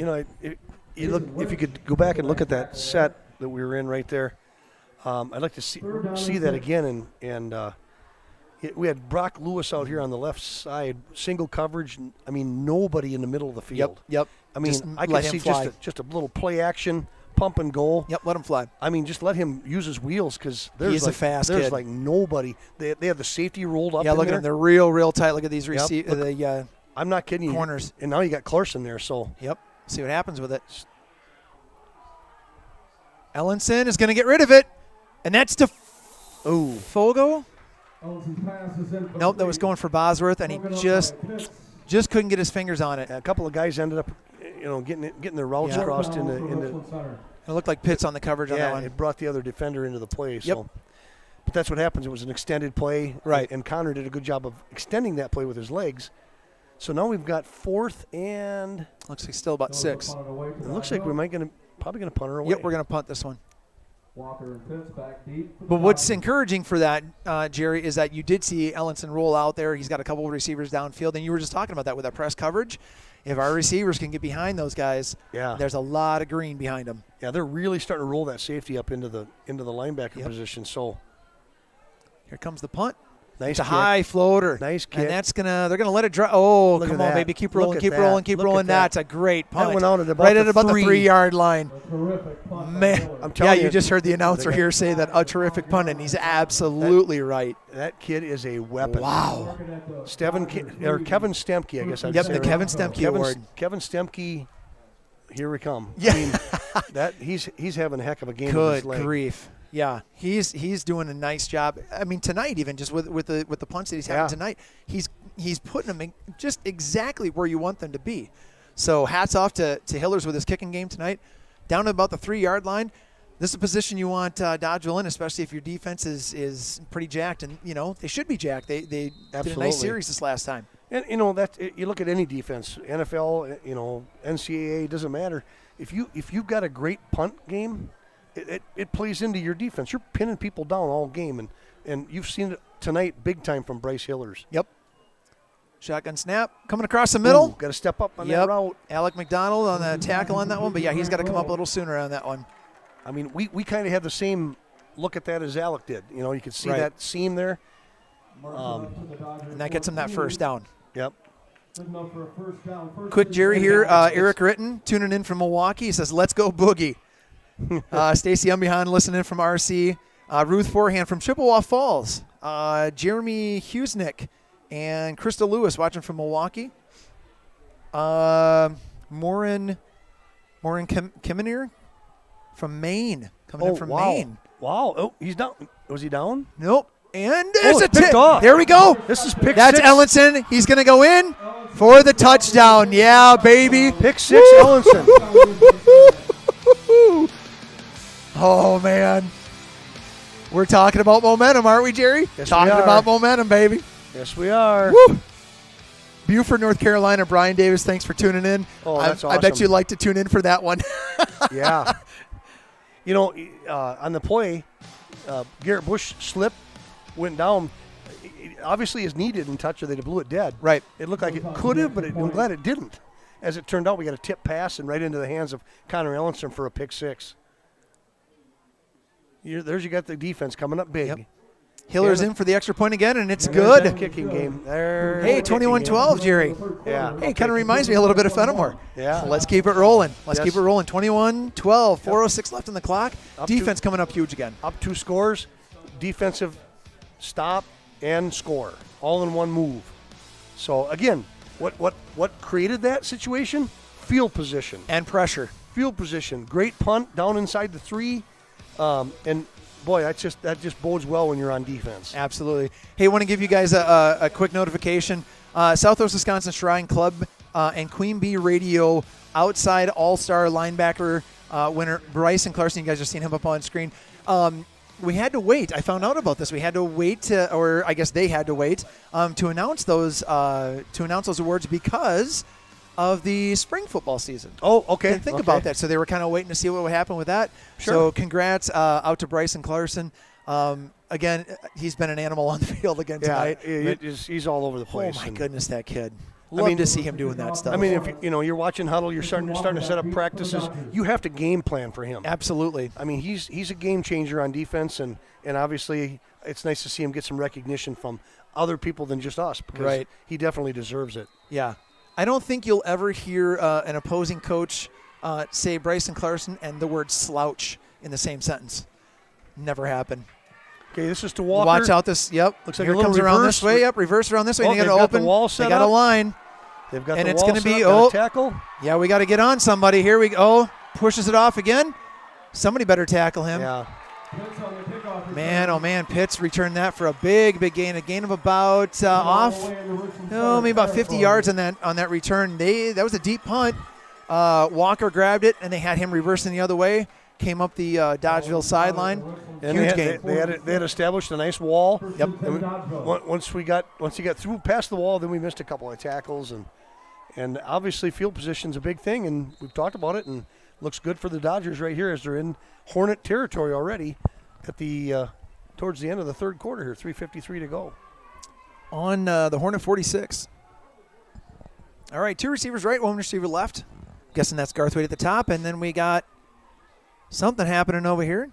If you could go back and look at that set that we were in right there. I'd like to see that again, and we had Brock Lewis out here on the left side, single coverage. I mean, nobody in the middle of the field. Yep. I mean, I could see just a little play action, pump and goal. Yep, let him fly. I mean, just let him use his wheels, because there's a fast kid. Like nobody. They have the safety rolled up. Yeah, look at them. They're real tight. Look at these I'm not kidding you. Corners. And now you got Clarkson there. So yep. See what happens with it. Ellenson is going to get rid of it. And that's to Fogo. Ellison's pass is in. Nope, that was going for Bosworth, and he just couldn't get his fingers on it. A couple of guys ended up, getting their routes crossed into. It looked like Pitts on the coverage on that one. It brought the other defender into the play. Yep. So. But that's what happens. It was an extended play. Right. And Connor did a good job of extending that play with his legs. So now we've got 4th and. Looks like still about 6. It looks like we're probably going to punt her away. Yep, we're going to punt this one. Walker and Pitts back deep. But what's encouraging for that, Jerry, is that you did see Ellenson roll out there. He's got a couple of receivers downfield, and you were just talking about that with our press coverage. If our receivers can get behind those guys, there's a lot of green behind them. Yeah, they're really starting to roll that safety up into the linebacker position. So here comes the punt. Nice it's a kick. High floater. Nice kick. And they're gonna let it drop. Oh, Look come at on, that. baby. Keep Look rolling, at keep that. rolling, keep Look rolling. at that. That's a great punt. That went out at about right the at about the 3-yard line. A terrific punt. Man, I'm telling you just heard the announcer here say that a terrific punt, and he's absolutely right. That kid is a weapon. Wow. Kevin Stemke, I guess I'd Yep, say. the Kevin Stemke Award. Kevin Stemke, here we come. Yeah. I mean, he's having a heck of a game. Good with his leg. grief. Yeah, he's doing a nice job. I mean, tonight even just with the punts that he's having tonight, he's putting them in just exactly where you want them to be. So hats off to Hillers with his kicking game tonight. Down to about the 3-yard line. This is a position you want Dodgeville in, especially if your defense is pretty jacked, and they should be jacked. They did a nice series this last time. And you look at any defense, NFL, NCAA, doesn't matter. If you've got a great punt game, it plays into your defense. You're pinning people down all game, and you've seen it tonight big time from Bryce Hillers. Yep. Shotgun snap coming across the middle. Got to step up on that route. Alec McDonald on the tackle on that one, but he's got to come up a little sooner on that one. I mean, we kind of had the same look at that as Alec did. You could see that seam there. And that gets him that first down. Yep. Quick Jerry here, Eric Ritten tuning in from Milwaukee. He says, let's go Boogie. Stacy Umbehan listening from RC. Ruth Forehand from Chippewa Falls. Jeremy Hughesnick and Krista Lewis watching from Milwaukee. Morin Kimminier from Maine. Coming in from Maine. Wow. Oh, he's down. Was he down? Nope. And there's a picked off. There we go. This is pick That's 6. Ellenson. He's going to go in for the touchdown. Yeah, baby. Pick 6, Ellenson. Oh, man. We're talking about momentum, aren't we, Jerry? Yes, talking we are. about momentum, baby. Yes, we are. Woo! Beaufort, North Carolina. Brian Davis, thanks for tuning in. Oh, that's I bet awesome. you'd like to tune in for that one. Yeah. On the play, Garrett Bush slipped, went down. Obviously, is needed in touch, or they blew it dead. Right. It looked like it could have, but I'm glad it didn't. As it turned out, we got a tip pass and right into the hands of Connor Ellenson for a pick 6. There's you got the defense coming up big. Yep. Hiller's in for the extra point again, and it's That good. kicking game. There. Hey, 21-12, Jerry. Yeah. Hey, kind of reminds me a little bit of Fenimore. Yeah. So let's keep it rolling. Let's Yes. keep it rolling. 21-12, 4:06 left on the clock. Defense coming up huge again. Up 2 scores, defensive stop and score, all in one move. So again, what created that situation? Field position And pressure. Field position. Great punt down inside the 3, and boy, that just bodes well when you're on defense. Absolutely. Hey, I want to give you guys a quick notification. Southwest Wisconsin Shrine Club and Queen Bee Radio outside all-star linebacker winner Bryson Clarkson. You guys are seeing him up on screen. We had to wait. I found out about this. We had to wait, or I guess they had to wait to announce those awards because of the spring football season. Oh, okay. Didn't think about that. So they were kind of waiting to see what would happen with that. Sure. So congrats out to Bryson Clarkson. Again, he's been an animal on the field again tonight. Yeah, he's all over the place. Oh my goodness, that kid! Love to see him doing that stuff. I mean, if you're watching huddle, you're starting to set up practices. You have to game plan for him. Absolutely. I mean, he's a game changer on defense, and obviously it's nice to see him get some recognition from other people than just us, because he definitely deserves it. Yeah, I don't think you'll ever hear an opposing coach say Bryson Clarkson and the word slouch in the same sentence. Never happened. Okay, this is to Walker. Watch out this. Yep. Looks like Here a little comes around reverse. this way. Yep. Reverse around this way. Oh, And they got they've to got the open. wall set They got a up. line. They've got And the it's wall going to set be up, got a tackle. Yeah, we got to get on somebody. Here we go. Pushes it off again. Somebody better tackle him. Yeah. Man, oh man, Pitts returned that for a big gain. A gain of about maybe about 50 yards on that return. That was a deep punt. Walker grabbed it, and they had him reversing the other way. Came up the Dodgeville sideline. And Huge they had established a nice wall. Yep. And once he got through past the wall, then we missed a couple of tackles, and obviously field position's a big thing, and we've talked about it, and looks good for the Dodgers right here as they're in Hornet territory already at the towards the end of the third quarter here. 3:53 to go. On the Hornet 46. All right, 2 receivers right, 1 receiver left. Guessing that's Garthwaite at the top, and then we got something happening over here.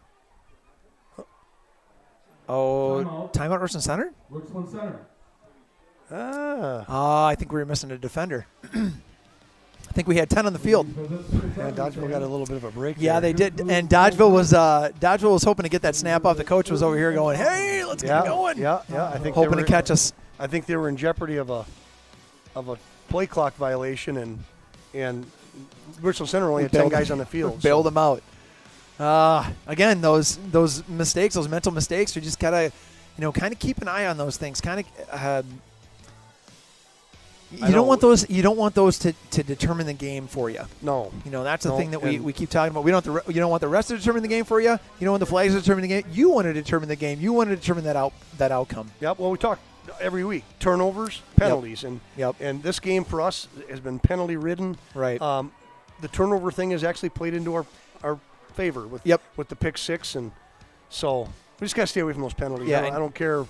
Oh, timeout Richland Center? Richland Center. I think we were missing a defender. I think we had 10 on the field. Yeah, Dodgeville got a little bit of a break. Yeah, there. they did. And Dodgeville was hoping to get that snap off. The coach was over here going, "Hey, let's get going." Yeah. I think hoping to catch us. I think they were in jeopardy of a play clock violation, and Richland Center only had 10 guys on the field. Bailed them out. Again, those mistakes, those mental mistakes, you just gotta, kind of keep an eye on those things. Kind of, you don't want those. You don't want those to determine the game for you. No. That's the thing that we keep talking about. You don't want the rest to determine the game for you. You don't want the flags to determine the game. You want to determine the game. You want to determine that outcome. Yep. Well, we talk every week turnovers, penalties, and this game for us has been penalty ridden. Right. The turnover thing has actually played into our favor with the pick six, and so we just got to stay away from those penalties. Yeah, I don't care.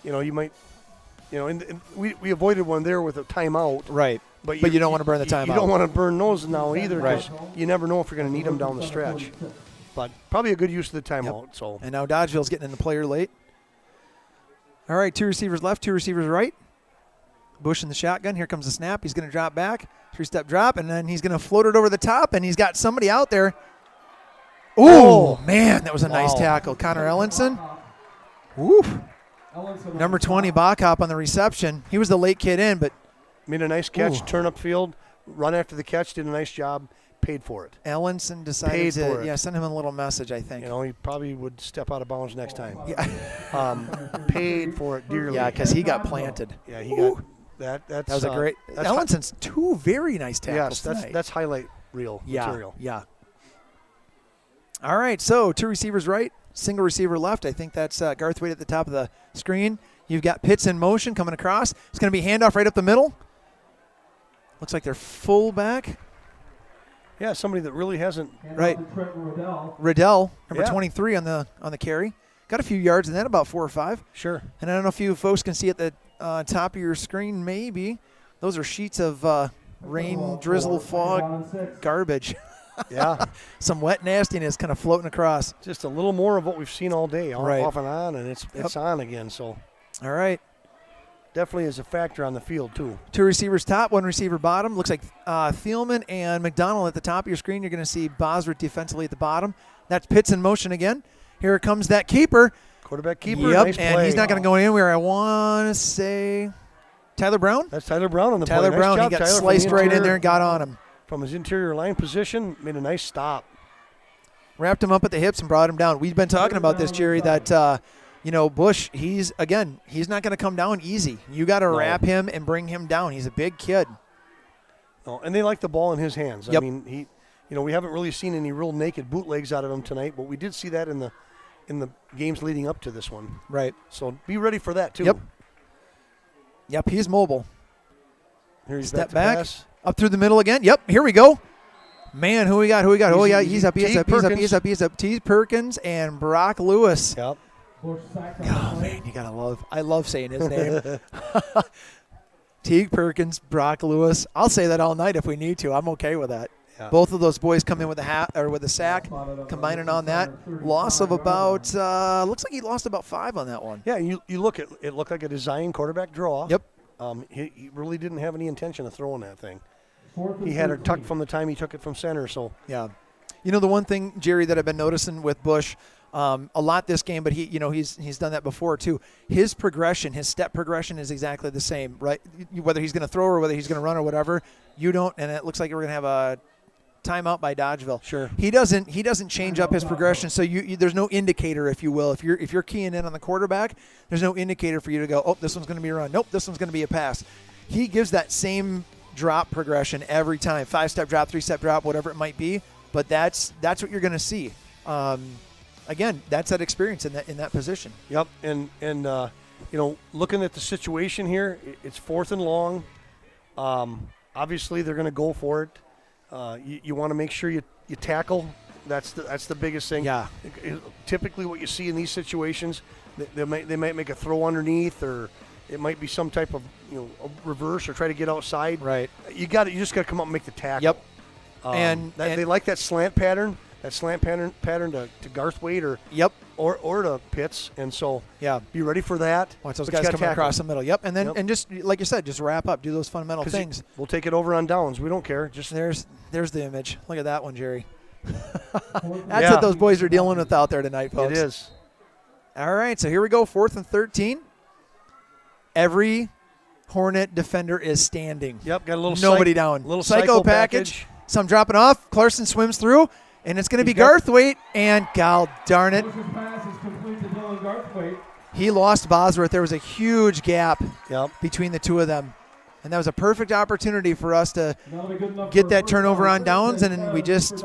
You might, and we avoided one there with a timeout. Right. But you don't want to burn the timeout. You don't want to burn those now either, because you never know if you're going to need them down the stretch. But probably a good use of the timeout. Yep. So. And now Dodgeville's getting in the player late. All right, 2 receivers left, 2 receivers right. Bush in the shotgun. Here comes the snap. He's going to drop back, 3-step drop, and then he's going to float it over the top, and he's got somebody out there. Oh, man, that was a nice tackle. Connor Ellenson. Woof. Number 20, Backhop on the reception. He was the late kid in, but made a nice catch, turn up field, run after the catch, did a nice job, paid for it. Ellenson decided to send him a little message, I think. He probably would step out of bounds next time. Yeah. Paid for it dearly. Yeah, because he got planted. Yeah, he got that. That was a great. Ellenson's 2 very nice tackles. Yes, that's highlight reel material. Yeah. All right, so 2 receivers right, single receiver left. I think that's Garthwaite at the top of the screen. You've got Pitts in motion coming across. It's going to be handoff right up the middle. Looks like they're fullback. Yeah, somebody that really hasn't. Right. Riddell, number 23 on the carry. Got a few yards in that, about 4 or 5. Sure. And I don't know if you folks can see at the top of your screen, maybe. Those are sheets of rain, drizzle, fog, garbage. Yeah. Some wet nastiness kind of floating across. Just a little more of what we've seen all day, off and on, and it's on again. So. All right. Definitely is a factor on the field, too. 2 receivers top, 1 receiver bottom. Looks like Thielman and McDonald at the top of your screen. You're going to see Bosworth defensively at the bottom. That's Pitts in motion again. Here comes that keeper. Quarterback keeper. Yep, nice and play. He's not going to go anywhere. I want to say Tyler Brown? That's Tyler Brown on the Tyler play. Brown, Nice he job, got Tyler, sliced right in there and got on him. From his interior line position, made a nice stop. Wrapped him up at the hips and brought him down. We've been talking about this, Jerry, that Bush, he's not going to come down easy. You got to wrap him and bring him down. He's a big kid. Oh, and they like the ball in his hands. Yep. I mean, we haven't really seen any real naked bootlegs out of him tonight, but we did see that in the games leading up to this one. Right. So be ready for that too. Yep, he's mobile. Here he's Step back, back up through the middle again. Yep, here we go. Man, who we got? Oh, yeah, he's up. He's up. T. Perkins and Brock Lewis. Yep. Oh, man, I love saying his name. Teague Perkins, Brock Lewis. I'll say that all night if we need to. I'm okay with that. Yeah. Both of those boys come in with a sack, combining on that. Loss of about, looks like he lost about 5 on that one. Yeah, you look at it, looked like a design quarterback draw. Yep. He really didn't have any intention of throwing that thing. He had her tucked from the time he took it from center. So yeah, the one thing, Jerry, that I've been noticing with Bush a lot this game, but he's done that before too. His progression, his step progression is exactly the same, right? Whether he's going to throw or whether he's going to run or whatever, you don't. And it looks like we're going to have a timeout by Dodgeville. Sure. He doesn't change up his progression, so there's no indicator, if you will. If you're keying in on the quarterback, there's no indicator for you to go, oh, this one's going to be a run. Nope, this one's going to be a pass. He gives that same drop progression every time, 5-step drop, 3-step drop, whatever it might be. But that's what you're going to see. Again, that's that experience in that position. Yep, and looking at the situation here, it's 4th and long. Obviously, they're going to go for it. You want to make sure you tackle. That's the biggest thing. Yeah. Typically, what you see in these situations, they might make a throw underneath, or it might be some type of a reverse or try to get outside. Right. You just got to come up and make the tackle. Yep. And they like that slant pattern. That slant pattern to Garthwaite or to Pitts, and so be ready for that. Watch those guys coming across the middle. Yep, and then and just like you said, just wrap up, do those fundamental things. We'll take it over on downs. We don't care. Just there's the image. Look at that one, Jerry. That's what those boys are dealing with out there tonight, folks. It is. All right, so here we go, 4th and 13. Every Hornet defender is standing. Yep, got a little nobody down. Little psycho package. Some dropping off. Clarkson swims through. And it's going to be Garthwaite, and God darn it. He lost Bosworth. There was a huge gap between the two of them. And that was a perfect opportunity for us to get that turnover on downs, and we just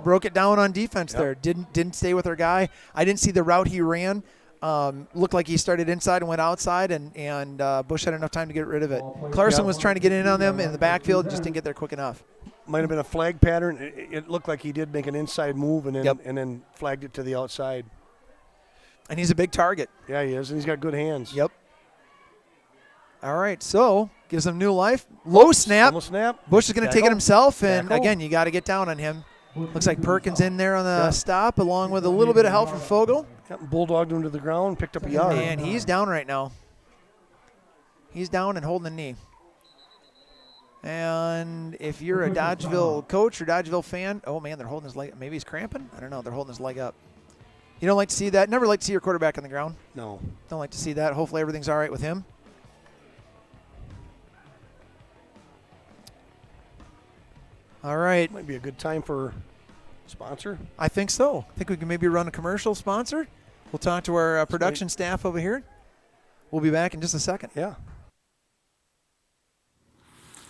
broke it down on defense there. Didn't stay with our guy. I didn't see the route he ran. Looked like he started inside and went outside, and Bush had enough time to get rid of it. Clarkson was trying to get in on them in the backfield, just didn't get there quick enough. Might have been a flag pattern. It looked like he did make an inside move and then flagged it to the outside. And he's a big target. Yeah, he is, and he's got good hands. Yep. All right, so gives him new life. Low snap. Bush is going to take it himself, and again, you got to get down on him. Looks like Perkins in there on the stop, along with a little bit of help from Fogel. Bulldogged him to the ground, picked up a yard. And he's down right now. He's down and holding a knee. And if you're a Dodgeville coach or Dodgeville fan, oh, man, they're holding his leg. Maybe he's cramping? I don't know. They're holding his leg up. You don't like to see that? Never like to see your quarterback on the ground? No. Don't like to see that. Hopefully everything's all right with him. All right. Might be a good time for sponsor. I think so. I think we can maybe run a commercial sponsor. We'll talk to our production staff over here. We'll be back in just a second. Yeah.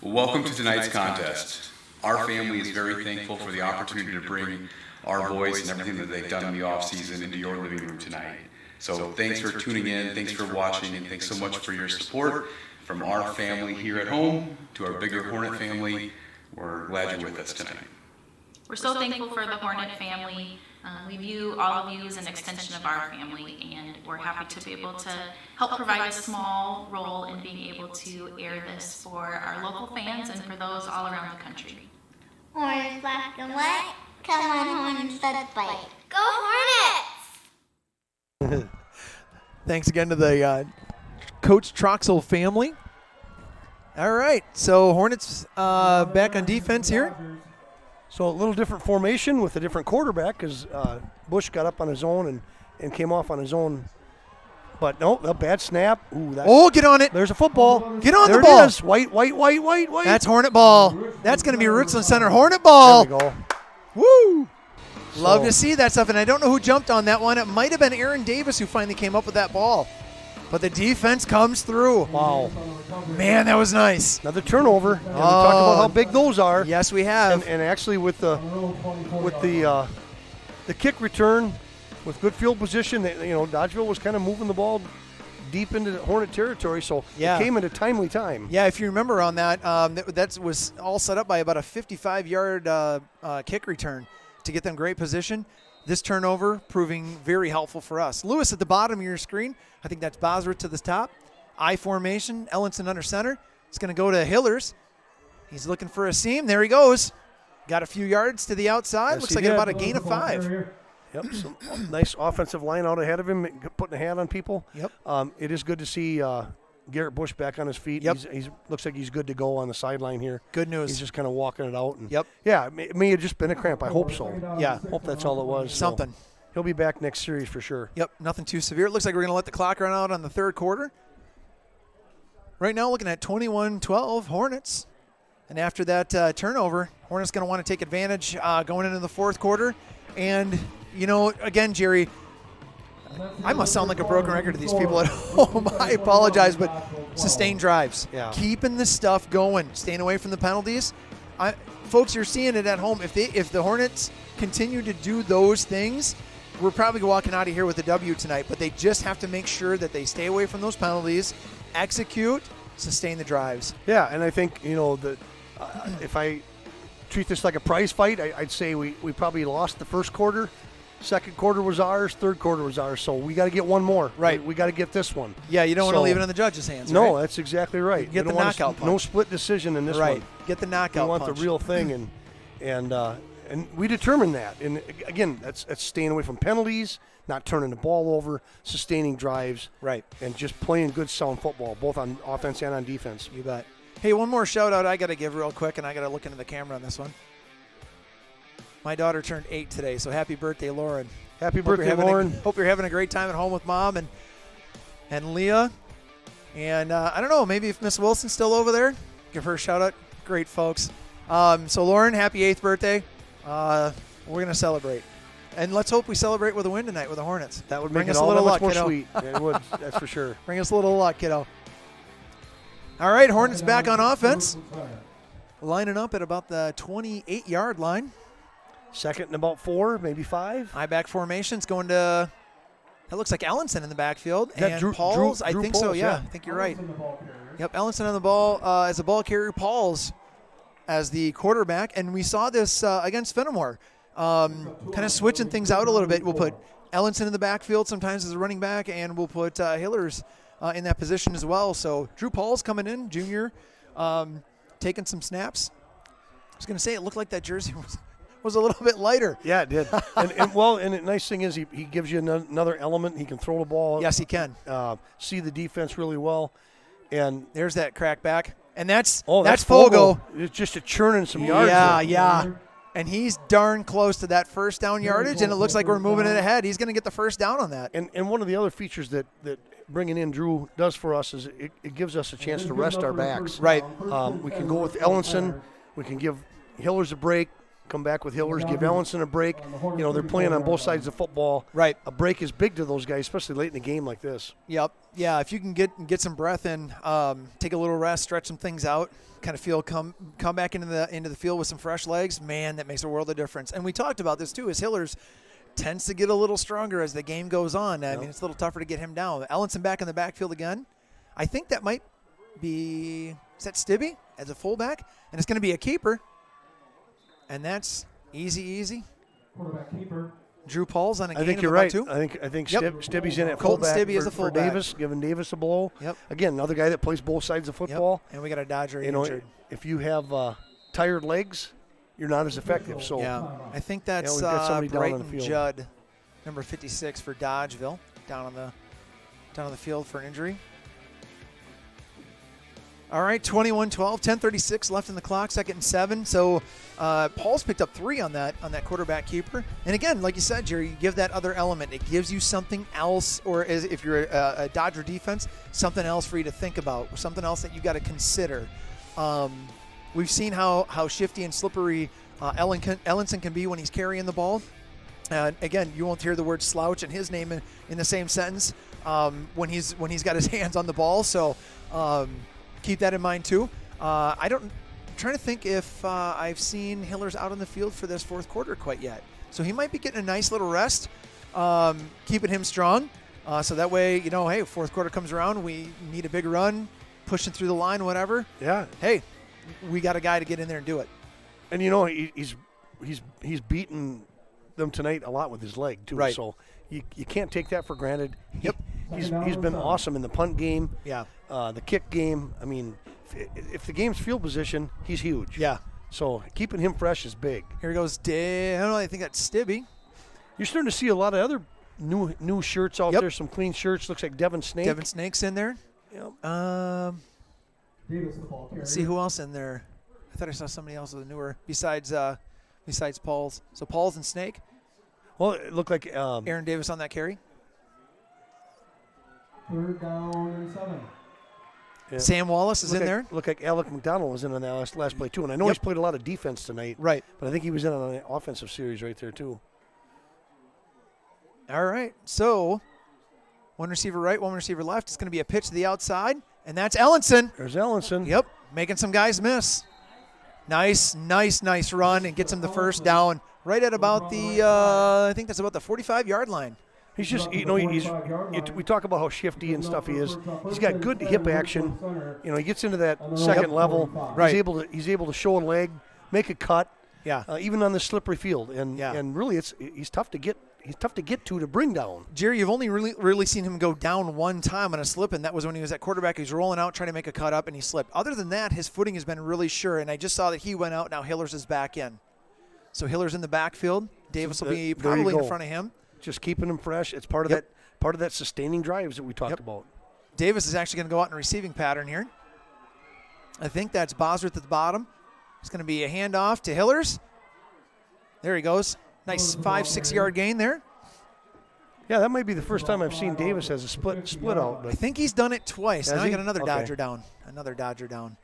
Welcome to tonight's contest. Our family is very thankful for the opportunity to bring our boys and everything that they've done in the off-season into your living room tonight. So thanks for tuning in, thanks for watching, and thanks so much for your support. From our family here at home to our bigger Hornet family, we're glad you're with us tonight. We're so thankful for the Hornet family. We view all of you as an extension of our family, and we're happy to be able to help provide a small role in being able to air this for our local fans and for those all around the country. Hornets black and white. Come on, Hornets, let's fight. Go Hornets! Thanks again to the Coach Troxel family. All right, so Hornets back on defense here. So a little different formation with a different quarterback because Bush got up on his own and came off on his own. But no, a bad snap. Ooh, get on it. There's a football. Get on there the ball. It is. White. That's Hornet ball. That's going to be Richland Center Hornet ball. There we go. Woo. Love to see that stuff, and I don't know who jumped on that one. It might have been Aaron Davis who finally came up with that ball. But the defense comes through. Wow. Man, that was nice. Another turnover. And we talked about how big those are. Yes, we have. And actually with the kick return, with good field position, Dodgeville was kind of moving the ball deep into the Hornet territory, so it came at a timely time. Yeah, if you remember on that, that was all set up by about a 55-yard kick return to get them great position. This turnover proving very helpful for us. Lewis at the bottom of your screen. I think that's Bosworth to the top. I formation, Ellenson under center. It's going to go to Hillers. He's looking for a seam. There he goes. Got a few yards to the outside. Yes, looks like about a gain of 5. Yep, some nice offensive line out ahead of him, putting a hand on people. Yep. It is good to see Garrett Bush back on his feet. Yep. He's looks like he's good to go on the sideline here. Good news. He's just kind of walking it out. And yep. Yeah, it may have just been a cramp. I hope so. Yeah. Hope that's all it was. Something. So he'll be back next series for sure. Yep, nothing too severe. It looks like we're going to let the clock run out on the third quarter. Right now looking at 21-12 Hornets. And after that turnover, Hornets going to want to take advantage going into the fourth quarter. And, again, Jerry, I must sound like a broken record to these people at home. I apologize, but sustained drives. Yeah. Keeping the stuff going, staying away from the penalties. Folks, you're seeing it at home. If the Hornets continue to do those things, we're probably walking out of here with a W tonight. But they just have to make sure that they stay away from those penalties, execute, sustain the drives. Yeah, and I think, if I treat this like a prize fight, I'd say we probably lost the first quarter. Second quarter was ours. Third quarter was ours. So we got to get one more. Right. We got to get this one. Yeah, you don't want to leave it in the judge's hands. No, right? that's exactly right. Get the knockout punch. No split decision in this right. one. Get the knockout punch. We want the real thing, and we determined that. And again, that's staying away from penalties, not turning the ball over, sustaining drives, right, and just playing good, sound football, both on offense and on defense. You bet. Hey, one more shout out I got to give real quick, and I got to look into the camera on this one. My daughter turned 8 today, so happy birthday, Lauren. Happy birthday, Lauren. Hope you're having a great time at home with Mom and Leah. And I don't know, maybe if Miss Wilson's still over there, give her a shout out. Great folks. So Lauren, happy 8th birthday. We're going to celebrate. And let's hope we celebrate with a win tonight with the Hornets. That would make Bring it us all a little that luck, much more kiddo. sweet. It would, that's for sure. Bring us a little luck, kiddo. All right, Hornets back on offense. Lining up at about the 28-yard line. Second and about 4, maybe 5. High back formations going to, that looks like Ellenson in the backfield. And Pauls, I think so, Pauls, yeah. I think you're right. Yep, Ellenson on the ball as a ball carrier. Pauls as the quarterback. And we saw this against Fenimore. Kind of switching things out a little bit. We'll put Ellenson in the backfield sometimes as a running back, and we'll put Hillers in that position as well. So Drew Pauls coming in, junior, taking some snaps. I was going to say it looked like that jersey was a little bit lighter. Yeah, it did. and the nice thing is he gives you another element. He can throw the ball. Yes, he can. See the defense really well. And there's that crack back. And that's Fogo. Fogo. It's just a churning some yards. Yeah. And he's darn close to that first down yardage, and it looks like we're moving it ahead. He's going to get the first down on that. And one of the other features that bringing in Drew does for us is it gives us a chance to rest our backs. Right. We can go with Ellenson. We can give Hillers a break. Come back with Hillers, give Ellenson a break. They're playing on both sides of football. Right. A break is big to those guys, especially late in a game like this. Yep. Yeah, if you can get some breath in, take a little rest, stretch some things out, kind of feel come back into the field with some fresh legs, man, that makes a world of difference. And we talked about this too, as Hillers tends to get a little stronger as the game goes on. I mean, it's a little tougher to get him down. Ellenson back in the backfield again. I think that might be, is that Stibbe as a fullback? And it's going to be a keeper. And that's easy. Quarterback keeper. Drew Pauls on a gain. I think you're right. I think Yep. Stibbe's in at Colton fullback Stibbe is a for fullback. Davis, giving Davis a blow. Yep. Again, another guy that plays both sides of football. Yep. And we got a Dodger injured. If you have tired legs, you're not as effective. So yeah, I think that's we've got somebody down on the Brighton field. Judd, number 56 for Dodgeville, down on the field for an injury. All right, 21-12, 10:36 left in the clock, 2nd and 7. So Paul's picked up 3 on that quarterback keeper. And again, like you said, Jerry, you give that other element. It gives you something else, or if you're a Dodger defense, something else for you to think about, something else that you got to consider. We've seen how shifty and slippery Ellenson can be when he's carrying the ball. And again, you won't hear the word slouch and his name in the same sentence when he's got his hands on the ball. So keep that in mind too. I'm trying to think if I've seen Hillers out on the field for this fourth quarter quite yet. So he might be getting a nice little rest, keeping him strong. So that way, hey, fourth quarter comes around, we need a big run, pushing through the line, whatever. Yeah. Hey, we got a guy to get in there and do it. And he's beaten them tonight a lot with his leg too. Right. So you can't take that for granted. Yep. He's been awesome in the punt game. Yeah. The kick game. I mean, if the game's field position, he's huge. Yeah. So keeping him fresh is big. Here goes I don't know. I think that's Stibbe. You're starting to see a lot of other new shirts out there. Some clean shirts. Looks like Devin Snake. Devin Snake's in there. Yep. Davis, the ball carrier. Let's see who else in there. I thought I saw somebody else with a newer besides Paul's. So Paul's and Snake. Well, it looked like Aaron Davis on that carry. 3rd down and 7. Yeah. Sam Wallace is in there. Look like Alec McDonald was in on that last play too, and I know he's played a lot of defense tonight. Right. But I think he was in on an offensive series right there too. All right. So one receiver right, one receiver left. It's going to be a pitch to the outside, and that's Ellenson. There's Ellenson. Yep, making some guys miss. Nice run, and gets him the first down right at about the, I think that's about the 45-yard line. He's just, we talk about how shifty and stuff he is. He's got good hip action. He gets into that second level. Right. He's able to show a leg, make a cut. Yeah. Even on the slippery field, and really, he's tough to get. He's tough to get to bring down. Jerry, you've only really seen him go down one time on a slip, and that was when he was at quarterback. He was rolling out, trying to make a cut up, and he slipped. Other than that, his footing has been really sure, and I just saw that he went out. Now Hillers is back in. So Hiller's in the backfield. Davis will be probably in front of him. Just keeping him fresh. It's part of that sustaining drives that we talked about. Davis is actually going to go out in a receiving pattern here. I think that's Bosworth at the bottom. It's going to be a handoff to Hillers. There he goes. Nice 5-6 yard gain there. Yeah, that might be the first time I've seen Davis as a split out. I think he's done it twice. Now he got another Dodger down. Another Dodger down.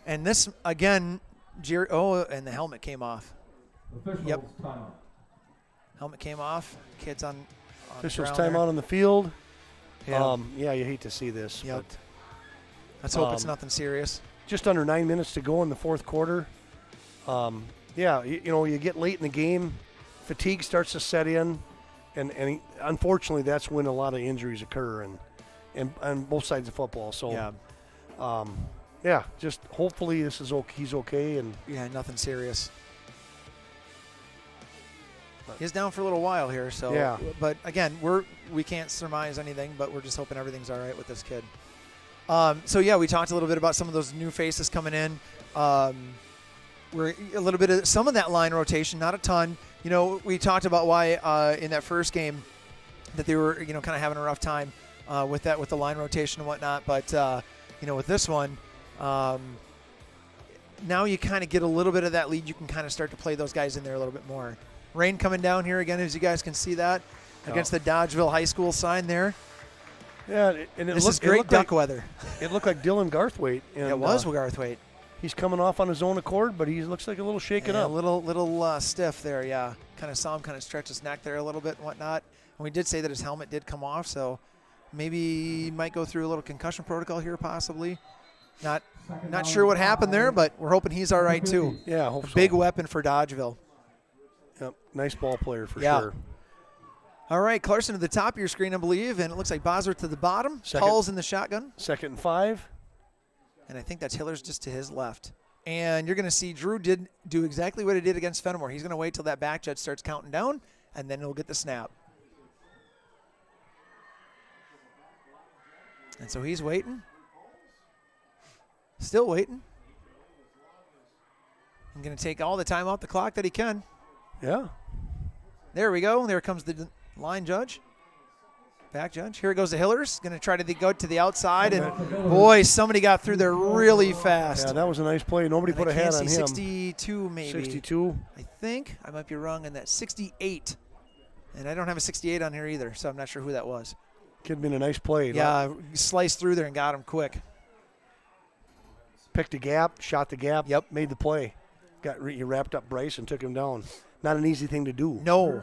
And this, again, and the helmet came off. Yep. Helmet came off. Kids on Officials the ground timeout on the field. Yeah. You hate to see this. Yep. But, let's hope it's nothing serious. Just under 9 minutes to go in the fourth quarter. You get late in the game. Fatigue starts to set in. And unfortunately, that's when a lot of injuries occur and on both sides of football. So, just hopefully he's okay. And nothing serious. He's down for a little while here. So, yeah. But again, we can't surmise anything, but we're just hoping everything's all right with this kid. We talked a little bit about some of those new faces coming in. We're a little bit of some of that line rotation, not a ton. We talked about why in that first game that they were, kind of having a rough time with the line rotation and whatnot. But, with this one, now you kind of get a little bit of that lead. You can kind of start to play those guys in there a little bit more. Rain coming down here again, as you guys can see that, against the Dodgeville High School sign there. Yeah, and this is great duck weather. It looked like Dylan Garthwaite. It was Garthwaite. He's coming off on his own accord, but he looks like a little shaken up. A little stiff there, yeah. Kind of saw him kind of stretch his neck there a little bit and whatnot. And we did say that his helmet did come off, so maybe he might go through a little concussion protocol here possibly. Not sure what happened there, but we're hoping he's all right too. Yeah, I hope so. Big weapon for Dodgeville. Yep, nice ball player for sure. All right, Clarkson to the top of your screen, I believe, and it looks like Bosworth to the bottom. Paul's in the shotgun. 2nd and 5. And I think that's Hiller's just to his left. And you're going to see Drew did do exactly what he did against Fenimore. He's going to wait till that back judge starts counting down, and then he'll get the snap. And so he's waiting. Still waiting. I'm going to take all the time off the clock that he can. Yeah. There we go. There comes the line judge. Back judge. Here it goes to Hillers. Going to try to go to the outside. And, boy, somebody got through there really fast. Yeah, that was a nice play. Nobody put a hand on him. 62 maybe. 62? I think. I might be wrong on that. 68. And I don't have a 68 on here either, so I'm not sure who that was. Could have been a nice play. Yeah, sliced through there and got him quick. Picked a gap, shot the gap. Yep. Made the play. He wrapped up Bryce and took him down. Not an easy thing to do. No.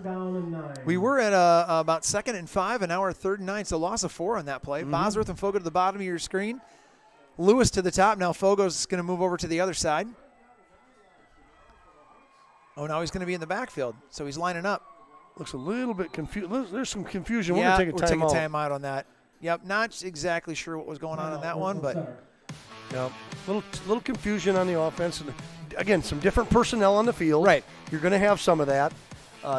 We were at about 2nd and 5, and now we're 3rd and 9, so loss of 4 on that play. Bosworth and Fogo to the bottom of your screen. Lewis to the top. Now Fogo's going to move over to the other side. Oh, now he's going to be in the backfield, so he's lining up. Looks a little bit confused. There's some confusion. Yeah, we're going to take a timeout. Time out on that. Yep, not exactly sure what was going on that one, but. Yep, little confusion on the offense. And again, some different personnel on the field. Right. You're going to have some of that.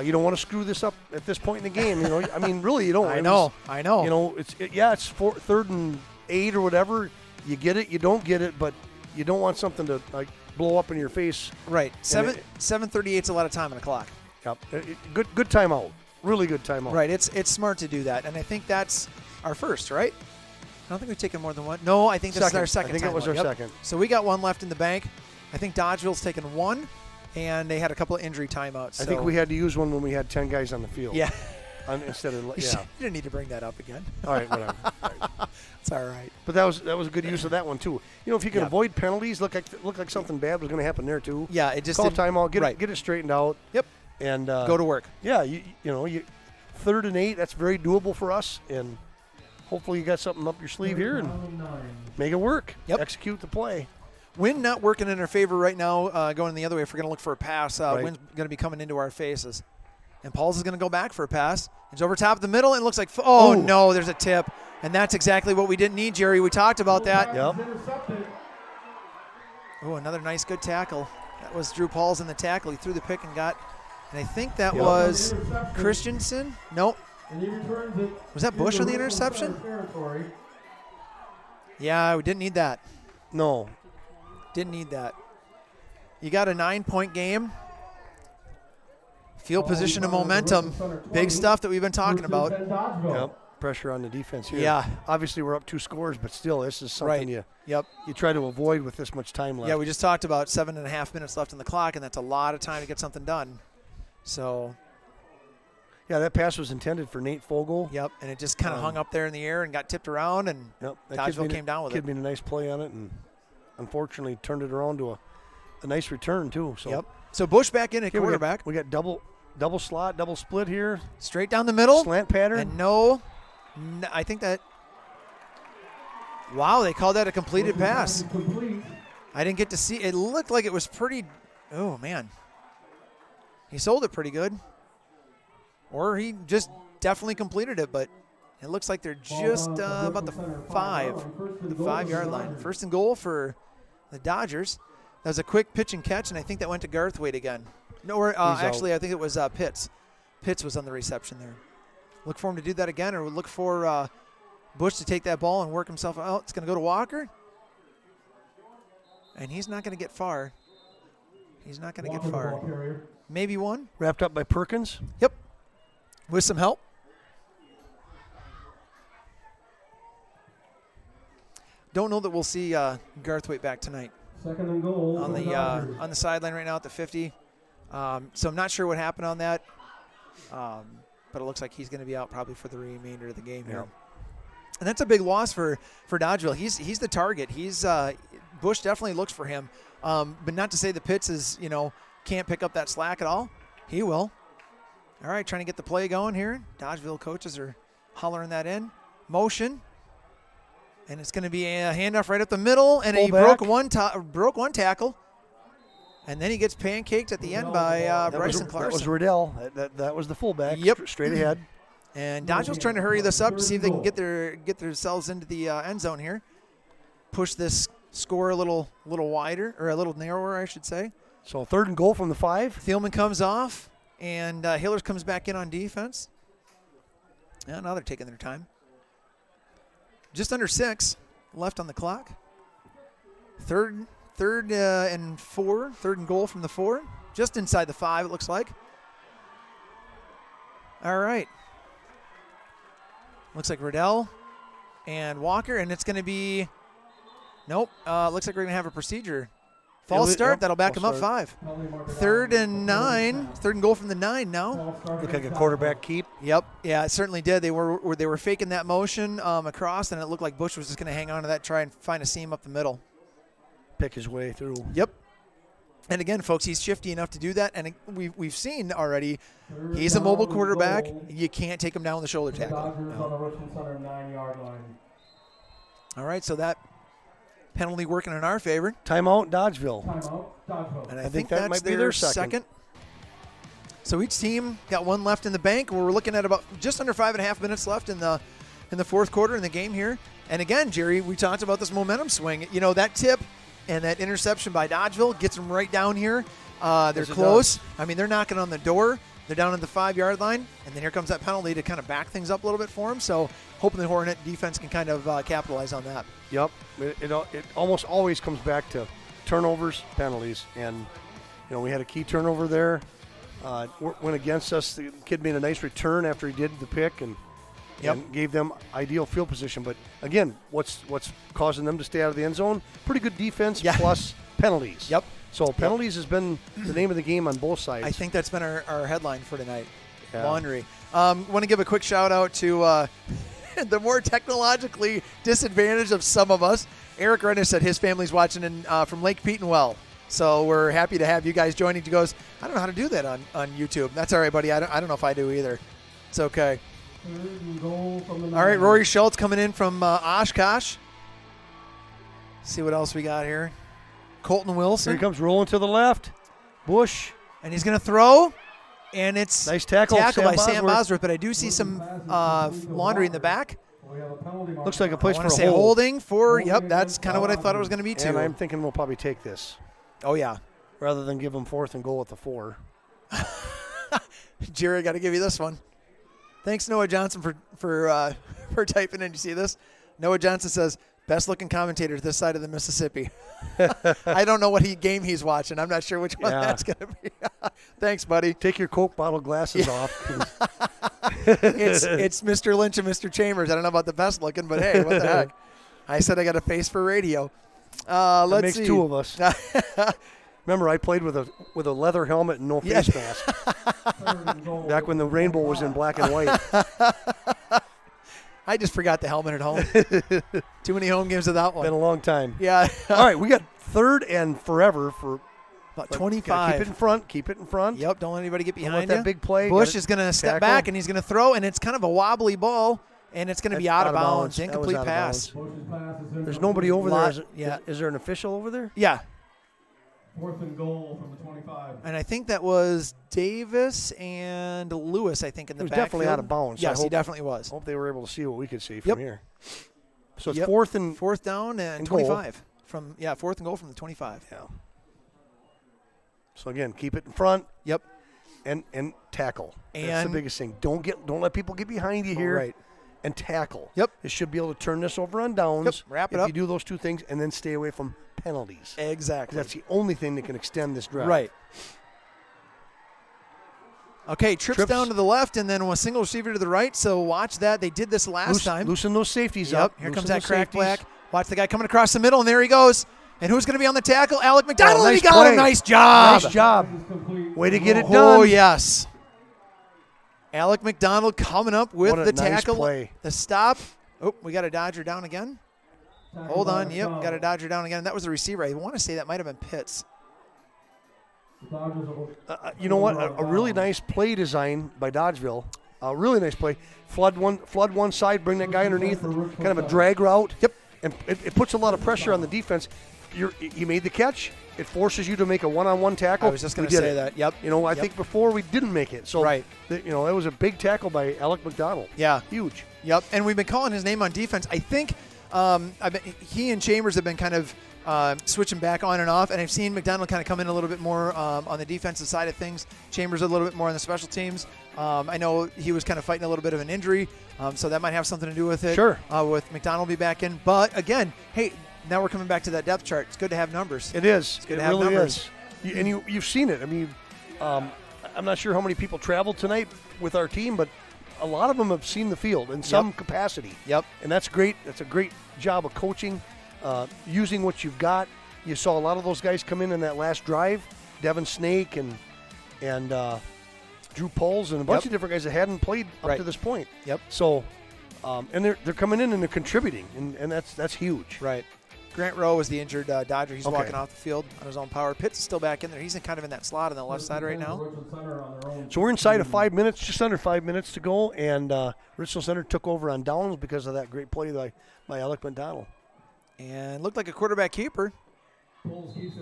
You don't want to screw this up at this point in the game. I mean, really, you don't. I know. It's 3rd and 8 or whatever. You get it, you don't get it, but you don't want something to blow up in your face. Right. 7:38 is a lot of time on the clock. Yep. Good timeout. Really good timeout. Right. It's smart to do that, and I think that's our first, right? I don't think we've taken more than one. No, I think this is our second. I think it was our second. So we got one left in the bank. I think Dodgeville's taken one, and they had a couple of injury timeouts. I think we had to use one when we had 10 guys on the field. Yeah. instead of You didn't need to bring that up again. All right, whatever. All right. It's all right. But that was a good use of that one too. If you can avoid penalties, look like something bad was going to happen there too. Yeah, it just call didn't- timeout, get right. it straightened out. Yep. And Go to work. Yeah, you 3rd and 8. That's very doable for us, and hopefully you got something up your sleeve here and make it work. Yep. Execute the play. Wind not working in our favor right now, going the other way. If we're going to look for a pass, Right. wind's going to be coming into our faces. And Pauls is going to go back for a pass. It's over top of the middle, and it looks like, no, there's a tip. And that's exactly what we didn't need, Jerry. We talked about that. Yep. Oh, another nice, good tackle. That was Drew Pauls in the tackle. He threw the pick and got, and I think that was Christensen. Nope. Was that Bush on the interception? Yeah, we didn't need that. No. Didn't need that. You got a 9-point game. Field position and momentum. Big stuff that we've been talking about. Yep. Pressure on the defense here. Yeah. Obviously, we're up 2 scores, but still, this is something Yep. you try to avoid with this much time left. Yeah, we just talked about 7.5 minutes left on the clock, and that's a lot of time to get something done. So, yeah, that pass was intended for Nate Fogel. yep, and it just kind of hung up there in the air and got tipped around, and Yep. That Dodgeville came down with kid it. made a nice play on it, and unfortunately turned it around to a nice return too. So Yep. So Bush back in at here quarterback. we got double slot, double split here, Straight down the middle. slant pattern. And I think that, wow, they called that a completed pass. I didn't get to see. It looked like it was pretty, oh, man. He sold it pretty good. Or he just definitely completed it, but it looks like they're just about the 5-yard line. 1st and goal for the Dodgers. That was a quick pitch and catch, and I think that went to Garthwaite again. No, or actually, I think it was Pitts. Pitts was on the reception there. Look for him to do that again, or we'll look for Bush to take that ball and work himself out. It's going to go to Walker. And he's not going to get far. He's not going to get far. Maybe one. Wrapped up by Perkins. Yep. With some help. Don't know that we'll see Garthwaite back tonight. 2nd and goal on the sideline right now at the 50. So I'm not sure what happened on that. But it looks like he's going to be out probably for the remainder of the game here. And that's a big loss for Dodgeville. He's the target. Bush definitely looks for him. But not to say that Pitts is, can't pick up that slack at all. He will. All right, trying to get the play going here. Dodgeville coaches are hollering that in. Motion. And it's going to be a handoff right up the middle, and he broke one tackle. And then he gets pancaked at the end by Bryson Clarkson. That was Riddell. That was the fullback. Yep. Straight ahead. And Dodgeville's trying to hurry this up to see if they can get themselves into the end zone here. Push this score a little wider, or a little narrower, I should say. So 3rd and goal from the 5. Thielman comes off, and Hillers comes back in on defense. Yeah, now they're taking their time. Just under 6 left on the clock. Third and 4. 3rd and goal from the 4. Just inside the 5, it looks like. All right. Looks like Riddell and Walker, and it's going to be, nope. Looks like we're going to have a procedure. False start. Yep, That'll back him up false 5. 3rd and 9. 3rd and goal from the 9 now. Look like a quarterback keep. Yep. Yeah, it certainly did. They were faking that motion across, and it looked like Bush was just going to hang on to that, try and find a seam up the middle. Pick his way through. Yep. And again, folks, he's shifty enough to do that, and we've seen already he's a mobile quarterback. You can't take him down with a shoulder tackle. On the Richland Center 9-yard line. All right, so that penalty working in our favor. Timeout, Dodgeville. Dodgeville. And I think that might be be their second. So each team got one left in the bank. We're looking at about just under 5.5 minutes left in the 4th quarter in the game here. And again, Jerry, we talked about this momentum swing. That tip and that interception by Dodgeville gets them right down here. They're close. I mean, they're knocking on the door. They're down at the 5-yard line. And then here comes that penalty to kind of back things up a little bit for them. So hoping the Hornet defense can kind of capitalize on that. Yep. It almost always comes back to turnovers, penalties. And, we had a key turnover there. Went against us. The kid made a nice return after he did the pick and gave them ideal field position. But, again, what's causing them to stay out of the end zone? Pretty good defense plus penalties. Yep. So penalties has been the name of the game on both sides. I think that's been our headline for tonight. Laundry. Want to give a quick shout out to the more technologically disadvantaged of some of us. Eric Renner said his family's watching from Lake Petenwell. So we're happy to have you guys joining. He goes, I don't know how to do that on YouTube. That's all right, buddy. I don't know if I do either. It's okay. All right, Rory Schultz coming in from Oshkosh. See what else we got here. Colton Wilson. Here he comes rolling to the left. Bush. And he's going to throw. And it's nice tackle by Sam Bosworth, but I do see some laundry in the back. Looks like a place for a hold. Holding for, yep, that's kind of what I thought it was going to be too. And I'm thinking we'll probably take this. Oh, yeah. Rather than give them 4th and goal at the 4. Jerry, got to give you this one. Thanks, Noah Johnson, for typing in. You see this? Noah Johnson says, best looking commentator this side of the Mississippi. I don't know what game he's watching. I'm not sure which one that's going to be. Thanks, buddy. Take your Coke bottle glasses off. It's Mr. Lynch and Mr. Chambers. I don't know about the best looking, but hey, what the heck? I said I got a face for radio. Let's makes see. 2 of us. Remember, I played with a leather helmet and no face mask. Back when the rainbow was in black and white. I just forgot the helmet at home. Too many home games of that one. Been a long time. Yeah. All right, we got 3rd and forever for about 25. Keep it in front. Keep it in front. Yep. Don't let anybody get behind you. That big play. Bush is going to step back and he's going to throw, and it's kind of a wobbly ball, and it's going to be out of bounds. Incomplete pass. There's nobody over there. Is there an official over there? Yeah. 4th and goal from the 25. And I think that was Davis and Lewis, I think, in the backfield. He was definitely out of bounds. Yes, he definitely was. I hope they were able to see what we could see from here. So it's 4th down and 25. Goal. 4th and goal from the 25. Yeah. So again, keep it in front. Yep. And tackle. And that's the biggest thing. Don't let people get behind you here. Right. And tackle. Yep. You should be able to turn this over on downs. Yep. Wrap it up. If you do those 2 things, and then stay away from penalties. Exactly. That's the only thing that can extend this drive. Right. Okay, trips down to the left, and then a single receiver to the right. So watch that. They did this last time. Loosen those safeties up. Here comes that crack black. Watch the guy coming across the middle, and there he goes. And who's going to be on the tackle? Alec McDonald. Nice He got play. him. Nice job. Nice job. Way to get it done. Oh, yes. Alec McDonald coming up with the tackle. Play. The stop. Oh, we got a Dodger down again. Hold on. Yep, got a Dodger down again. That was the receiver. I want to say that might have been Pitts. You know what? A really nice play design by Dodgeville. A really nice play. Flood one side, bring that guy underneath, kind of a drag route. Yep. And it puts a lot of pressure on the defense. You made the catch. It forces you to make a one-on-one tackle. I was just going to say that. Yep. You know, I think before we didn't make it. So, right. That was a big tackle by Alec McDonald. Yeah. Huge. Yep. And we've been calling his name on defense. I think he and Chambers have been kind of switching back on and off, and I've seen McDonald kind of come in a little bit more on the defensive side of things. Chambers a little bit more on the special teams. I know he was kind of fighting a little bit of an injury, so that might have something to do with it. Sure. With McDonald be back in. But, again, hey, now we're coming back to that depth chart. It's good to have numbers. It is. It's good to it have really numbers. Is. And you've seen it. I mean, I'm not sure how many people traveled tonight with our team, but a lot of them have seen the field in some capacity. Yep. And that's great. That's a great job of coaching, using what you've got. You saw a lot of those guys come in that last drive, Devin Snake and Drew Poles and a bunch of different guys that hadn't played up to this point. Yep. So, and they're coming in and they're contributing, and that's huge. Right. Grant Rowe was the injured Dodger. He's walking off the field on his own power. Pitts is still back in there. He's kind of in that slot on the left side right now. So we're inside of 5 minutes, just under 5 minutes to go, and Richland Center took over on downs because of that great play by Alec McDonald. And looked like a quarterback keeper.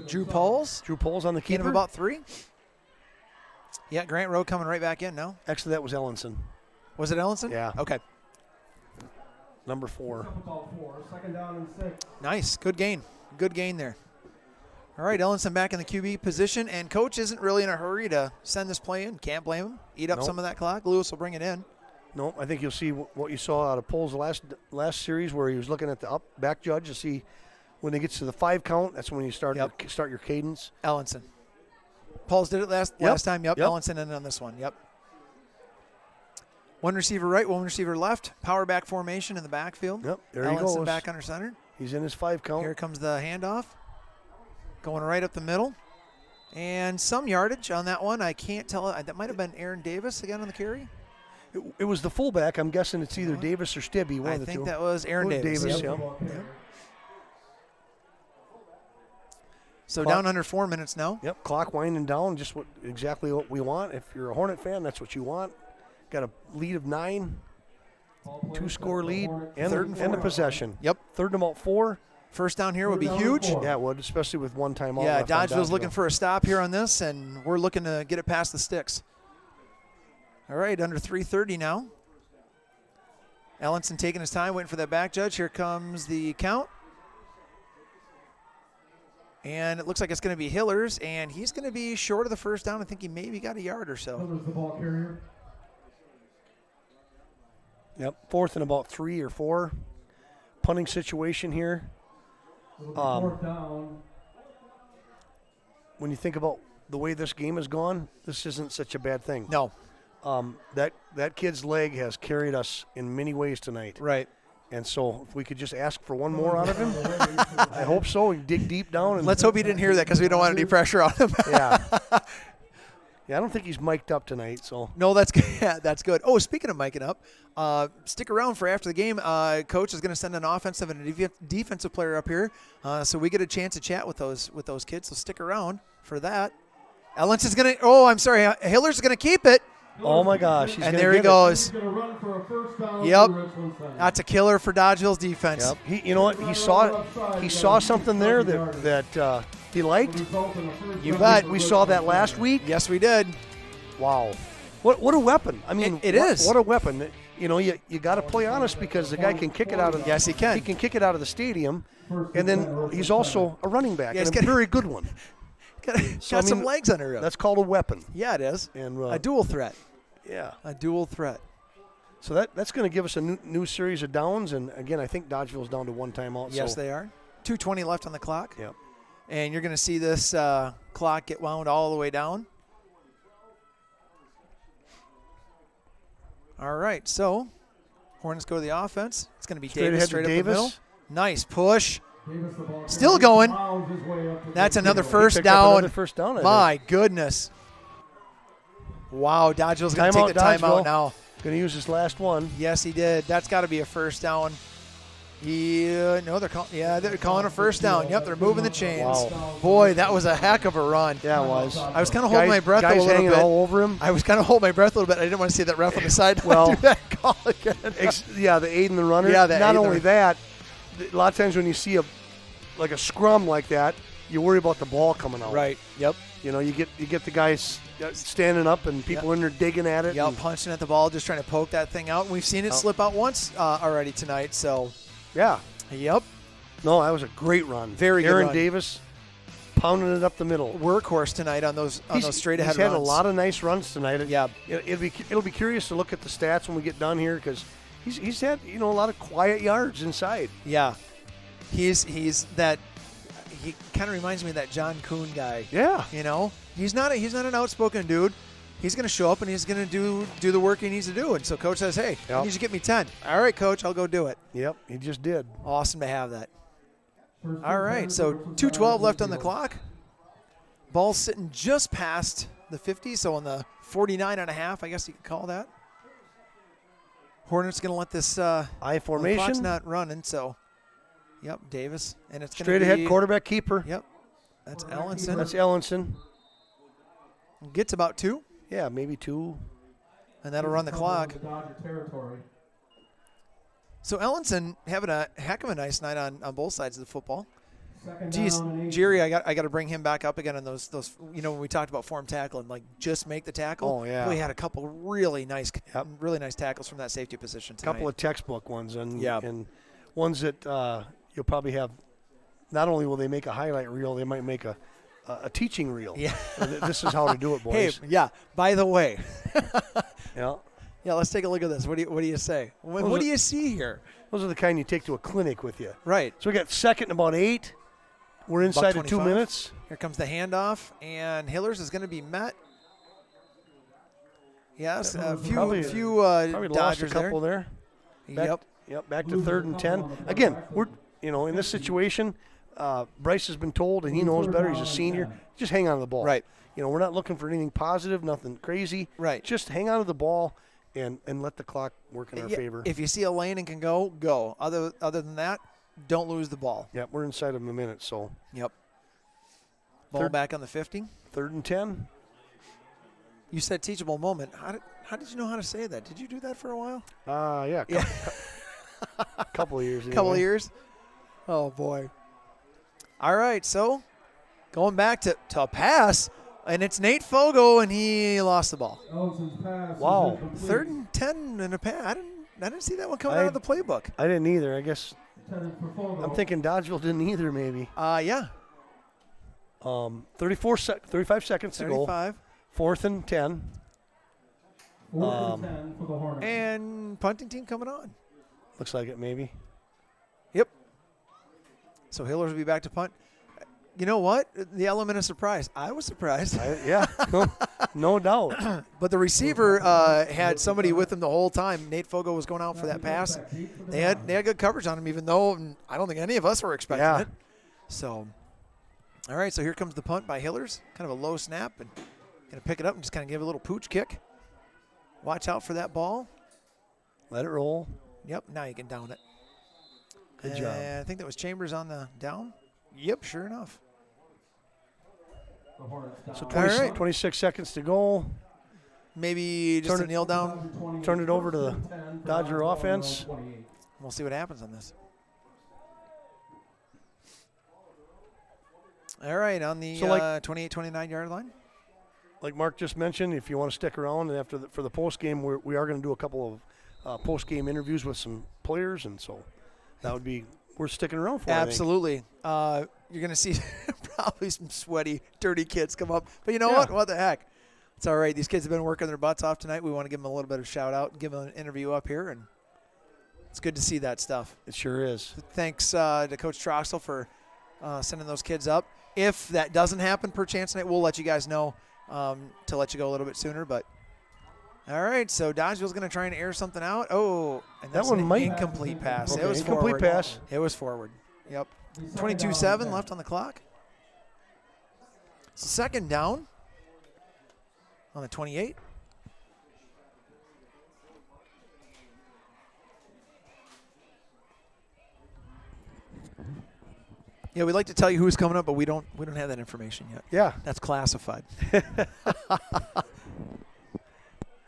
Drew Poles. Drew Poles on the keeper. Gain of about 3. Yeah, Grant Rowe coming right back in now. Actually, that was Ellenson. Was it Ellenson? Yeah. Okay. Number 4. 2nd down and 6. Nice. Good gain. Good gain there. All right, Ellenson back in the QB position, and Coach isn't really in a hurry to send this play in. Can't blame him. Eat up some of that clock. Lewis will bring it in. No, I think you'll see what you saw out of Poles last series where he was looking at the back judge to see when it gets to the 5 count, that's when you start your cadence. Ellenson. Pauls did it last time. Yep. Ellenson in on this one. Yep. One receiver right, one receiver left. Power back formation in the backfield. Yep, there he goes. Ellenson back under center. He's in his 5 count. Here comes the handoff. Going right up the middle. And some yardage on that one. I can't tell. That might have been Aaron Davis again on the carry. It was the fullback. I'm guessing it's either Davis or Stibbe, one I of the two. think that was Aaron Davis. Davis, Yep. yeah. So Clock- down under 4 minutes now. Yep, clock winding down, just exactly what we want. If you're a Hornet fan, that's what you want. Got a lead of 9, 2-score lead, and the possession. Yep. Third and about 4. First down here would be huge. Yeah, it would, especially with one timeout. Yeah, left on Dodgeville's looking Dodgeville. for a stop here on this, and we're looking to get it past the sticks. All right, under 3:30 now. Ellenson taking his time, waiting for that back judge. Here comes the count. And it looks like it's going to be Hillers, and he's going to be short of the first down. I think he maybe got a yard or so. Hiller's the ball carrier. Yep, 4th and about 3 or 4. Punting situation here. It'll be 4th down. When you think about the way this game has gone, this isn't such a bad thing. No. That kid's leg has carried us in many ways tonight. Right. And so if we could just ask for one more out of him, I hope so. We can dig deep down. And Let's hope he didn't hear that because we don't want any pressure on him. Yeah. Yeah, I don't think he's mic'd up tonight. So No, that's good. Yeah, that's good. Oh, speaking of miking up, stick around for after the game. Coach is going to send an offensive and a defensive player up here, so we get a chance to chat with those kids. So stick around for that. Ellens is going to. Oh, I'm sorry. Hiller's going to keep it. Oh my gosh! He's And gonna there he get it. goes. He's going to run for a first down. Yep. for Richland Center. That's a killer for Dodgeville's defense. Yep. You know what? He saw something there that he liked. Result in a first You down bet. for We saw that last week. Yes, we did. Wow. What a weapon! I mean, It is. What a weapon! You know, you got to play honest because the guy can kick it out of. Yes, he can. He can kick it out of the stadium, and then he's also a running back, Yeah, he's and a got- very good one. Got So, I some mean, legs under him. That's called a weapon. Yeah, it is. And A dual threat. yeah. A dual threat. So that's going to give us a new series of downs, and again, I think Dodgeville's down to one timeout. Yes, so, they are. 2:20 left on the clock. Yep. And you're going to see this clock get wound all the way down. All right, so Hornets go to the offense. It's going to be Straight Davis ahead to straight up the Davis. middle. Nice push. Davis, the ball Still carrier, going. plows his way up to That's the another field. first Picked up down. another first down. I My goodness. Wow, Dodgeville's going to take the Timeout, timeout Dodgeville. now. Going to use his last one. Yes, he did. That's got to be a first down. No, they're calling a first down. Yep, they're moving the chains. Wow. Boy, that was a heck of a run. Yeah, it was. I was kind of holding my breath a guys little hanging bit. all over him. I was kind of holding my breath a little bit. I didn't want to see that ref on the sideline Well, do that call again. Yeah, the aid and the runner. Yeah, the aid Not and the only that, a lot of times when you see a scrum like that, you worry about the ball coming out. Right. Yep. You know, you get the guys standing up and people in there digging at it. Yep. and- Punching at the ball, just trying to poke that thing out. And we've seen it slip out once already tonight. So, yeah. yep. No, that was a great run. Very good Aaron run. Davis pounding it up the middle. Workhorse tonight on those straight ahead He's had runs. a lot of nice runs tonight. Yeah. It'll be curious to look at the stats when we get done here because he's had a lot of quiet yards inside. Yeah. He's that. He kind of reminds me of that John Kuhn guy. Yeah. You know, he's not an outspoken dude. He's going to show up and he's going to do the work he needs to do. And so coach says, "Hey, I need you to get me 10." All right, coach, I'll go do it. Yep, he just did. Awesome to have that. All right, so 2:12 left on the clock. Ball's sitting just past the 50, so on the 49.5, I guess you could call that. Hornets going to let this I clock's formation. not running, so yep, Davis, and it's going Straight to be ahead quarterback keeper. Yep, that's Ellenson. That's Ellenson. Gets about 2, Yeah, maybe 2. and that'll run the clock. The Dodger territory. So Ellenson having a heck of a nice night on both sides of the football. Second Geez, down and 8. Jerry, I got to bring him back up again on those. When we talked about form tackling, like just make the tackle. Oh, yeah. We had a couple really nice tackles from that safety position A tonight. couple of textbook ones and Yeah. and ones that you'll probably have. Not only will they make a highlight reel, they might make a teaching reel. Yeah. This is how to do it, Hey, boys. yeah. By the way, Yeah. yeah. Let's take a look at this. What do you say? What do you see here? Those are the kind you take to a clinic with you. Right. So we got second and about 8. We're inside of 2 25. minutes. Here comes the handoff, and Hillers is going to be met. Yes, a few Probably lost a Dodgers couple there. there. Yep, back to 3rd and 10. Again, we're in this situation, Bryce has been told, and he knows better. He's a senior. Just hang on to the ball. Right. We're not looking for anything positive, nothing crazy. Right. Just hang on to the ball and let the clock work in our favor. If you see a lane and can go, go. Other than that, don't lose the ball. Yeah, we're inside of a minute, so. Yep. Ball back on the 50. 3rd and 10. You said teachable moment. How did you know how to say that? Did you do that for a while? Yeah. Couple of years. Anyway. Couple of years? Oh, boy. All right, so going back to a pass, and it's Nate Fogo, and he lost the ball. Wow. 3rd and 10 and a pass. I didn't see that one coming out of the playbook. I didn't either. I guess I'm thinking Dodgeville didn't either, maybe. Yeah. 35 seconds to go. 4th and 10. 4th and 10 for the Hornets. And punting team coming on. Looks like it, maybe. Yep. So Hillers will be back to punt. You know what? The element of surprise. I was surprised. No doubt. But the receiver had somebody with him the whole time. Nate Fogo was going out for that pass. They had good coverage on him, even though I don't think any of us were expecting it. So, all right, so here comes the punt by Hillers. Kind of a low snap, and going to pick it up and just kind of give a little pooch kick. Watch out for that ball. Let it roll. Yep, now you can down it. Good job. I think that was Chambers on the down. Yep, sure enough. So 26 seconds to go. Maybe just a kneel down. Turn it over to the Dodger offense. We'll see what happens on this. All right, on the 28-29 yard line. Like Mark just mentioned, if you want to stick around and for the post game, we are going to do a couple of post game interviews with some players, and so that would be we're sticking around for. Absolutely, you're going to see probably some sweaty, dirty kids come up, but you know what? What the heck? It's all right. These kids have been working their butts off tonight. We want to give them a little bit of shout out and give them an interview up here, and it's good to see that stuff. It sure is. Thanks to Coach Troxel for sending those kids up. If that doesn't happen per chance tonight, we'll let you guys know to let you go a little bit sooner. But all right, so Dodgeville's going to try and air something out. Oh, and that's an incomplete pass. Okay, it was incomplete forward. Pass. It was forward. Yep. 22-7 left on the clock. So 2nd down on the 28. Yeah, we'd like to tell you who's coming up, but we don't have that information yet. Yeah. That's classified.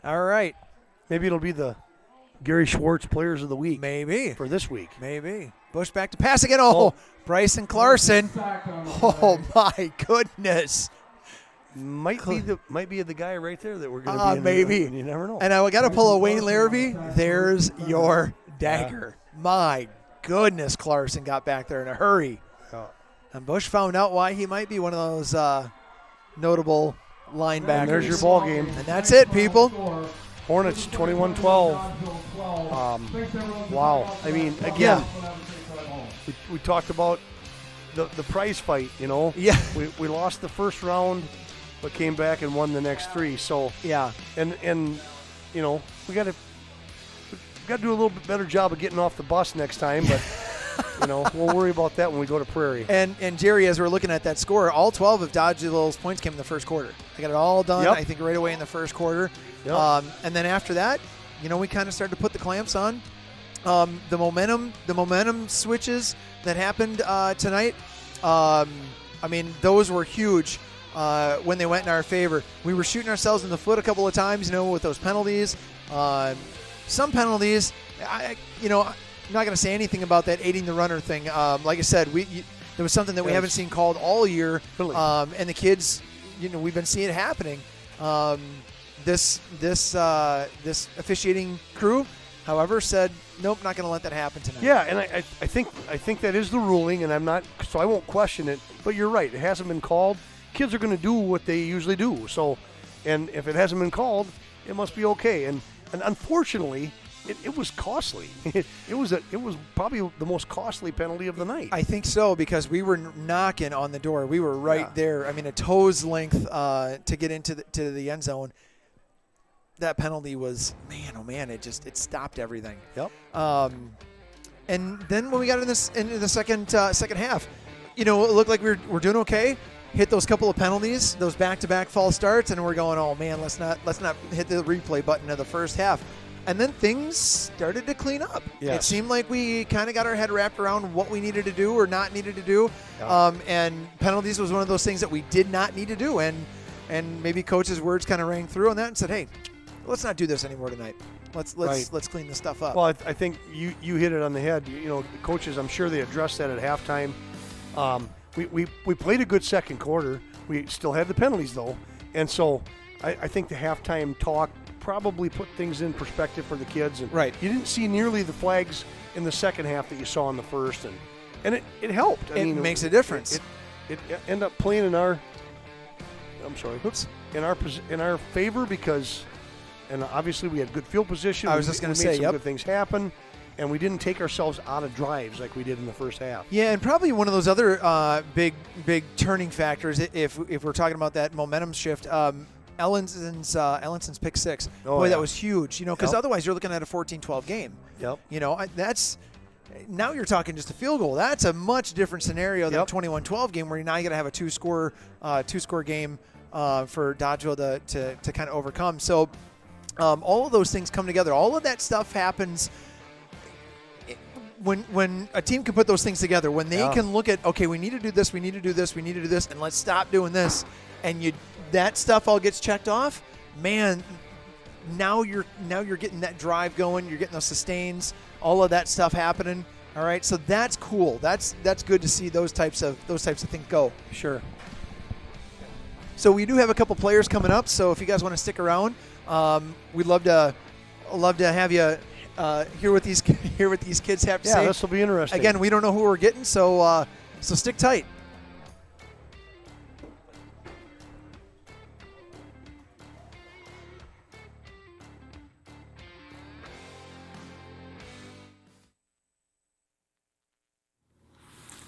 All right. Maybe it'll be the Gary Schwartz Players of the Week. Maybe. For this week. Maybe. Bush back to pass again. Oh, Bryson Clarkson. Oh, my goodness. Might be the guy right there that we're going to be maybe. You never know. And I got to pull a Wayne Larrabee. There's your dagger. My goodness, Clarkson got back there in a hurry. And Bush found out why he might be one of those notable linebackers. And there's your ball game. And that's it, people. Hornets 21-12. Wow. I mean, again, we talked about the prize fight, you know. Yeah. We lost the first round, but came back and won the next 3. So yeah. And you know, we got to do a little bit better job of getting off the bus next time, but you know, we'll worry about that when we go to Prairie. And Jerry, as we're looking at that score, all 12 of Dodgeville's points came in the first quarter. They got it all done, I think, right away in the first quarter. Yep. And then after that, you know, we kind of started to put the clamps on. The momentum switches that happened tonight, I mean, those were huge when they went in our favor. We were shooting ourselves in the foot a couple of times, you know, with those penalties. Some penalties, I'm not going to say anything about that aiding the runner thing. Like I said, there was something that we haven't seen called all year, really? And the kids, you know, we've been seeing it happening. This officiating crew, however, said nope, not going to let that happen tonight. Yeah, and I think that is the ruling, and I won't question it. But you're right, it hasn't been called. Kids are going to do what they usually do. So, and if it hasn't been called, it must be okay. And unfortunately, it was costly. It was probably the most costly penalty of the night. I think so, because we were knocking on the door. We were right there. I mean, a toe's length to get into the end zone. That penalty was, man, oh man, it stopped everything. Yep. And then when we got into the second half, you know, it looked like we're doing okay. hit those couple of penalties, those back-to-back false starts, and we're going, oh man, let's not hit the replay button of the first half. And then things started to clean up. Yes. It seemed like we kind of got our head wrapped around what we needed to do or not needed to do. Yeah. And penalties was one of those things that we did not need to do. And maybe coach's words kind of rang through on that and said, hey, let's not do this anymore tonight. Let's clean this stuff up. Well, I think you hit it on the head. You know, the coaches, I'm sure they addressed that at halftime. We played a good second quarter. We still had the penalties, though. And so I think the halftime talk probably put things in perspective for the kids. And right. You didn't see nearly the flags in the second half that you saw in the first. And it helped. It makes a difference. It ended up playing in our in our favor because, and obviously we had good field position. I was just going to say, some good things happen. And we didn't take ourselves out of drives like we did in the first half. Yeah, and probably one of those other big turning factors, if we're talking about that momentum shift, Ellenson's pick six. That was huge. You know, because otherwise you're looking at a 14-12 game. Yep. You know, now you're talking just a field goal. That's a much different scenario than a 21-12 game where now you got to have a two-score game for Dodgeville to kind of overcome. So all of those things come together. All of that stuff happens. When a team can put those things together, when they can look at, okay, we need to do this, we need to do this, we need to do this, and let's stop doing this, and that stuff all gets checked off, man, now you're getting that drive going, you're getting those sustains, all of that stuff happening. All right, so that's cool. That's good to see those types of things go. Sure. So we do have a couple players coming up, so if you guys want to stick around, we'd love to have you hear what these kids have to say. Yeah, this will be interesting. Again, we don't know who we're getting, so stick tight.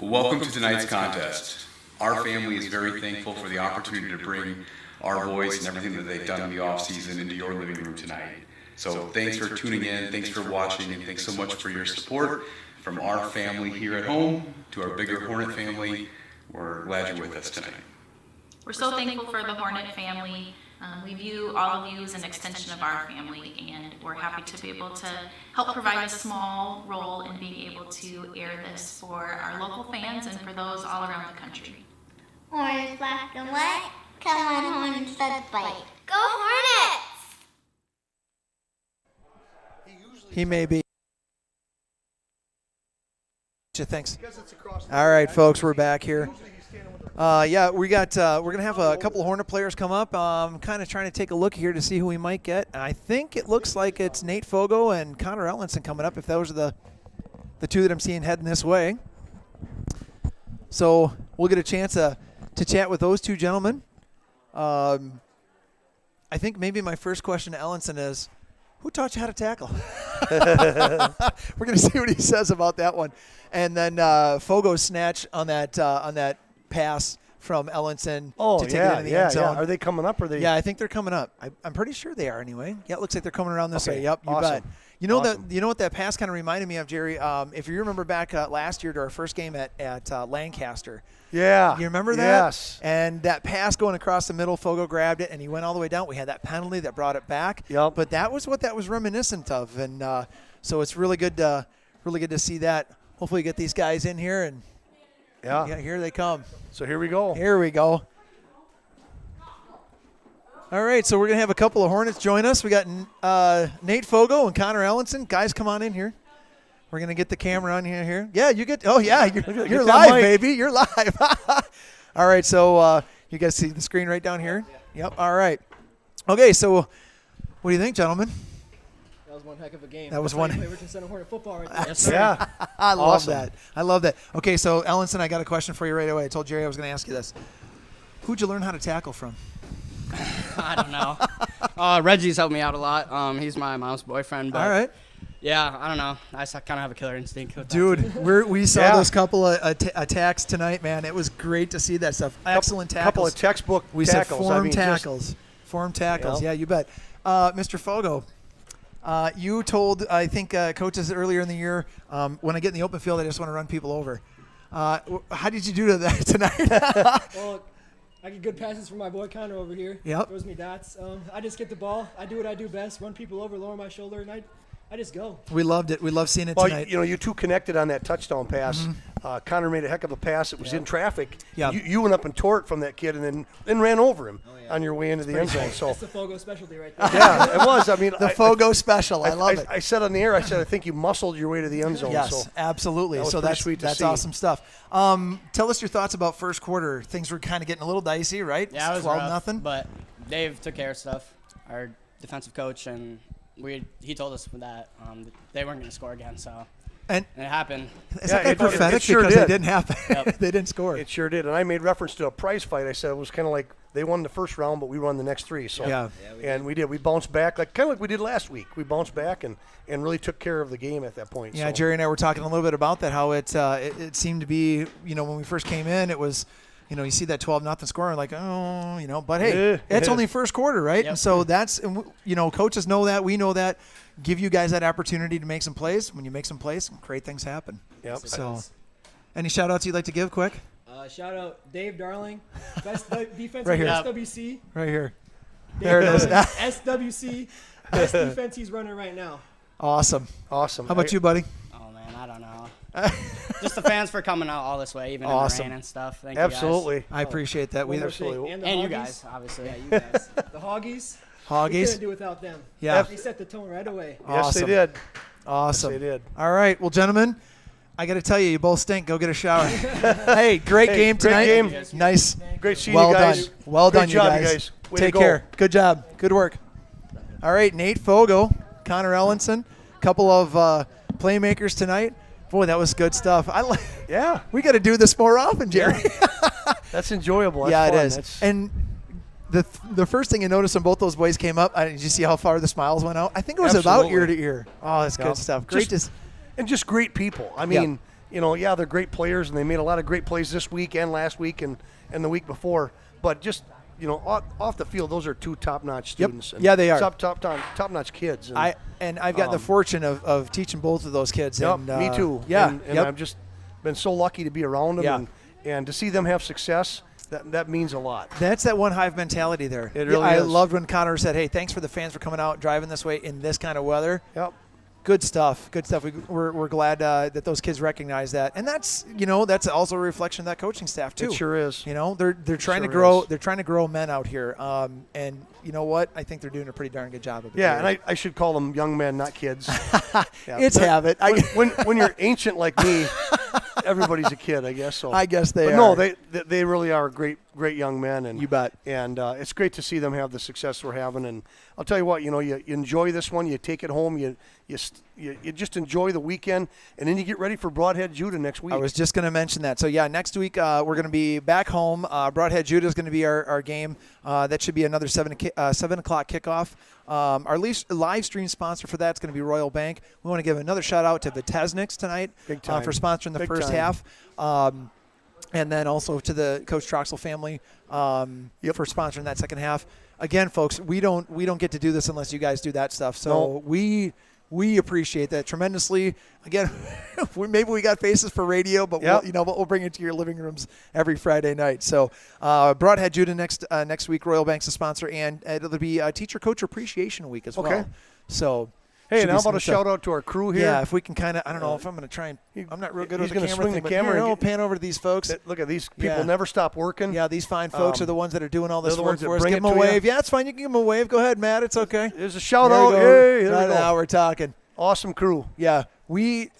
Welcome to tonight's contest. Our family is very thankful for the opportunity to bring our voice and everything that they've done in the off-season into your living room tonight. So thanks for tuning in, thanks for watching, and thanks so much for your support. From our family here at home to our bigger Hornet family, we're glad you're with us tonight. We're so thankful for the Hornet family. We view all of you as an extension of our family, and we're happy to be able to help provide a small role in being able to air this for our local fans and for those all around the country. Orange, black, and white. Come on, Hornets, let's fight. Go Hornets! He may be. Thanks. All right, folks, we're back here. We're gonna have a couple of Hornet players come up. Kind of trying to take a look here to see who we might get. I think it looks like it's Nate Fogo and Connor Ellenson coming up. If those are the two that I'm seeing heading this way, so we'll get a chance to chat with those two gentlemen. I think maybe my first question to Ellenson is, who taught you how to tackle? We're going to see what he says about that one. And then Fogo's snatch on that pass from Ellenson to take it into the end zone. Are they coming up? Or they? Yeah, I think they're coming up. I'm pretty sure they are anyway. Yeah, it looks like they're coming around this way. Yep, you awesome. bet. You know what that pass kind of reminded me of, Jerry? If you remember back last year to our first game at Lancaster. Yeah. You remember that? Yes. And that pass going across the middle, Fogo grabbed it, and he went all the way down. We had that penalty that brought it back. Yep. But that was what that was reminiscent of, and so it's really good to see that. Hopefully, get these guys in here, and here they come. So here we go. Here we go. All right, so we're gonna have a couple of Hornets join us. We got Nate Fogo and Connor Ellenson. Guys, come on in here. We're going to get the camera on here. Yeah, you get – you're live, baby. You're live. All right, so you guys see the screen right down here? Yep, all right. Okay, so what do you think, gentlemen? That was one heck of a game. That was one. Richland Center Hornet football right there. Yes, sir. Yeah. I love that. I love that. Okay, so Ellenson, I got a question for you right away. I told Jerry I was going to ask you this. Who'd you learn how to tackle from? I don't know. Reggie's helped me out a lot. He's my mom's boyfriend. But all right. Yeah, I don't know. I just kind of have a killer instinct. Dude, we saw those couple of attacks tonight, man. It was great to see that stuff. Excellent tackles. Couple of textbook we tackles. Said form tackles. Form tackles. Yeah, you bet. Mr. Fogo, you told, I think, coaches earlier in the year, when I get in the open field, I just want to run people over. How did you do that tonight? Well, I get good passes from my boy Connor over here. Yep. Throws me dots. I just get the ball. I do what I do best. Run people over, lower my shoulder, and I just go. We loved it. We love seeing it Well, tonight. you two connected on that touchdown pass. Connor made a heck of a pass. It was in traffic. Yeah. You went up and tore it from that kid and then ran over him on your way into the end zone. So That's the Fogo specialty right there. yeah, it was. I mean, the Fogo special. I love it. I said on the air, I think you muscled your way to the end zone. Yes, so absolutely. that was So pretty that's sweet to that's see. awesome stuff. Tell us your thoughts about first quarter. Things were kind of getting a little dicey, right? Yeah, it was 12-0. But Dave took care of stuff. Our defensive coach, and he told us that they weren't going to score again. So And it happened. is that it prophetic? sure Because did. it didn't happen. Yep. They didn't score. It sure did. And I made reference to a prize fight. I said it was kind of like they won the first round, but we won the next three. So Yeah. and we did. We bounced back kind of like we did last week. We bounced back and really took care of the game at that point. Yeah, so. Jerry and I were talking a little bit about that, how it seemed to be, when we first came in, it was, you see that 12-0 score, and like, but hey, it's only first quarter, right? Yep. And so coaches know that, we know that, give you guys that opportunity to make some plays. When you make some plays, great things happen. Yep. So, any shout-outs you'd like to give quick? Shout out Dave Darling, best defense Right in here. SWC. Right here. Dave There it is. Darling, SWC, best defense he's running right now. Awesome. How about you, buddy? Oh, man, I don't know. Just the fans for coming out all this way, even Awesome. in the rain and stuff. Thank Absolutely. you guys. I appreciate that. We Absolutely. And the And you Hoggies. guys, obviously. Yeah, you guys. The Hoggies. We Hoggies. couldn't do without them. Yeah. They set the tone right away. Yes, Awesome. they did. Awesome. Yes, they did. All right. Well, gentlemen, I got to tell you both stink. Go get a shower. Hey, great game great tonight. game. Nice. Great seeing Well you guys. done. Well Great done, job, you guys. Way to Take go. care. Good job. Good work. All right, Nate Fogo, Connor Ellenson, couple of playmakers tonight. Boy, that was good stuff. Yeah. We got to do this more often, Jerry. That's enjoyable. That's Yeah, fun. it is. That's, And the first thing you noticed when both those boys came up, did you see how far the smiles went out? I think it was about Absolutely. ear to ear. Oh, that's Yeah. good stuff. Great Just- to and just great people. I mean, they're great players, and they made a lot of great plays this week and last week and the week before. But just, off the field, those are two top-notch students. And Yeah, they are. Top-notch kids. And, I've got the fortune of teaching both of those kids. Yep, and, me too. Yeah. And I've just been so lucky to be around them and to see them have success. That means a lot. That's that one hive mentality there. It really I is. loved when Connor said, "Hey, thanks for the fans for coming out, driving this way in this kind of weather." Yep. Good stuff. Good stuff. We're glad that those kids recognize that, and that's that's also a reflection of that coaching staff too. It sure is. They're trying to sure grow. is. They're trying to grow men out here. And you know what? I think they're doing a pretty darn good job of it. Yeah, and I should call them young men, not kids. Yeah, It's but habit. When you're ancient like me, everybody's a kid, I guess. So I guess they but are. No, they really are great young men, and You bet. And it's great to see them have the success we're having. And I'll tell you what, you enjoy this one, you take it home, you just enjoy the weekend, and then you get ready for Broadhead Judah next week. I was just going to mention that. So, yeah, next week we're going to be back home. Broadhead Judah is going to be our game. That should be another 7 o'clock kickoff. Our live stream sponsor for that is going to be Royal Bank. We want to give another shout-out to Vitezniks tonight Big time. for sponsoring the Big first time. half. And then also to the Coach Troxel family for sponsoring that second half. Again, folks, we don't get to do this unless you guys do that stuff. So we appreciate that tremendously. Again, maybe we got faces for radio, but we'll bring it to your living rooms every Friday night. So Broadhead Judah next week. Royal Bank's a sponsor, and it'll be Teacher Coach Appreciation Week as well. So. Hey, should and be how some about a stuff. shout out to our crew here? Yeah, if we can kind of, I don't know if I'm going to try and, I'm not real good he's with the gonna camera swing thing, the but camera here, and I'll get- pan over to these folks. Look at these people Yeah. never stop working. Yeah, these fine folks are the ones that are doing all this they're the work ones that for us. bring Give it them a to you. wave. Yeah, it's fine. You can give them a wave. Go ahead, Matt. It's okay. There's a shout There out. we go. Hey, there we go. Now we're talking. Awesome crew. Yeah, we,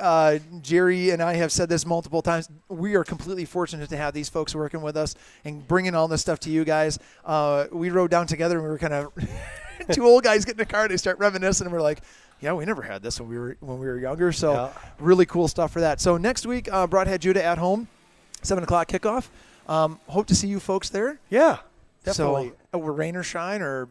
Jerry and I have said this multiple times. We are completely fortunate to have these folks working with us and bringing all this stuff to you guys. We rode down together and we were kind of two old guys get in the car. They start reminiscing and we're like, yeah, we never had this when we were younger. So really cool stuff for that. So next week, Broadhead Judah at home, 7 o'clock kickoff. Hope to see you folks there. Yeah, definitely. So we're rain or shine or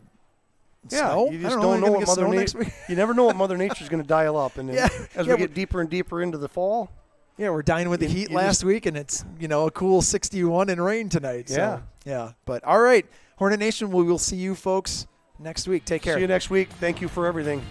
Yeah, snow. you just I don't know Are we what gonna get Mother snow next Nature. week? You never know what Mother Nature's going to dial up, and then as we get deeper and deeper into the fall. Yeah, we're dining with the heat last week, and it's a cool 61 and rain tonight. So, yeah. But all right, Hornet Nation, we will see you folks next week. Take care. See you next week. Thank you for everything.